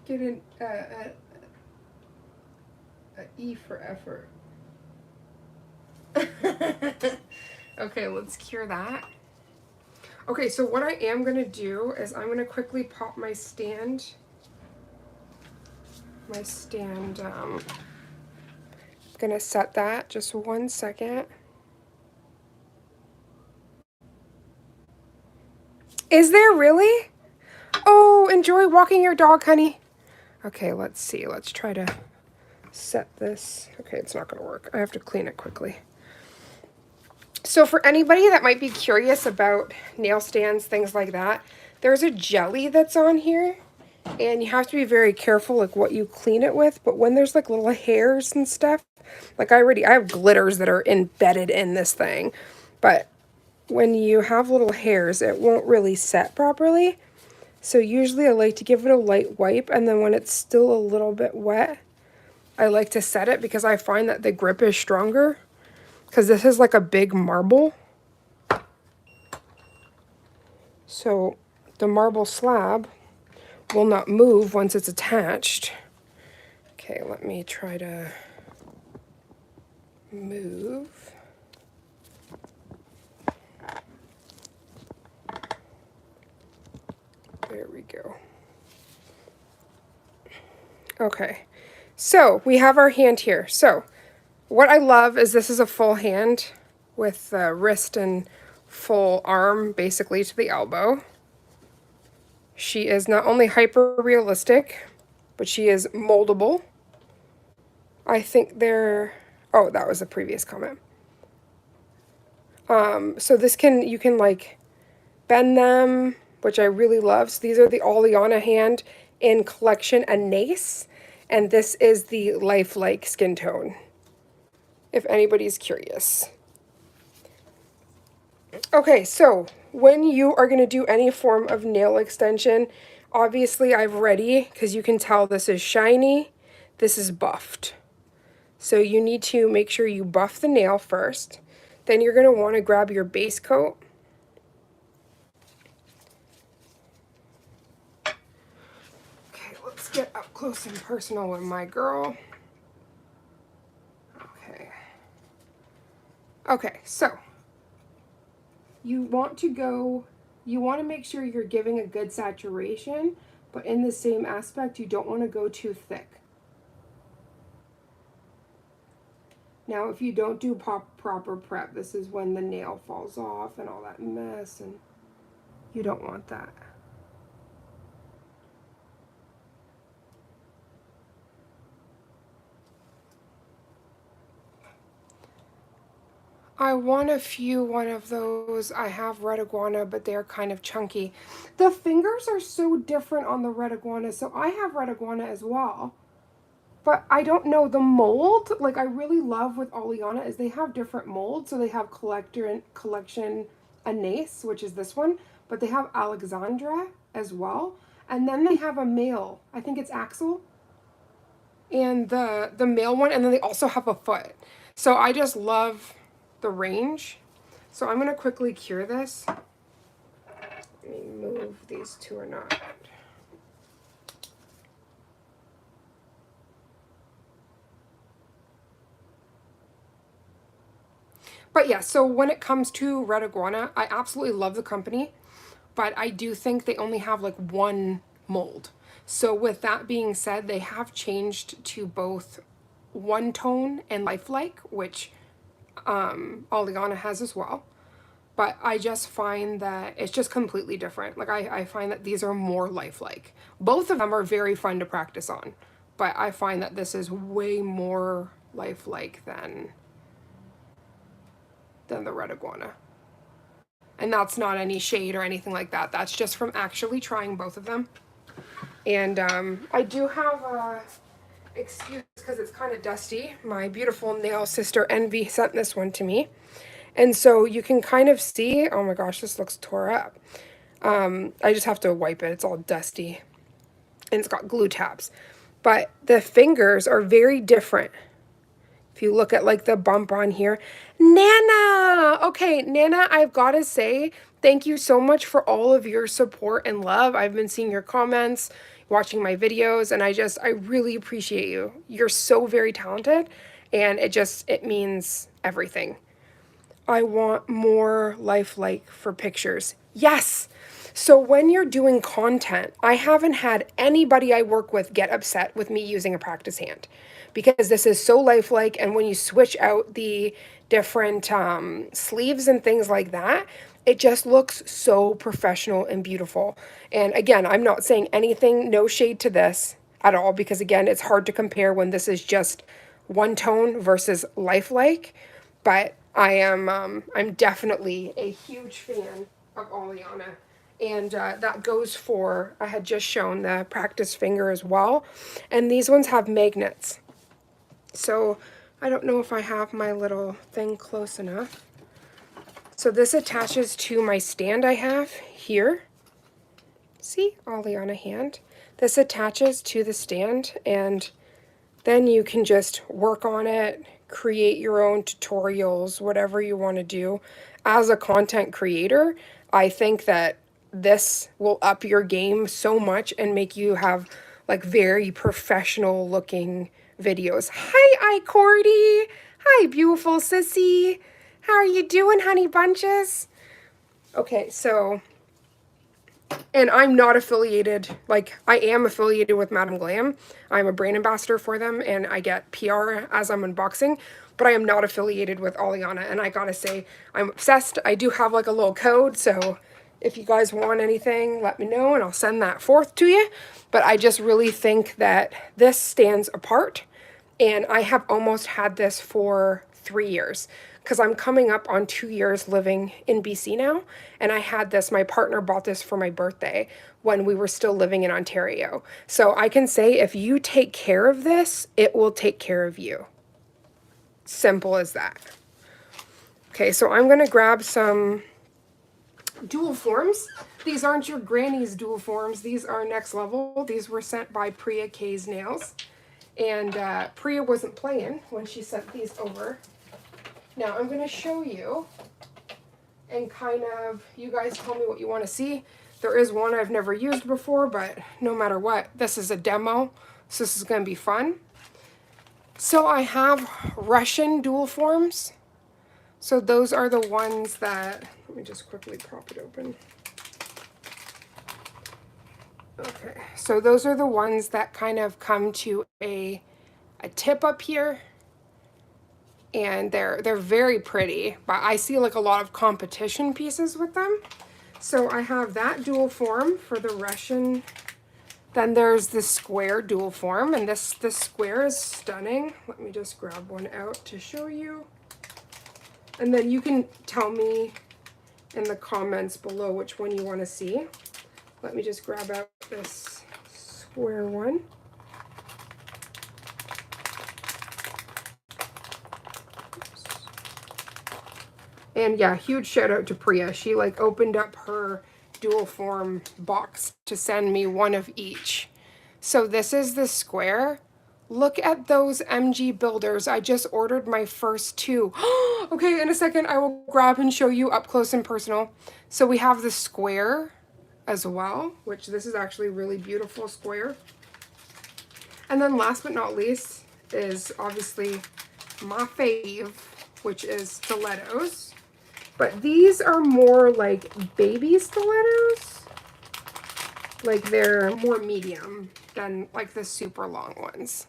Get an E for effort. Okay, let's cure that. Okay, so what I am gonna do is I'm gonna quickly pop my stand. Gonna set that just 1 second. Is there really? Oh, enjoy walking your dog, honey. Okay, let's see. Let's try to set this. Okay, it's not gonna work. I have to clean it quickly. So for anybody that might be curious about nail stands, things like that, there's a jelly that's on here, and you have to be very careful like what you clean it with. But when there's like little hairs and stuff, like I have glitters that are embedded in this thing, but when you have little hairs, it won't really set properly. So usually I like to give it a light wipe, and then when it's still a little bit wet, I like to set it because I find that the grip is stronger. Because this is like a big marble. So the marble slab will not move once it's attached. Okay, let me try to move. There we go. Okay, so we have our hand here. So what I love is this is a full hand with the wrist and full arm basically to the elbow. She is not only hyper realistic, but she is moldable. I think they're Oh, that was a previous comment. So this you can like bend them, which I really love. So these are the Oleana hand in collection Anase, and this is the lifelike skin tone, if anybody's curious. Okay, so when you are going to do any form of nail extension, obviously I've ready, because you can tell this is shiny, this is buffed. So you need to make sure you buff the nail first. Then you're going to want to grab your base coat. Okay, let's get up close and personal with my girl. Okay. Okay, so you want to make sure you're giving a good saturation, but in the same aspect, you don't want to go too thick. Now, if you don't do proper prep, this is when the nail falls off and all that mess, and you don't want that. I want one of those. I have red iguana, but they're kind of chunky. The fingers are so different on the red iguana, so I have red iguana as well. But I don't know the mold. Like I really love with Oleana is they have different molds. So they have collection Anase, which is this one, but they have Alexandra as well. And then they have a male. I think it's Axel. And the male one, and then they also have a foot. So I just love the range. So I'm going to quickly cure this. Let me move these two or not. But yeah, so when it comes to Red Iguana, I absolutely love the company, but I do think they only have like one mold. So with that being said, they have changed to both one tone and lifelike, which Oleana has as well. But I just find that it's just completely different. Like I find that these are more lifelike. Both of them are very fun to practice on, but I find that this is way more lifelike than the Red Iguana. And that's not any shade or anything like that. That's just from actually trying both of them. And I do have a excuse because it's kind of dusty. My beautiful nail sister Envy sent this one to me. And so you can kind of see, oh my gosh, this looks tore up. I just have to wipe it. It's all dusty. And it's got glue tabs. But the fingers are very different. If you look at like the bump on here. Nana! Okay, Nana, I've got to say, thank you so much for all of your support and love. I've been seeing your comments, watching my videos, and I really appreciate you. You're so very talented, and it means everything. I want more lifelike for pictures. Yes! So when you're doing content, I haven't had anybody I work with get upset with me using a practice hand because this is so lifelike, and when you switch out the different sleeves and things like that, it just looks so professional and beautiful. And again, I'm not saying anything, no shade to this at all, because again, it's hard to compare when this is just one tone versus lifelike, but I'm definitely a huge fan of Oleana. And that goes for, I had just shown the practice finger as well. And these ones have magnets. So I don't know if I have my little thing close enough. So this attaches to my stand I have here. See, Oleana hand. This attaches to the stand, and then you can just work on it, create your own tutorials, whatever you want to do. As a content creator, I think that this will up your game so much and make you have like very professional looking videos. Hi, iCordy. Hi, beautiful sissy. How are you doing, honey bunches? Okay, so, and I'm not affiliated, like I am affiliated with Madam Glam. I'm a brand ambassador for them and I get PR as I'm unboxing, but I am not affiliated with Oleana. And I gotta say, I'm obsessed. I do have like a little code, so if you guys want anything, let me know and I'll send that forth to you. But I just really think that this stands apart. And I have almost had this for 3 years because I'm coming up on 2 years living in BC now. And I had this, my partner bought this for my birthday when we were still living in Ontario. So I can say if you take care of this, it will take care of you. Simple as that. Okay, so I'm going to grab some dual forms. These aren't your granny's dual forms. These are next level. These were sent by Priya K's Nails. And Priya wasn't playing when she sent these over. Now I'm going to show you and kind of, you guys tell me what you want to see. There is one I've never used before, but no matter what, this is a demo, so this is going to be fun. So I have Russian dual forms. So those are the ones that, let me just quickly pop it open. Okay, so those are the ones that kind of come to a tip up here, and they're very pretty, but I see like a lot of competition pieces with them. So I have that dual form for the Russian. Then there's the square dual form, and this square is stunning. Let me just grab one out to show you. And then you can tell me in the comments below which one you want to see. Let me just grab out this square one. Oops. And yeah, huge shout out to Priya. She like opened up her dual form box to send me one of each. So this is the square. Look at those MG builders. I just ordered my first 2. Okay, in a second I will grab and show you up close and personal. So we have the square as well, which this is actually really beautiful square. And then last but not least is obviously my fave, which is stilettos. But these are more like baby stilettos. Like they're more medium than like the super long ones.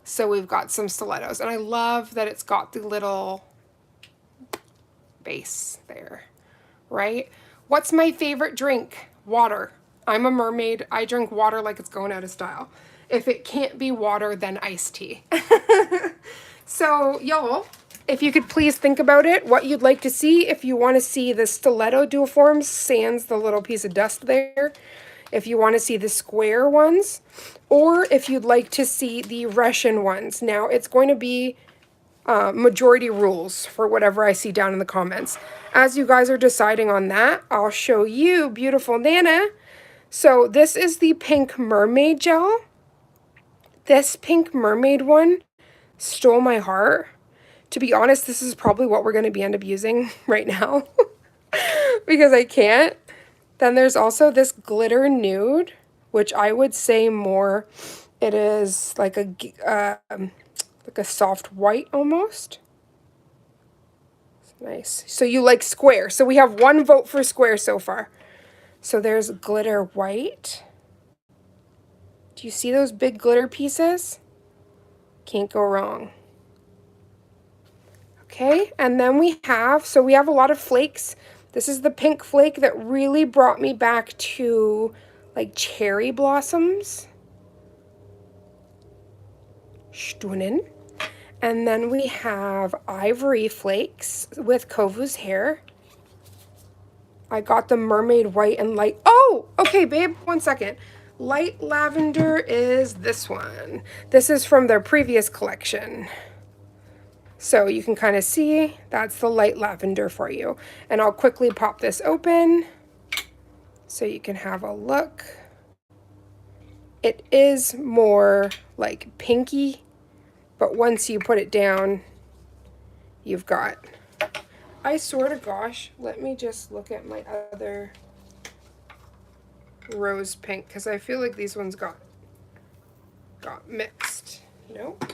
So we've got some stilettos, and I love that it's got the little base there, right? What's my favorite drink? Water. I'm a mermaid. I drink water like it's going out of style. If it can't be water, then iced tea. So y'all, if you could please think about it, what you'd like to see. If you want to see the stiletto dual forms, sans the little piece of dust there. If you want to see the square ones, or if you'd like to see the Russian ones. Now, it's going to be majority rules for whatever I see down in the comments. As you guys are deciding on that, I'll show you beautiful Nana. So this is the pink mermaid gel. This pink mermaid one stole my heart. To be honest, this is probably what we're going to be end up using right now because I can't. Then there's also this glitter nude, which I would say more, it is like a soft white almost. It's nice. So you like square. So we have 1 vote for square so far. So there's glitter white. Do you see those big glitter pieces? Can't go wrong. Okay, and then we have a lot of flakes. This is the pink flake that really brought me back to like cherry blossoms. Stunning. And then we have ivory flakes with Kovu's hair. I got the mermaid white and light. Oh, okay, babe, 1 second. Light lavender is this one. This is from their previous collection. So you can kind of see that's the light lavender for you. And I'll quickly pop this open so you can have a look. It is more like pinky, but once you put it down, you've got, I swear to gosh, let me just look at my other rose pink, because I feel like these ones got mixed. Nope.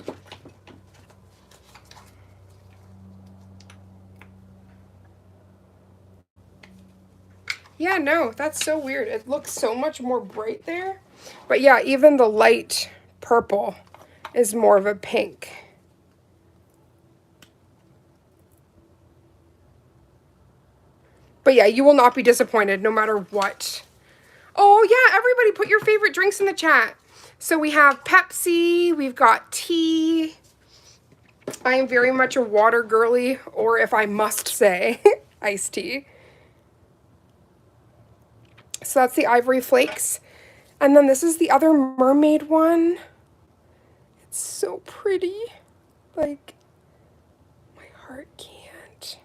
Yeah, no, that's so weird. It looks so much more bright there. But yeah, even the light purple is more of a pink. But yeah, you will not be disappointed no matter what. Oh yeah, everybody put your favorite drinks in the chat. So we have Pepsi, we've got tea, I am very much a water girly, or if I must say, iced tea. So that's the Ivory Flakes. And then this is the other mermaid one. It's so pretty. Like, my heart can't.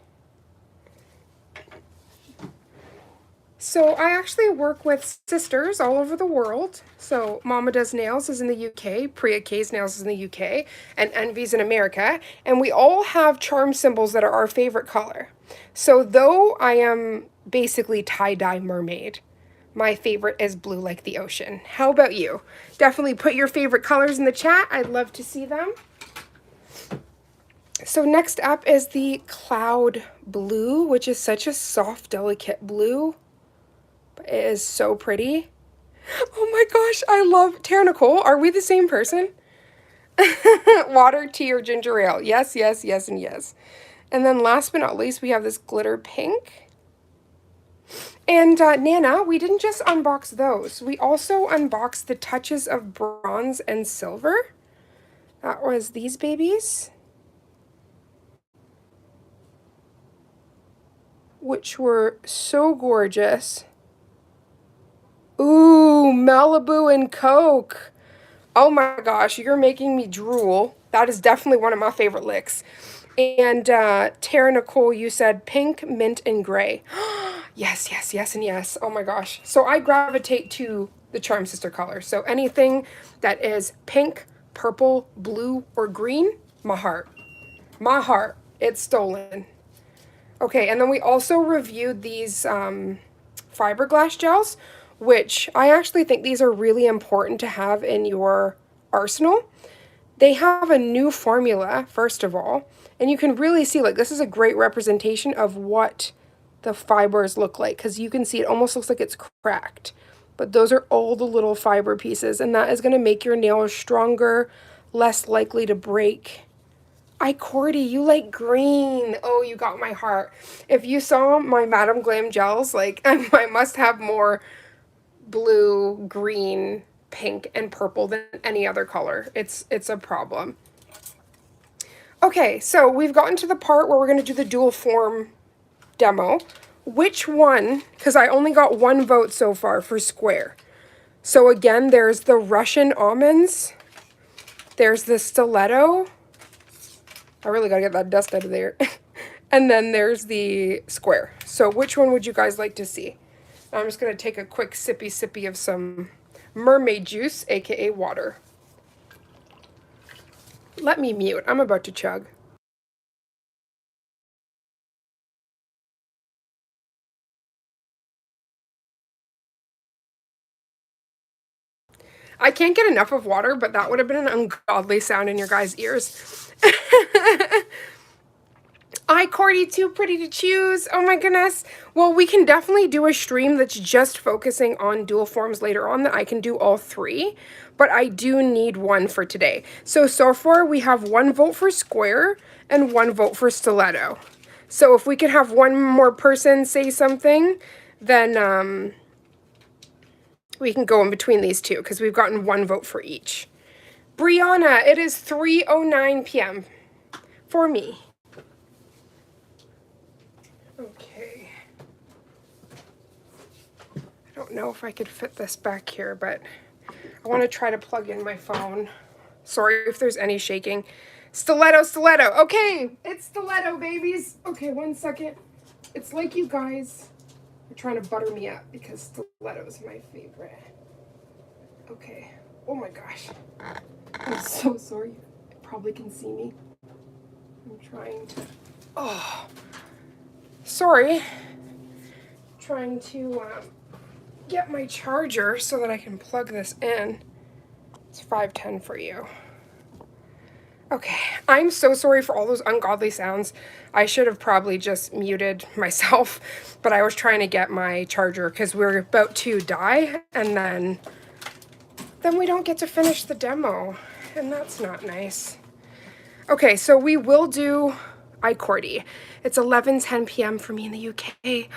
So I actually work with sisters all over the world. So Mama Does Nails is in the UK, Priya K's Nails is in the UK, and Envy's in America. And we all have charm symbols that are our favorite color. So though I am basically tie-dye mermaid, my favorite is blue like the ocean. How about you? Definitely put your favorite colors in the chat. I'd love to see them. So next up is the Cloud Blue, which is such a soft, delicate blue. But it is so pretty. Oh my gosh, I love Tara Nicole. Are we the same person? Water, tea, or ginger ale. Yes, yes, yes, and yes. And then last but not least, we have this glitter pink. And Nana, we didn't just unbox those. We also unboxed the touches of bronze and silver. That was these babies, which were so gorgeous. Ooh, Malibu and Coke. Oh my gosh, you're making me drool. That is definitely one of my favorite licks. And Tara Nicole, you said pink, mint, and gray. Yes, yes, yes, and yes. Oh my gosh. So I gravitate to the Charm Sister color. So anything that is pink, purple, blue, or green, my heart. My heart. It's stolen. Okay, and then we also reviewed these fiberglass gels, which I actually think these are really important to have in your arsenal. They have a new formula, first of all, and you can really see, like, this is a great representation of what the fibers look like, because you can see it almost looks like it's cracked. But those are all the little fiber pieces, and that is going to make your nails stronger, less likely to break. Cordy, you like green. Oh, you got my heart. If you saw my Madam Glam gels, like, I must have more blue, green, pink, and purple than any other color. It's a problem. Okay, so we've gotten to the part where we're going to do the dual form demo. Which one, because I only got one vote so far for square. So again, there's the Russian almonds. There's the Stiletto. I really got to get that dust out of there. And then there's the square. So which one would you guys like to see? I'm just going to take a quick sippy of some mermaid juice, aka water. Let me mute. I'm about to chug. I can't get enough of water, but that would have been an ungodly sound in your guys' ears. Cordy, too pretty to choose. Oh my goodness. Well, we can definitely do a stream that's just focusing on dual forms later on that I can do all three, but I do need one for today. So far we have one vote for square and one vote for stiletto. So if we could have one more person say something, then we can go in between these two because we've gotten one vote for each. Brianna, it is 3:09 p.m. for me. Okay. I don't know if I could fit this back here, but I want to try to plug in my phone. Sorry if there's any shaking. Stiletto, stiletto. Okay, it's stiletto, babies. Okay, 1 second. It's like you guys are trying to butter me up because stiletto is my favorite. Okay. Oh my gosh. I'm so sorry. You probably can see me. I'm trying to... Oh. Sorry. Trying to get my charger so that I can plug this in. It's 5:10 for you. Okay, I'm so sorry for all those ungodly sounds. I should have probably just muted myself, but I was trying to get my charger because we're about to die, and then we don't get to finish the demo, and that's not nice. Okay, so we will do Cordy. It's 11:10 p.m. for me in the UK.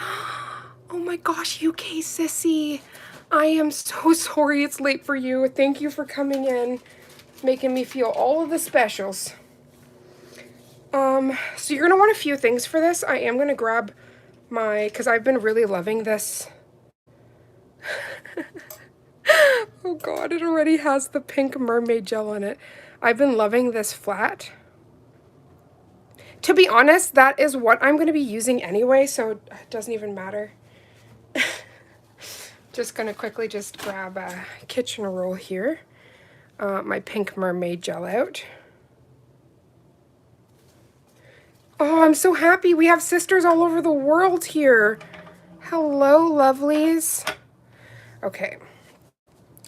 Oh my gosh, UK sissy. I am so sorry it's late for you. Thank you for coming in, making me feel all of the specials. So you're gonna want a few things for this. I am gonna grab because I've been really loving this. Oh god, it already has the pink mermaid gel on it. I've been loving this flat. To be honest, that is what I'm gonna be using anyway, so it doesn't even matter. Just gonna quickly just grab a kitchen roll here. My pink mermaid gel out. Oh, I'm so happy. We have sisters all over the world here. Hello, lovelies. Okay.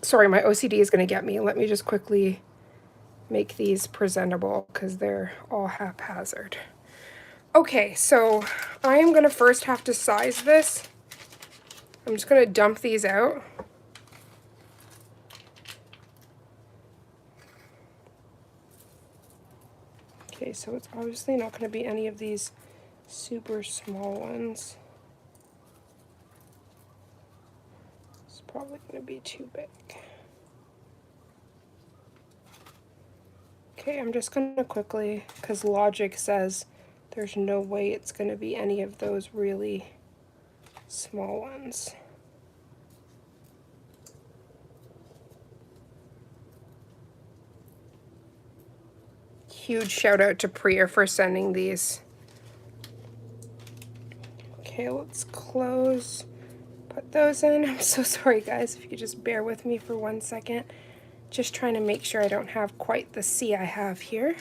Sorry, my OCD is going to get me. Let me just quickly make these presentable because they're all haphazard. Okay, so I am going to first have to size this. I'm just going to dump these out. Okay, so it's obviously not going to be any of these super small ones. It's probably going to be too big. Okay, I'm just going to quickly, because logic says there's no way it's going to be any of those really small ones. Huge shout out to Priya for sending these. Okay, let's close, put those in. I'm so sorry guys, if you just bear with me for 1 second. Just trying to make sure I don't have quite the sea I have here.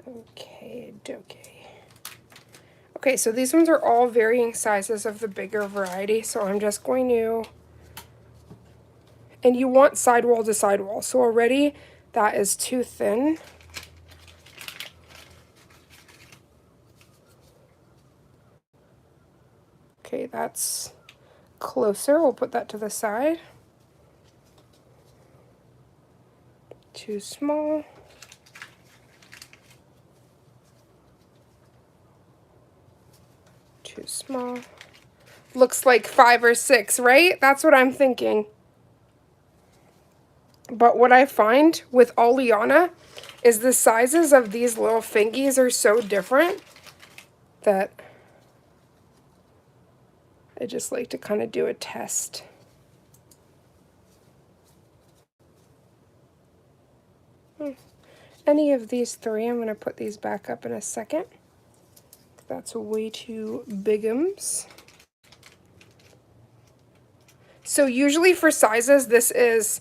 Okay, okay. Okay, so these ones are all varying sizes of the bigger variety, so I'm just going to, and you want sidewall to sidewall, so already that is too thin. Okay, that's closer. We'll put that to the side. Too small. Too small. Looks like 5 or 6, right? That's what I'm thinking. But what I find with Oleana is the sizes of these little fingies are so different that I just like to kind of do a test. Any of these 3, I'm going to put these back up in a second. That's way too bigums. So usually for sizes, this is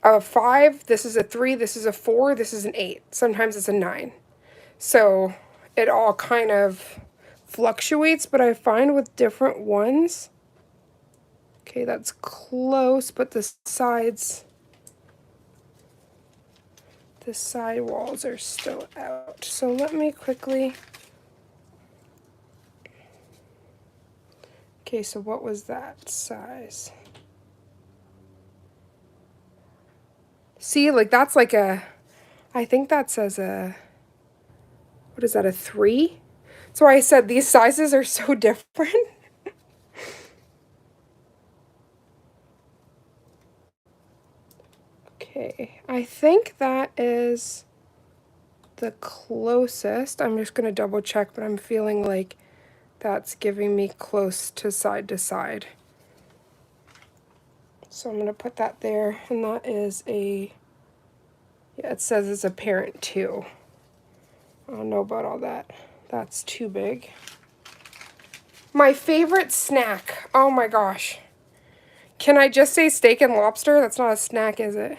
a 5, this is a 3, this is a 4, this is an 8. Sometimes it's a 9. So it all kind of fluctuates, but I find with different ones, okay, that's close, but the sides, the side walls are still out. So let me quickly, okay, so what was that size? See, like that's like a, I think that says a, what is that, a 3? So I said these sizes are so different. Okay, I think that is the closest. I'm just going to double check, but I'm feeling like that's giving me close to side. So I'm going to put that there, and that is a, yeah, it says it's a parent 2. I don't know about all that. That's too big. My favorite snack. Oh my gosh. Can I just say steak and lobster? That's not a snack, is it?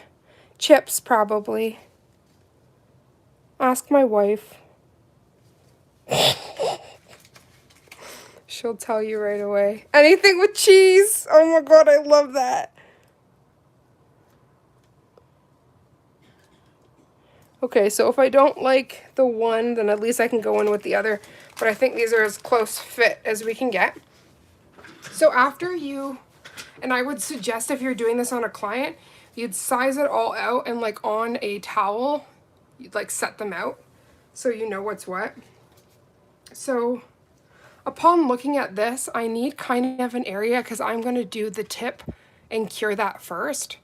Chips, probably. Ask my wife. She'll tell you right away. Anything with cheese. Oh my god, I love that. Okay, so if I don't like the one, then at least I can go in with the other. But I think these are as close fit as we can get. So after you, and I would suggest if you're doing this on a client, you'd size it all out and like on a towel, you'd like set them out so you know what's what. So upon looking at this, I need kind of an area because I'm going to do the tip and cure that first.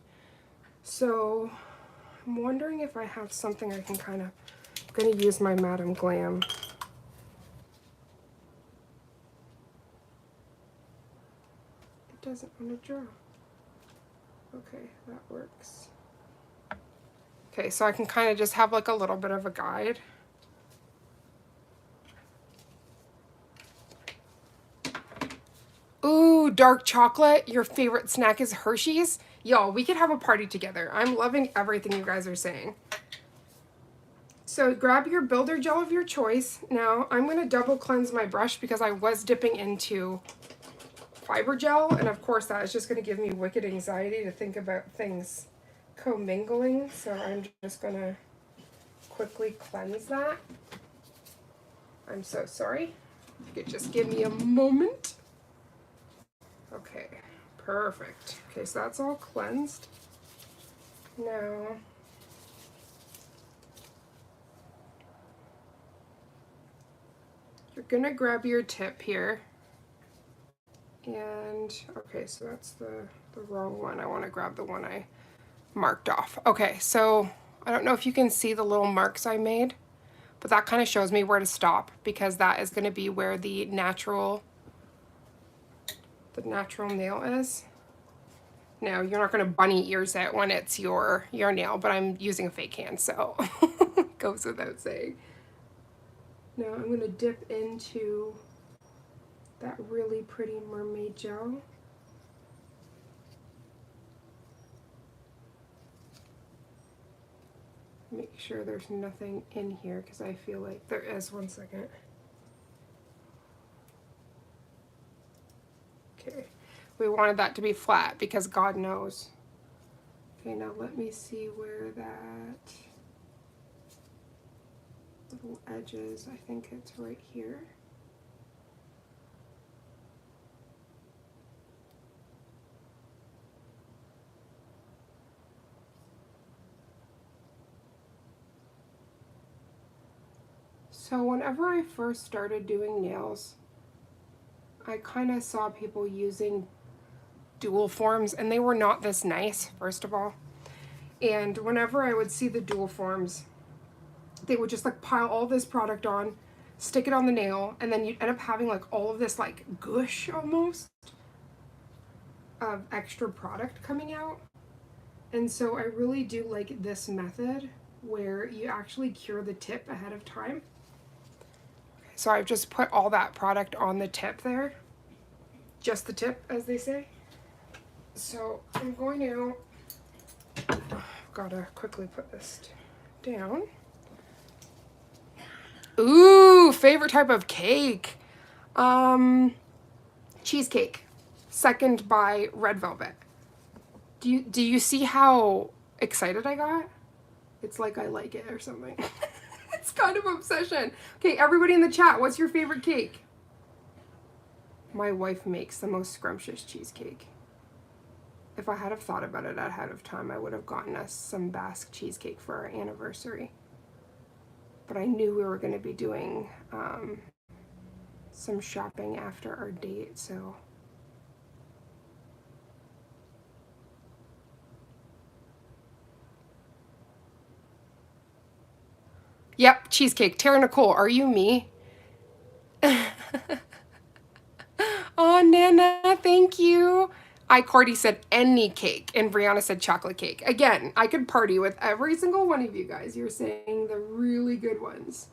So I'm wondering if I have something I can kind of, I'm going to use my Madam Glam. It doesn't want to draw. Okay, that works. Okay, so I can kind of just have like a little bit of a guide. Ooh, dark chocolate. Your favorite snack is Hershey's? Y'all, we could have a party together. I'm loving everything you guys are saying. So grab your builder gel of your choice. Now I'm going to double cleanse my brush because I was dipping into fiber gel, and of course that is just going to give me wicked anxiety to think about things commingling. So I'm just going to quickly cleanse that. I'm so sorry. If you could just give me a moment. Okay, perfect. Okay, so that's all cleansed. Now, you're gonna grab your tip here. And, okay, so that's the wrong one. I wanna grab the one I marked off. Okay, so I don't know if you can see the little marks I made, but that kind of shows me where to stop because that is gonna be where the natural nail is. Now, you're not going to bunny ears it when it's your nail, but I'm using a fake hand, so it goes without saying. Now I'm going to dip into that really pretty mermaid gel. Make sure there's nothing in here because I feel like there is. One second. Okay. We wanted that to be flat because God knows. Okay, now let me see where that little edge is. I think it's right here. So whenever I first started doing nails, I kind of saw people using dual forms, and they were not this nice, first of all. And whenever I would see the dual forms, they would just like pile all this product on, stick it on the nail, and then you'd end up having like all of this like gush almost of extra product coming out. And so I really do like this method where you actually cure the tip ahead of time. So I've just put all that product on the tip there. Just the tip, as they say. So I'm going to, gotta quickly put this down. Ooh, favorite type of cake. Cheesecake. Second by red velvet. Do you see how excited I got? It's like I like it or something. It's kind of obsession. Okay, everybody in the chat, what's your favorite cake? My wife makes the most scrumptious cheesecake. If I had have thought about it ahead of time, I would have gotten us some Basque cheesecake for our anniversary. But I knew we were going to be doing some shopping after our date, so. Yep, cheesecake. Tara Nicole, are you me? Oh, Nana, thank you. Cordy said any cake, and Brianna said chocolate cake. Again, I could party with every single one of you guys. You're saying the really good ones.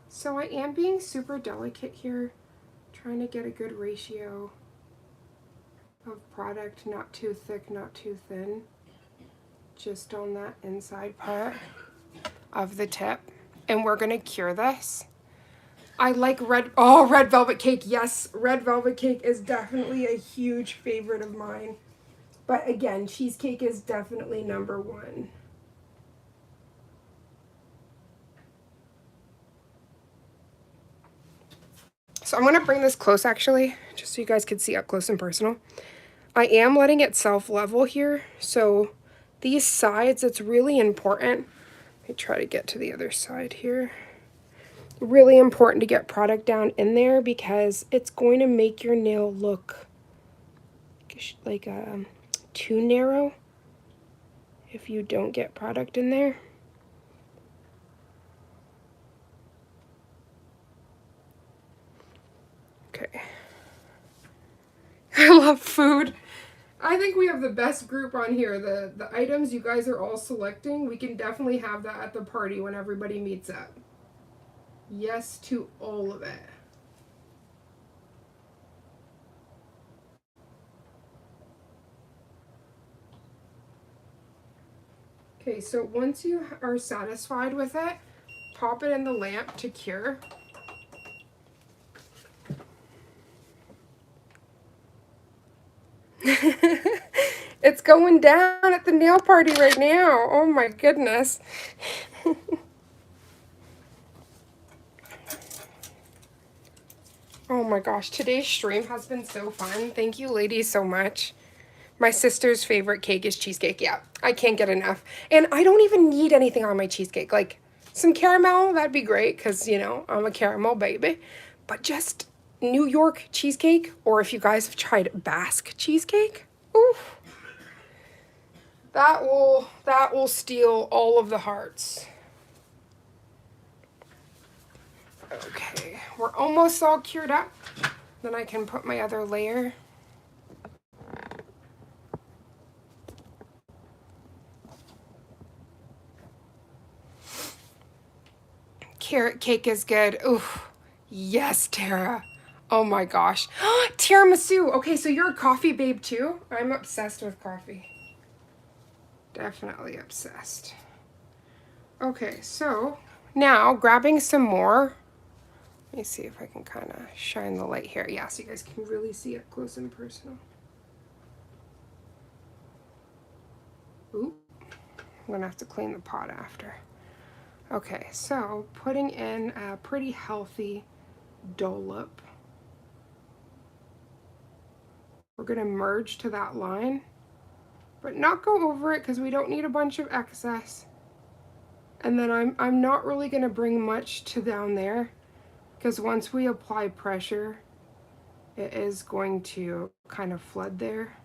So I am being super delicate here, trying to get a good ratio of product, not too thick, not too thin, just on that inside part of the tip. And we're gonna cure this. I like red velvet cake. Yes, red velvet cake is definitely a huge favorite of mine. But again, cheesecake is definitely number one. So I'm gonna bring this close actually, just so you guys can see up close and personal. I am letting it self-level here, so these sides, it's really important Let me try to get to the other side here. Really important to get product down in there because it's going to make your nail look like too narrow if you don't get product in there. Okay. I love food. I think we have the best group on here. The items you guys are all selecting, we can definitely have that at the party when everybody meets up. Yes to all of it. Okay, so once you are satisfied with it, pop it in the lamp to cure. It's going down at the nail party right now. Oh my goodness. Oh my gosh, today's stream has been so fun. Thank you ladies so much. My sister's favorite cake is cheesecake. Yeah, I can't get enough. And I don't even need anything on my cheesecake. Like some caramel, that'd be great because, you know, I'm a caramel baby. But just New York cheesecake, or if you guys have tried Basque cheesecake, oof. That will steal all of the hearts. Okay, we're almost all cured up. Then I can put my other layer. Carrot cake is good. Oof. Yes, Tara. Oh my gosh. Tiramisu. Okay, so you're a coffee babe too? I'm obsessed with coffee. Definitely obsessed. Okay, so now grabbing some more. Let me see if I can kind of shine the light here. Yeah, so you guys can really see it close and personal. Ooh, I'm gonna have to clean the pot after. Okay, so putting in a pretty healthy dollop. We're gonna merge to that line, but not go over it because we don't need a bunch of excess. And then I'm not really gonna bring much to down there because once we apply pressure, it is going to kind of flood there.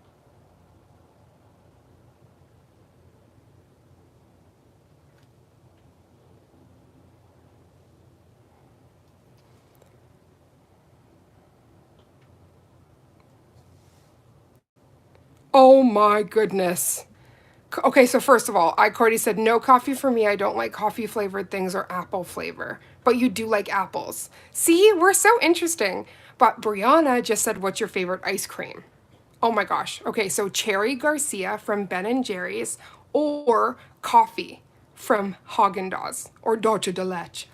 Oh my goodness. Okay, so first of all, Cordy said no coffee for me. I don't like coffee flavored things or apple flavor. But you do like apples. See, we're so interesting. But Brianna just said, what's your favorite ice cream? Oh my gosh. Okay, so Cherry Garcia from Ben and Jerry's or coffee from Haagen-Dazs or Dolce de Leche.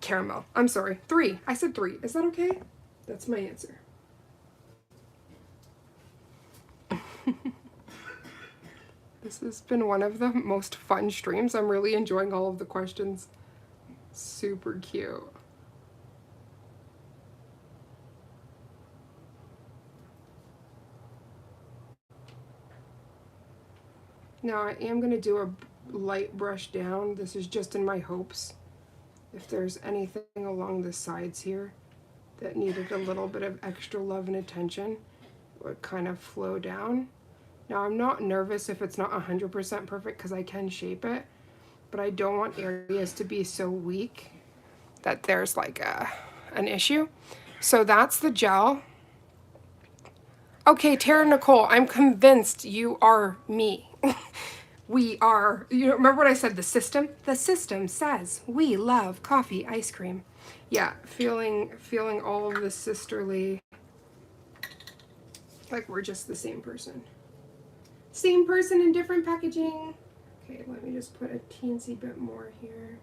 Caramel. I'm sorry. 3. I said 3. Is that okay? That's my answer. This has been one of the most fun streams. I'm really enjoying all of the questions. Super cute. Now I am going to do a light brush down. This is just in my hopes. If there's anything along the sides here that needed a little bit of extra love and attention, it would kind of flow down. Now I'm not nervous if it's not 100% perfect because I can shape it, but I don't want areas to be so weak that there's like an issue. So that's the gel. Okay, Tara Nicole, I'm convinced you are me. We are, you remember what I said, the system? The system says we love coffee ice cream. Yeah, feeling all of the sisterly, like we're just the same person. Same person in different packaging. Okay, let me just put a teensy bit more here.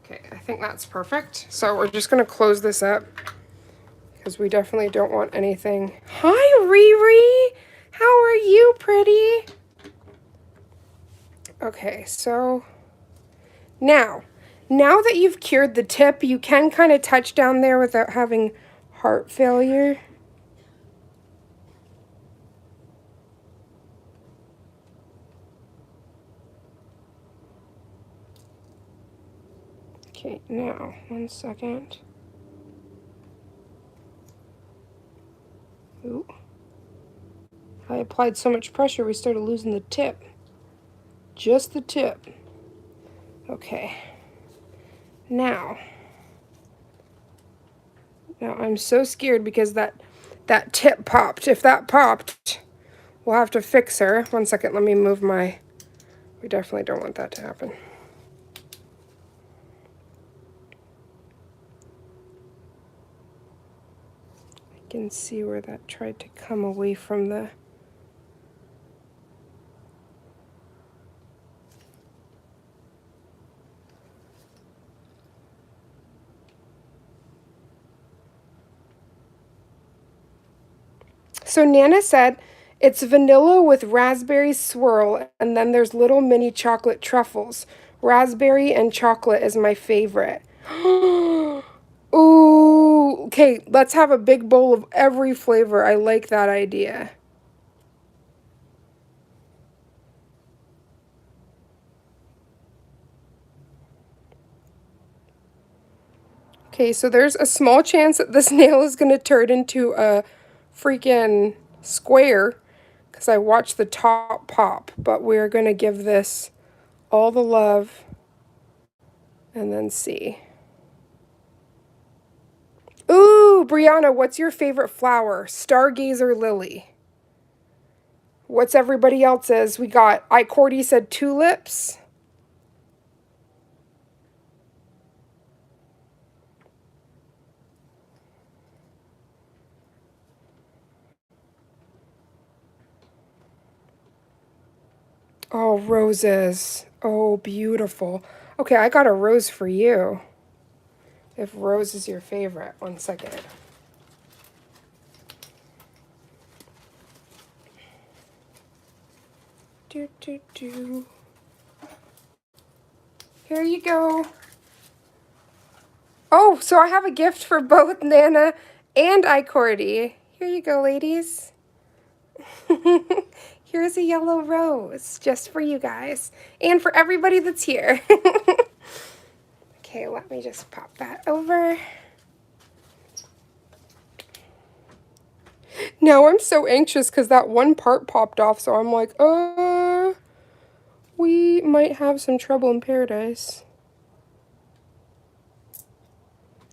Okay, I think that's perfect. So we're just gonna close this up because we definitely don't want anything. Hi, Riri! How are you, pretty? Okay, so now that you've cured the tip, you can kind of touch down there without having heart failure. Okay, now, 1 second. Ooh. I applied so much pressure, we started losing the tip. Just the tip. Okay. Now I'm so scared because that tip popped. If that popped, we'll have to fix her. 1 second, let me move my... We definitely don't want that to happen. I can see where that tried to come away from the... So Nana said it's vanilla with raspberry swirl, and then there's little mini chocolate truffles. Raspberry and chocolate is my favorite. Ooh, okay, let's have a big bowl of every flavor. I like that idea. Okay, so there's a small chance that this nail is going to turn into a freaking square because I watched the top pop, but we're going to give this all the love and then see. Ooh, Brianna, what's your favorite flower? Stargazer lily. What's everybody else's? We got, Cordy said tulips. Oh, roses. Oh, beautiful. Okay, I got a rose for you. If rose is your favorite. 1 second. Do, do, do. Here you go. Oh, so I have a gift for both Nana and Cordy. Here you go, ladies. Here's a yellow rose just for you guys and for everybody that's here. Okay, let me just pop that over. Now I'm so anxious because that one part popped off, so I'm like, we might have some trouble in paradise.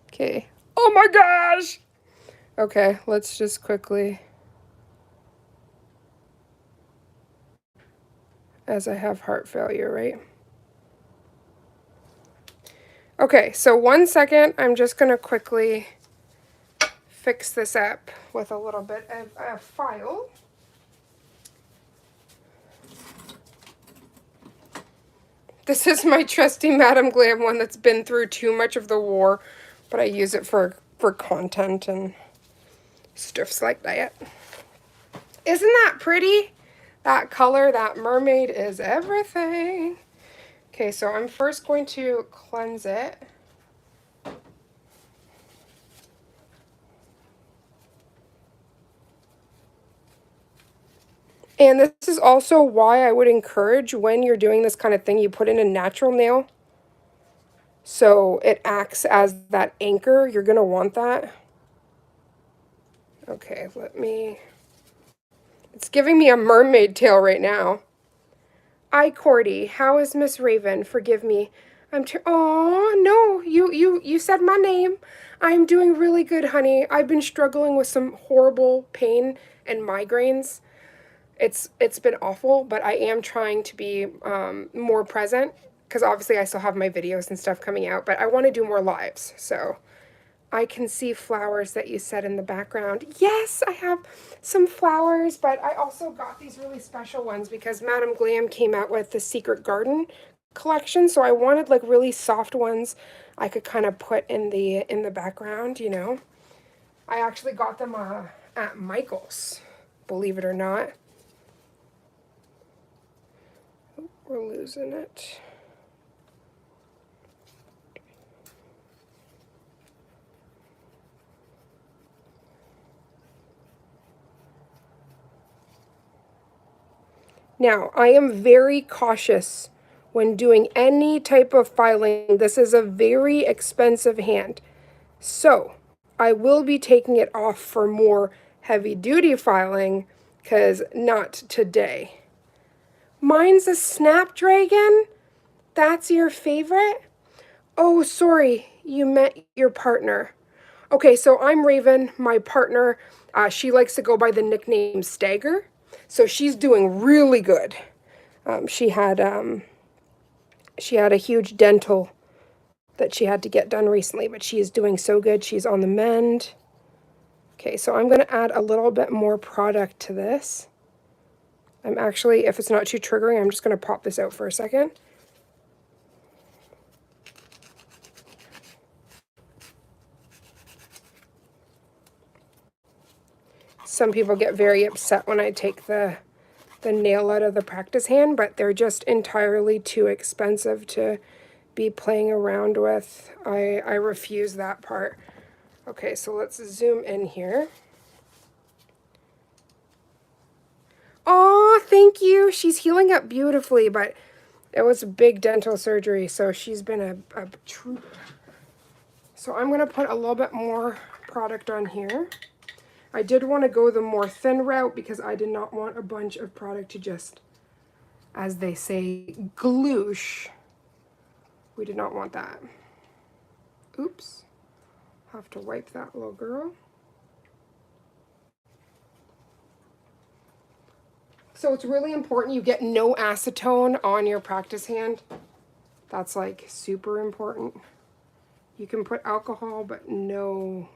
Okay. Oh my gosh! Okay, let's just quickly... As I have heart failure, right? Okay, so 1 second, I'm just going to quickly fix this up with a little bit of a file. This is my trusty Madam Glam one that's been through too much of the war, but I use it for content and stuffs like that. Isn't that pretty? That color, that mermaid is everything. Okay, so I'm first going to cleanse it. And this is also why I would encourage when you're doing this kind of thing, you put in a natural nail. So it acts as that anchor. You're going to want that. Okay, let me... It's giving me a mermaid tail right now. Cordy, how is Miss Raven? Forgive me. Oh, no, you said my name. I'm doing really good, honey. I've been struggling with some horrible pain and migraines. It's been awful, but I am trying to be more present because obviously I still have my videos and stuff coming out, but I want to do more lives. So I can see flowers that you said in the background. Yes, I have some flowers, but I also got these really special ones because Madam Glam came out with the Secret Garden collection, so I wanted like really soft ones I could kind of put in the background, you know. I actually got them at Michael's, believe it or not. We're losing it. Now, I am very cautious when doing any type of filing. This is a very expensive hand. So I will be taking it off for more heavy duty filing, because not today. Mine's a Snapdragon? That's your favorite? Oh, sorry, you meant your partner. Okay, so I'm Raven, my partner. She likes to go by the nickname Stagger. So she's doing really good. She had a huge dental that she had to get done recently, but she is doing so good. She's on the mend. Okay, so I'm going to add a little bit more product to this. I'm actually, if it's not too triggering, I'm just going to pop this out for a second. Some people get very upset when I take the nail out of the practice hand, but they're just entirely too expensive to be playing around with. I refuse that part. Okay, so let's zoom in here. Oh, thank you. She's healing up beautifully, but it was a big dental surgery, so she's been a trooper. So I'm going to put a little bit more product on here. I did want to go the more thin route because I did not want a bunch of product to just, as they say, gloosh. We did not want that. Oops. Have to wipe that little girl. So it's really important you get no acetone on your practice hand. That's like super important. You can put alcohol, but no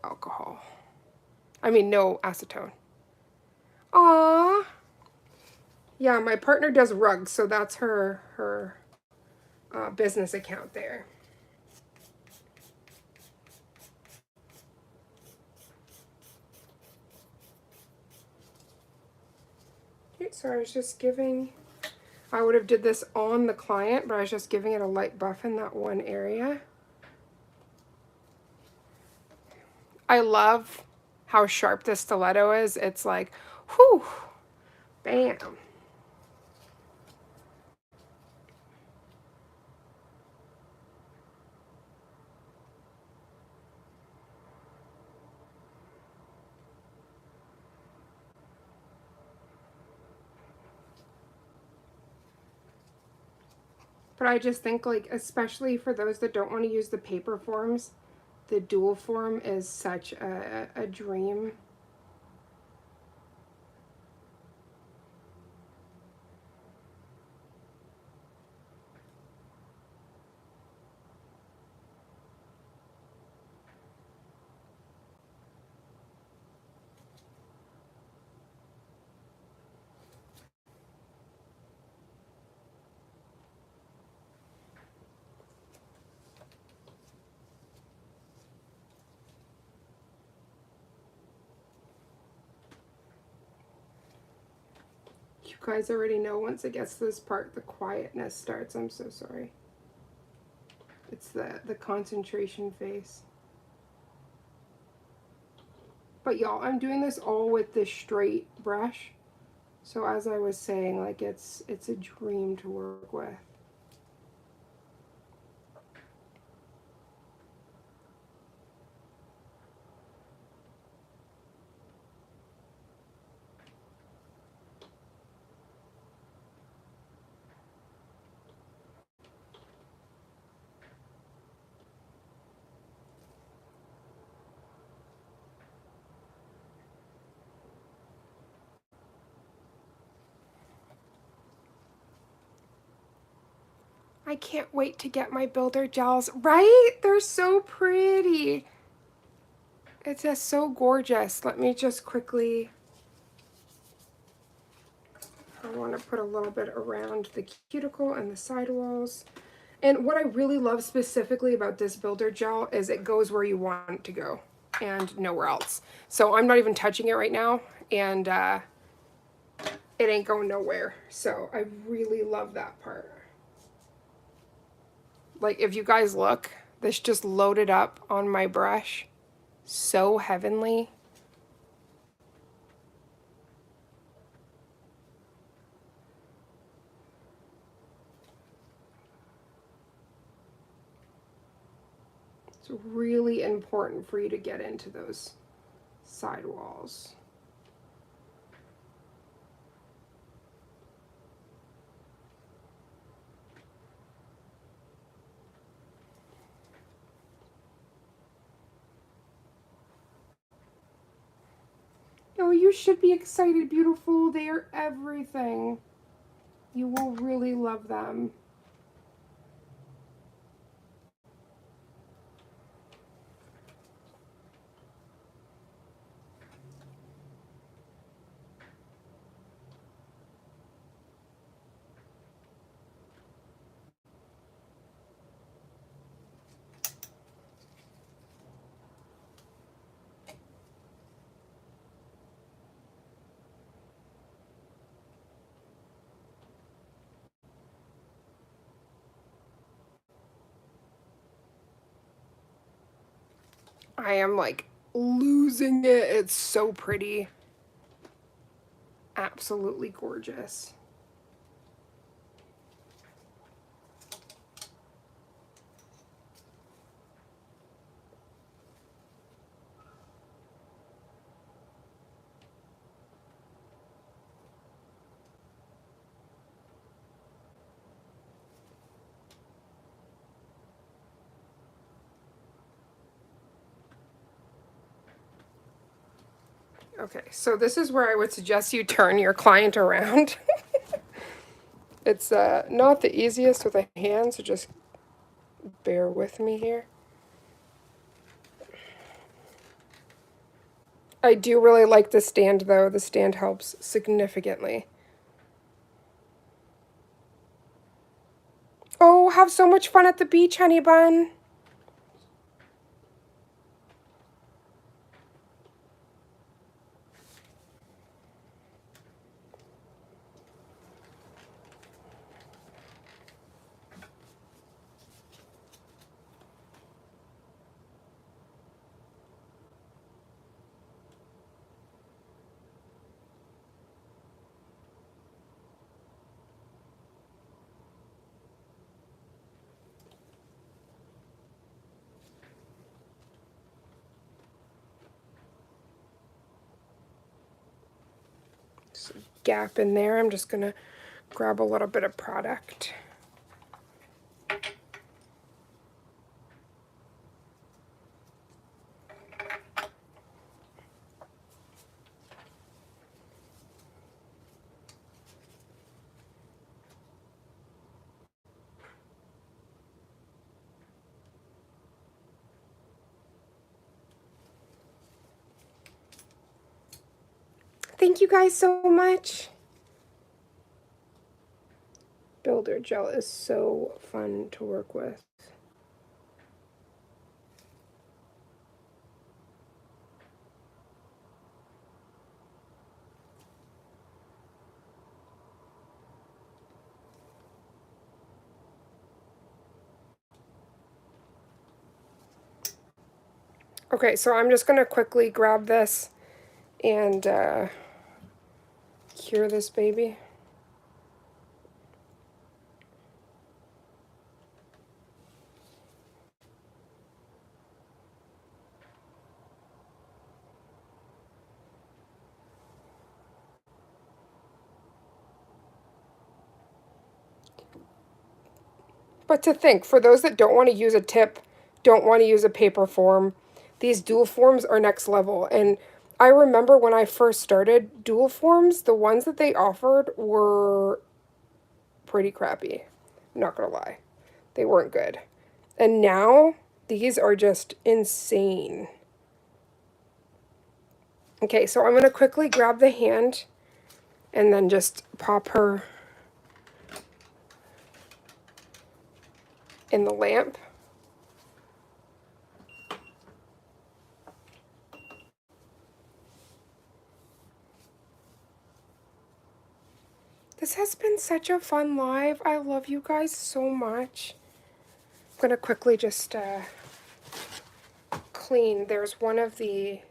alcohol. I mean, no acetone. Aww. Yeah, my partner does rugs, so that's her business account there. Okay, so I was just giving, I would have did this on the client, but I was just giving it a light buff in that one area. I love how sharp this stiletto is. It's like, whew, bam. But I just think, like, especially for those that don't want to use the paper forms, the dual form is such a dream. You guys already know once it gets to this part, the quietness starts. I'm so sorry. It's the concentration phase. But y'all, I'm doing this all with this straight brush. So as I was saying, like, it's a dream to work with. I can't wait to get my builder gels, right? They're so pretty. It's just so gorgeous. Let me just quickly, I want to put a little bit around the cuticle and the sidewalls. And what I really love specifically about this builder gel is it goes where you want it to go and nowhere else. So I'm not even touching it right now, and it ain't going nowhere. So I really love that part. Like, if you guys look, this just loaded up on my brush. So heavenly. It's really important for you to get into those sidewalls. Oh, you should be excited, beautiful. They are everything. You will really love them. I am like losing it. It's so pretty. Absolutely gorgeous. Okay, so this is where I would suggest you turn your client around. It's not the easiest with a hand, so just bear with me here. I do really like the stand though. The stand helps significantly. Oh, have so much fun at the beach, honey bun. There's a gap in there. I'm just gonna grab a little bit of product. Thank you guys so much. Builder gel is so fun to work with. Okay, so I'm just gonna quickly grab this and cure this baby. But to think, for those that don't want to use a tip, don't want to use a paper form, these dual forms are next level. And I remember when I first started, dual forms, the ones that they offered were pretty crappy. I'm not gonna lie. They weren't good. And now, these are just insane. Okay, so I'm gonna quickly grab the hand and then just pop her in the lamp. This has been such a fun live. I love you guys so much. I'm gonna quickly just clean. There's one of the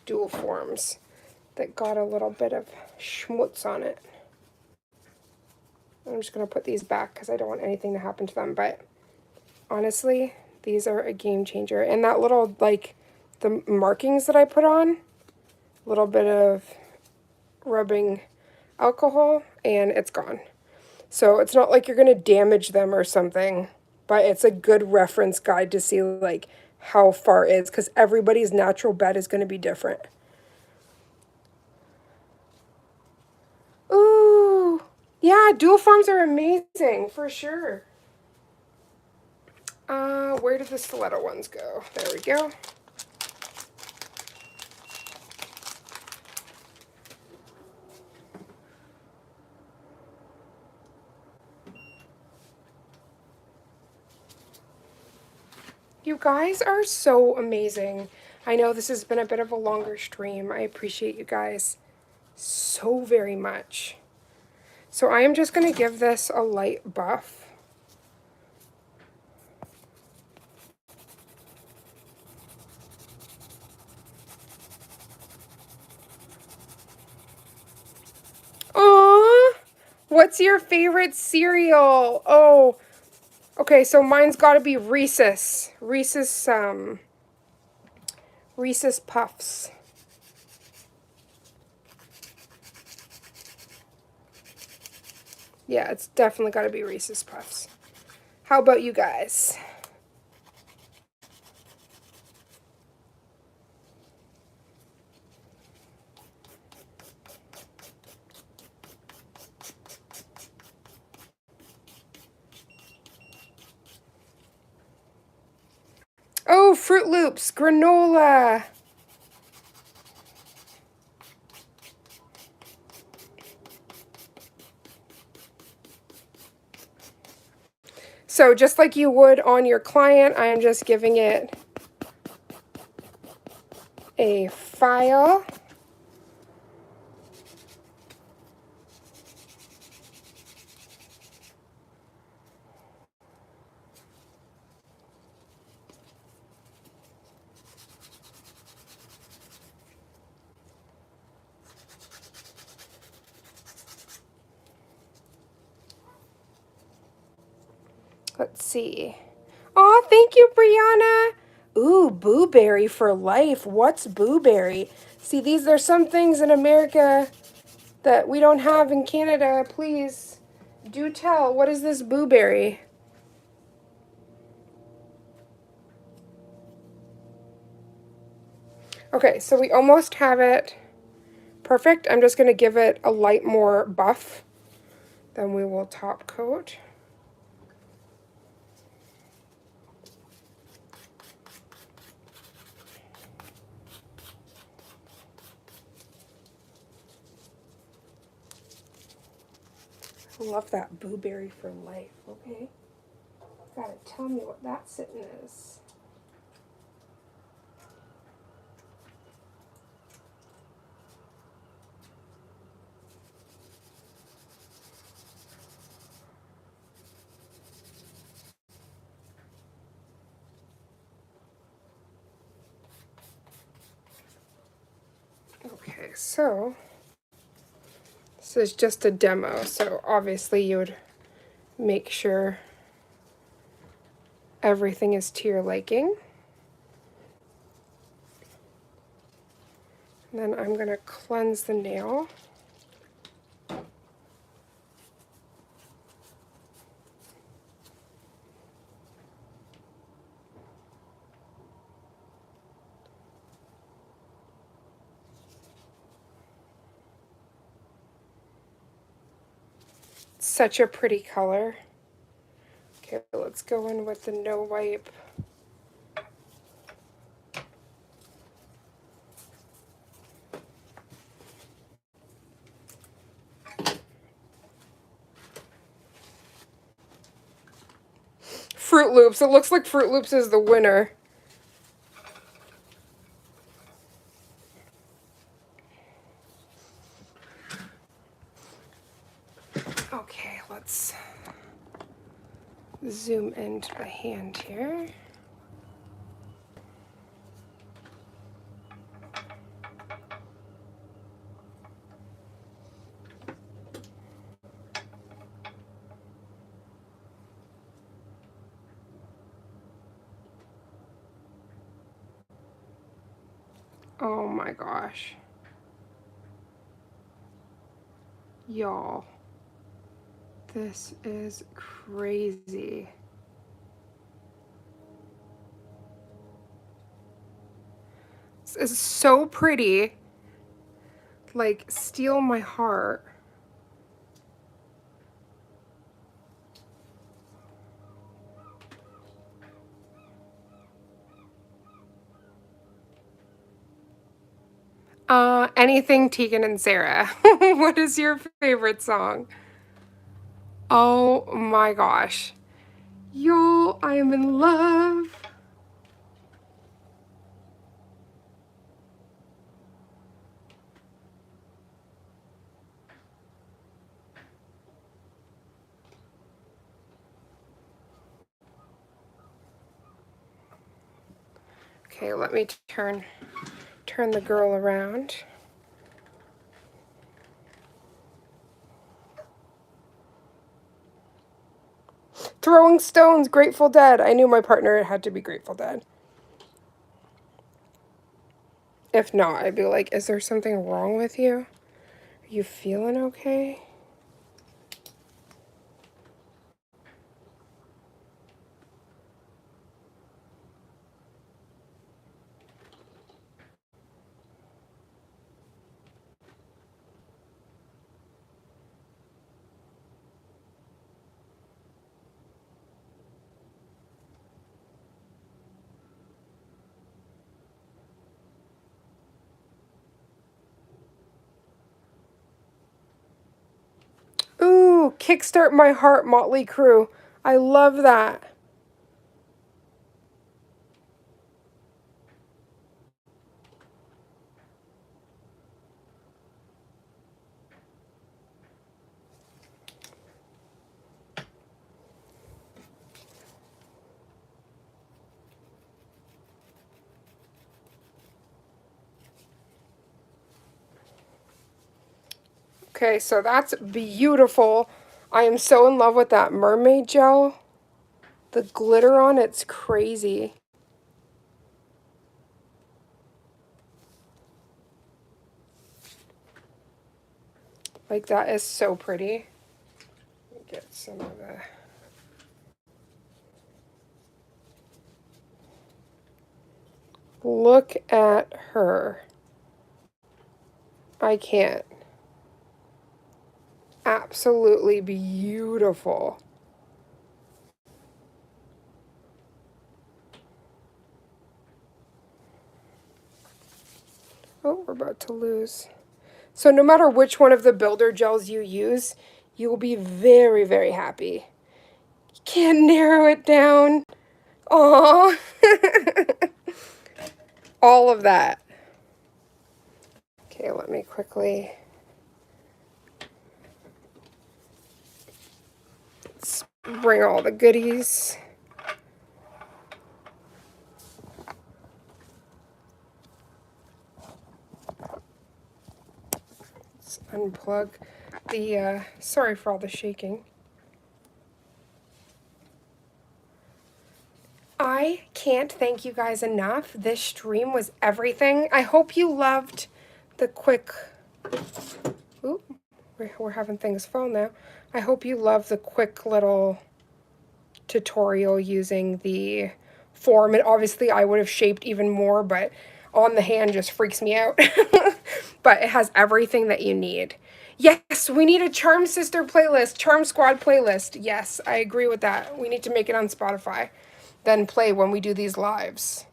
dual forms that got a little bit of schmutz on it. I'm just gonna put these back because I don't want anything to happen to them, but honestly, These are a game changer. And that little, like, the markings that I put on, a little bit of rubbing alcohol, and it's gone. So it's not like you're going to damage them or something, but it's a good reference guide to see, like, how far it is, because everybody's natural bed is going to be different. Ooh, yeah, dual forms are amazing, for sure. Where did the stiletto ones go? There we go. You guys are so amazing. I know this has been a bit of a longer stream. I appreciate you guys so very much. So I am just going to give this a light buff. Aww! What's your favorite cereal? Oh, okay, so mine's got to be Reese's. Reese's Puffs. Yeah, it's definitely got to be Reese's Puffs. How about you guys? Oh, Fruit Loops, granola. So just like you would on your client, I am just giving it a file. Let's see. Aw, thank you, Brianna. Ooh, blueberry for life. What's blueberry? See, these are some things in America that we don't have in Canada. Please do tell. What is this blueberry? Okay, so we almost have it perfect. I'm just going to give it a light more buff. Then we will top coat. I love that blueberry for life, okay? Gotta tell me what that sitting is. Okay, so this is just a demo, so obviously you would make sure everything is to your liking. And then I'm going to cleanse the nail. Such a pretty color. Okay, let's go in with the no wipe. Fruit Loops. It looks like Fruit Loops is the winner. Okay, let's zoom into the hand here. Oh my gosh. Y'all, this is crazy. This is so pretty. Like, steal my heart. Anything Tegan and Sarah. What is your favorite song? Oh my gosh. Y'all, I am in love. Okay, let me turn the girl around. Throwing Stones, Grateful Dead. I knew my partner had to be Grateful Dead. If not, I'd be like, is there something wrong with you? Are you feeling okay? Ooh, Kickstart My Heart, Motley Crue. I love that. Okay, so that's beautiful. I am so in love with that mermaid gel. The glitter on it's crazy. Like, that is so pretty. Let me get some of the... Look at her. I can't. Absolutely beautiful. Oh, we're about to lose. So no matter which one of the builder gels you use, you will be very, very happy. You can't narrow it down. Aww. All of that. Okay, let me quickly... Let's bring all the goodies. Let's unplug the, sorry for all the shaking. I can't thank you guys enough. This stream was everything. I hope you loved the quick... Ooh, we're having things fall now. I hope you love the quick little tutorial using the form. And obviously I would have shaped even more, but on the hand just freaks me out. But it has everything that you need. Yes, we need a Charm Sister playlist, Charm Squad playlist. Yes, I agree with that. We need to make it on Spotify, then play when we do these lives.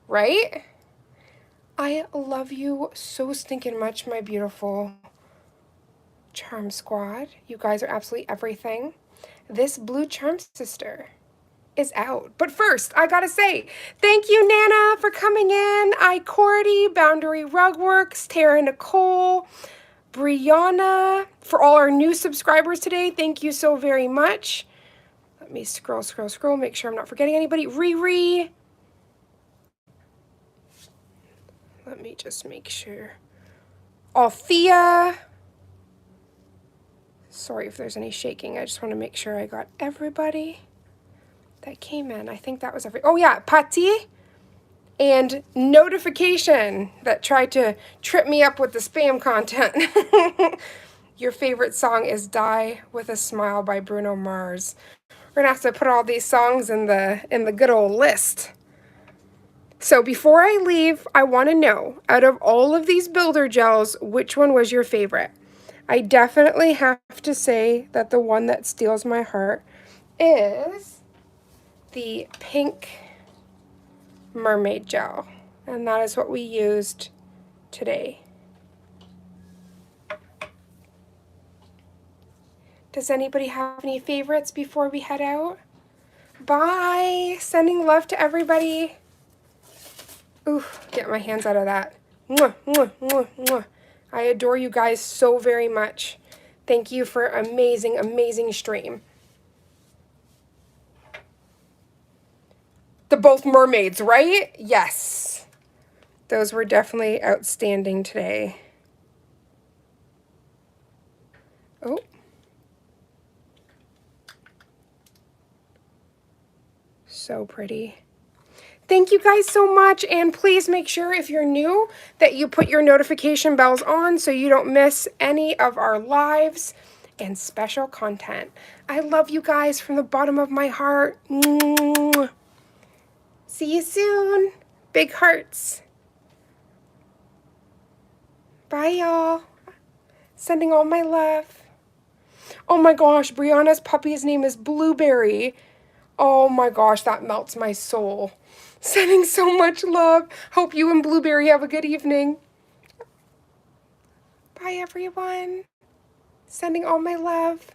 Right? I love you so stinking much, my beautiful Charm Squad. You guys are absolutely everything. This blue Charm Sister is out. But first, I gotta say, thank you, Nana, for coming in. Cordy, Boundary Rugworks, Tara Nicole, Brianna, for all our new subscribers today. Thank you so very much. Let me scroll, make sure I'm not forgetting anybody. Riri. Let me just make sure. Althea. Sorry if there's any shaking. I just want to make sure I got everybody that came in. I think that was oh yeah, Patti. and notification that tried to trip me up with the spam content. Your favorite song is Die with a Smile by Bruno Mars. We're gonna have to put all these songs in the good old list. So before I leave, I want to know, out of all of these builder gels, which one was your favorite? I definitely have to say that the one that steals my heart is the pink mermaid gel, and that is what we used today. Does anybody have any favorites before we head out? Bye! Sending love to everybody. Ooh, get my hands out of that. Mwah, mwah, mwah, mwah. I adore you guys so very much. Thank you for an amazing, amazing stream. The both mermaids, right? Yes. Those were definitely outstanding today. Oh. So pretty. Thank you guys so much, and please make sure if you're new that you put your notification bells on so you don't miss any of our lives and special content. I love you guys from the bottom of my heart. Mwah. See you soon. Big hearts. Bye, y'all. Sending all my love. Oh my gosh, Brianna's puppy's name is Blueberry. Oh my gosh, that melts my soul. Sending so much love. Hope you and Blueberry have a good evening. Bye, everyone. Sending all my love.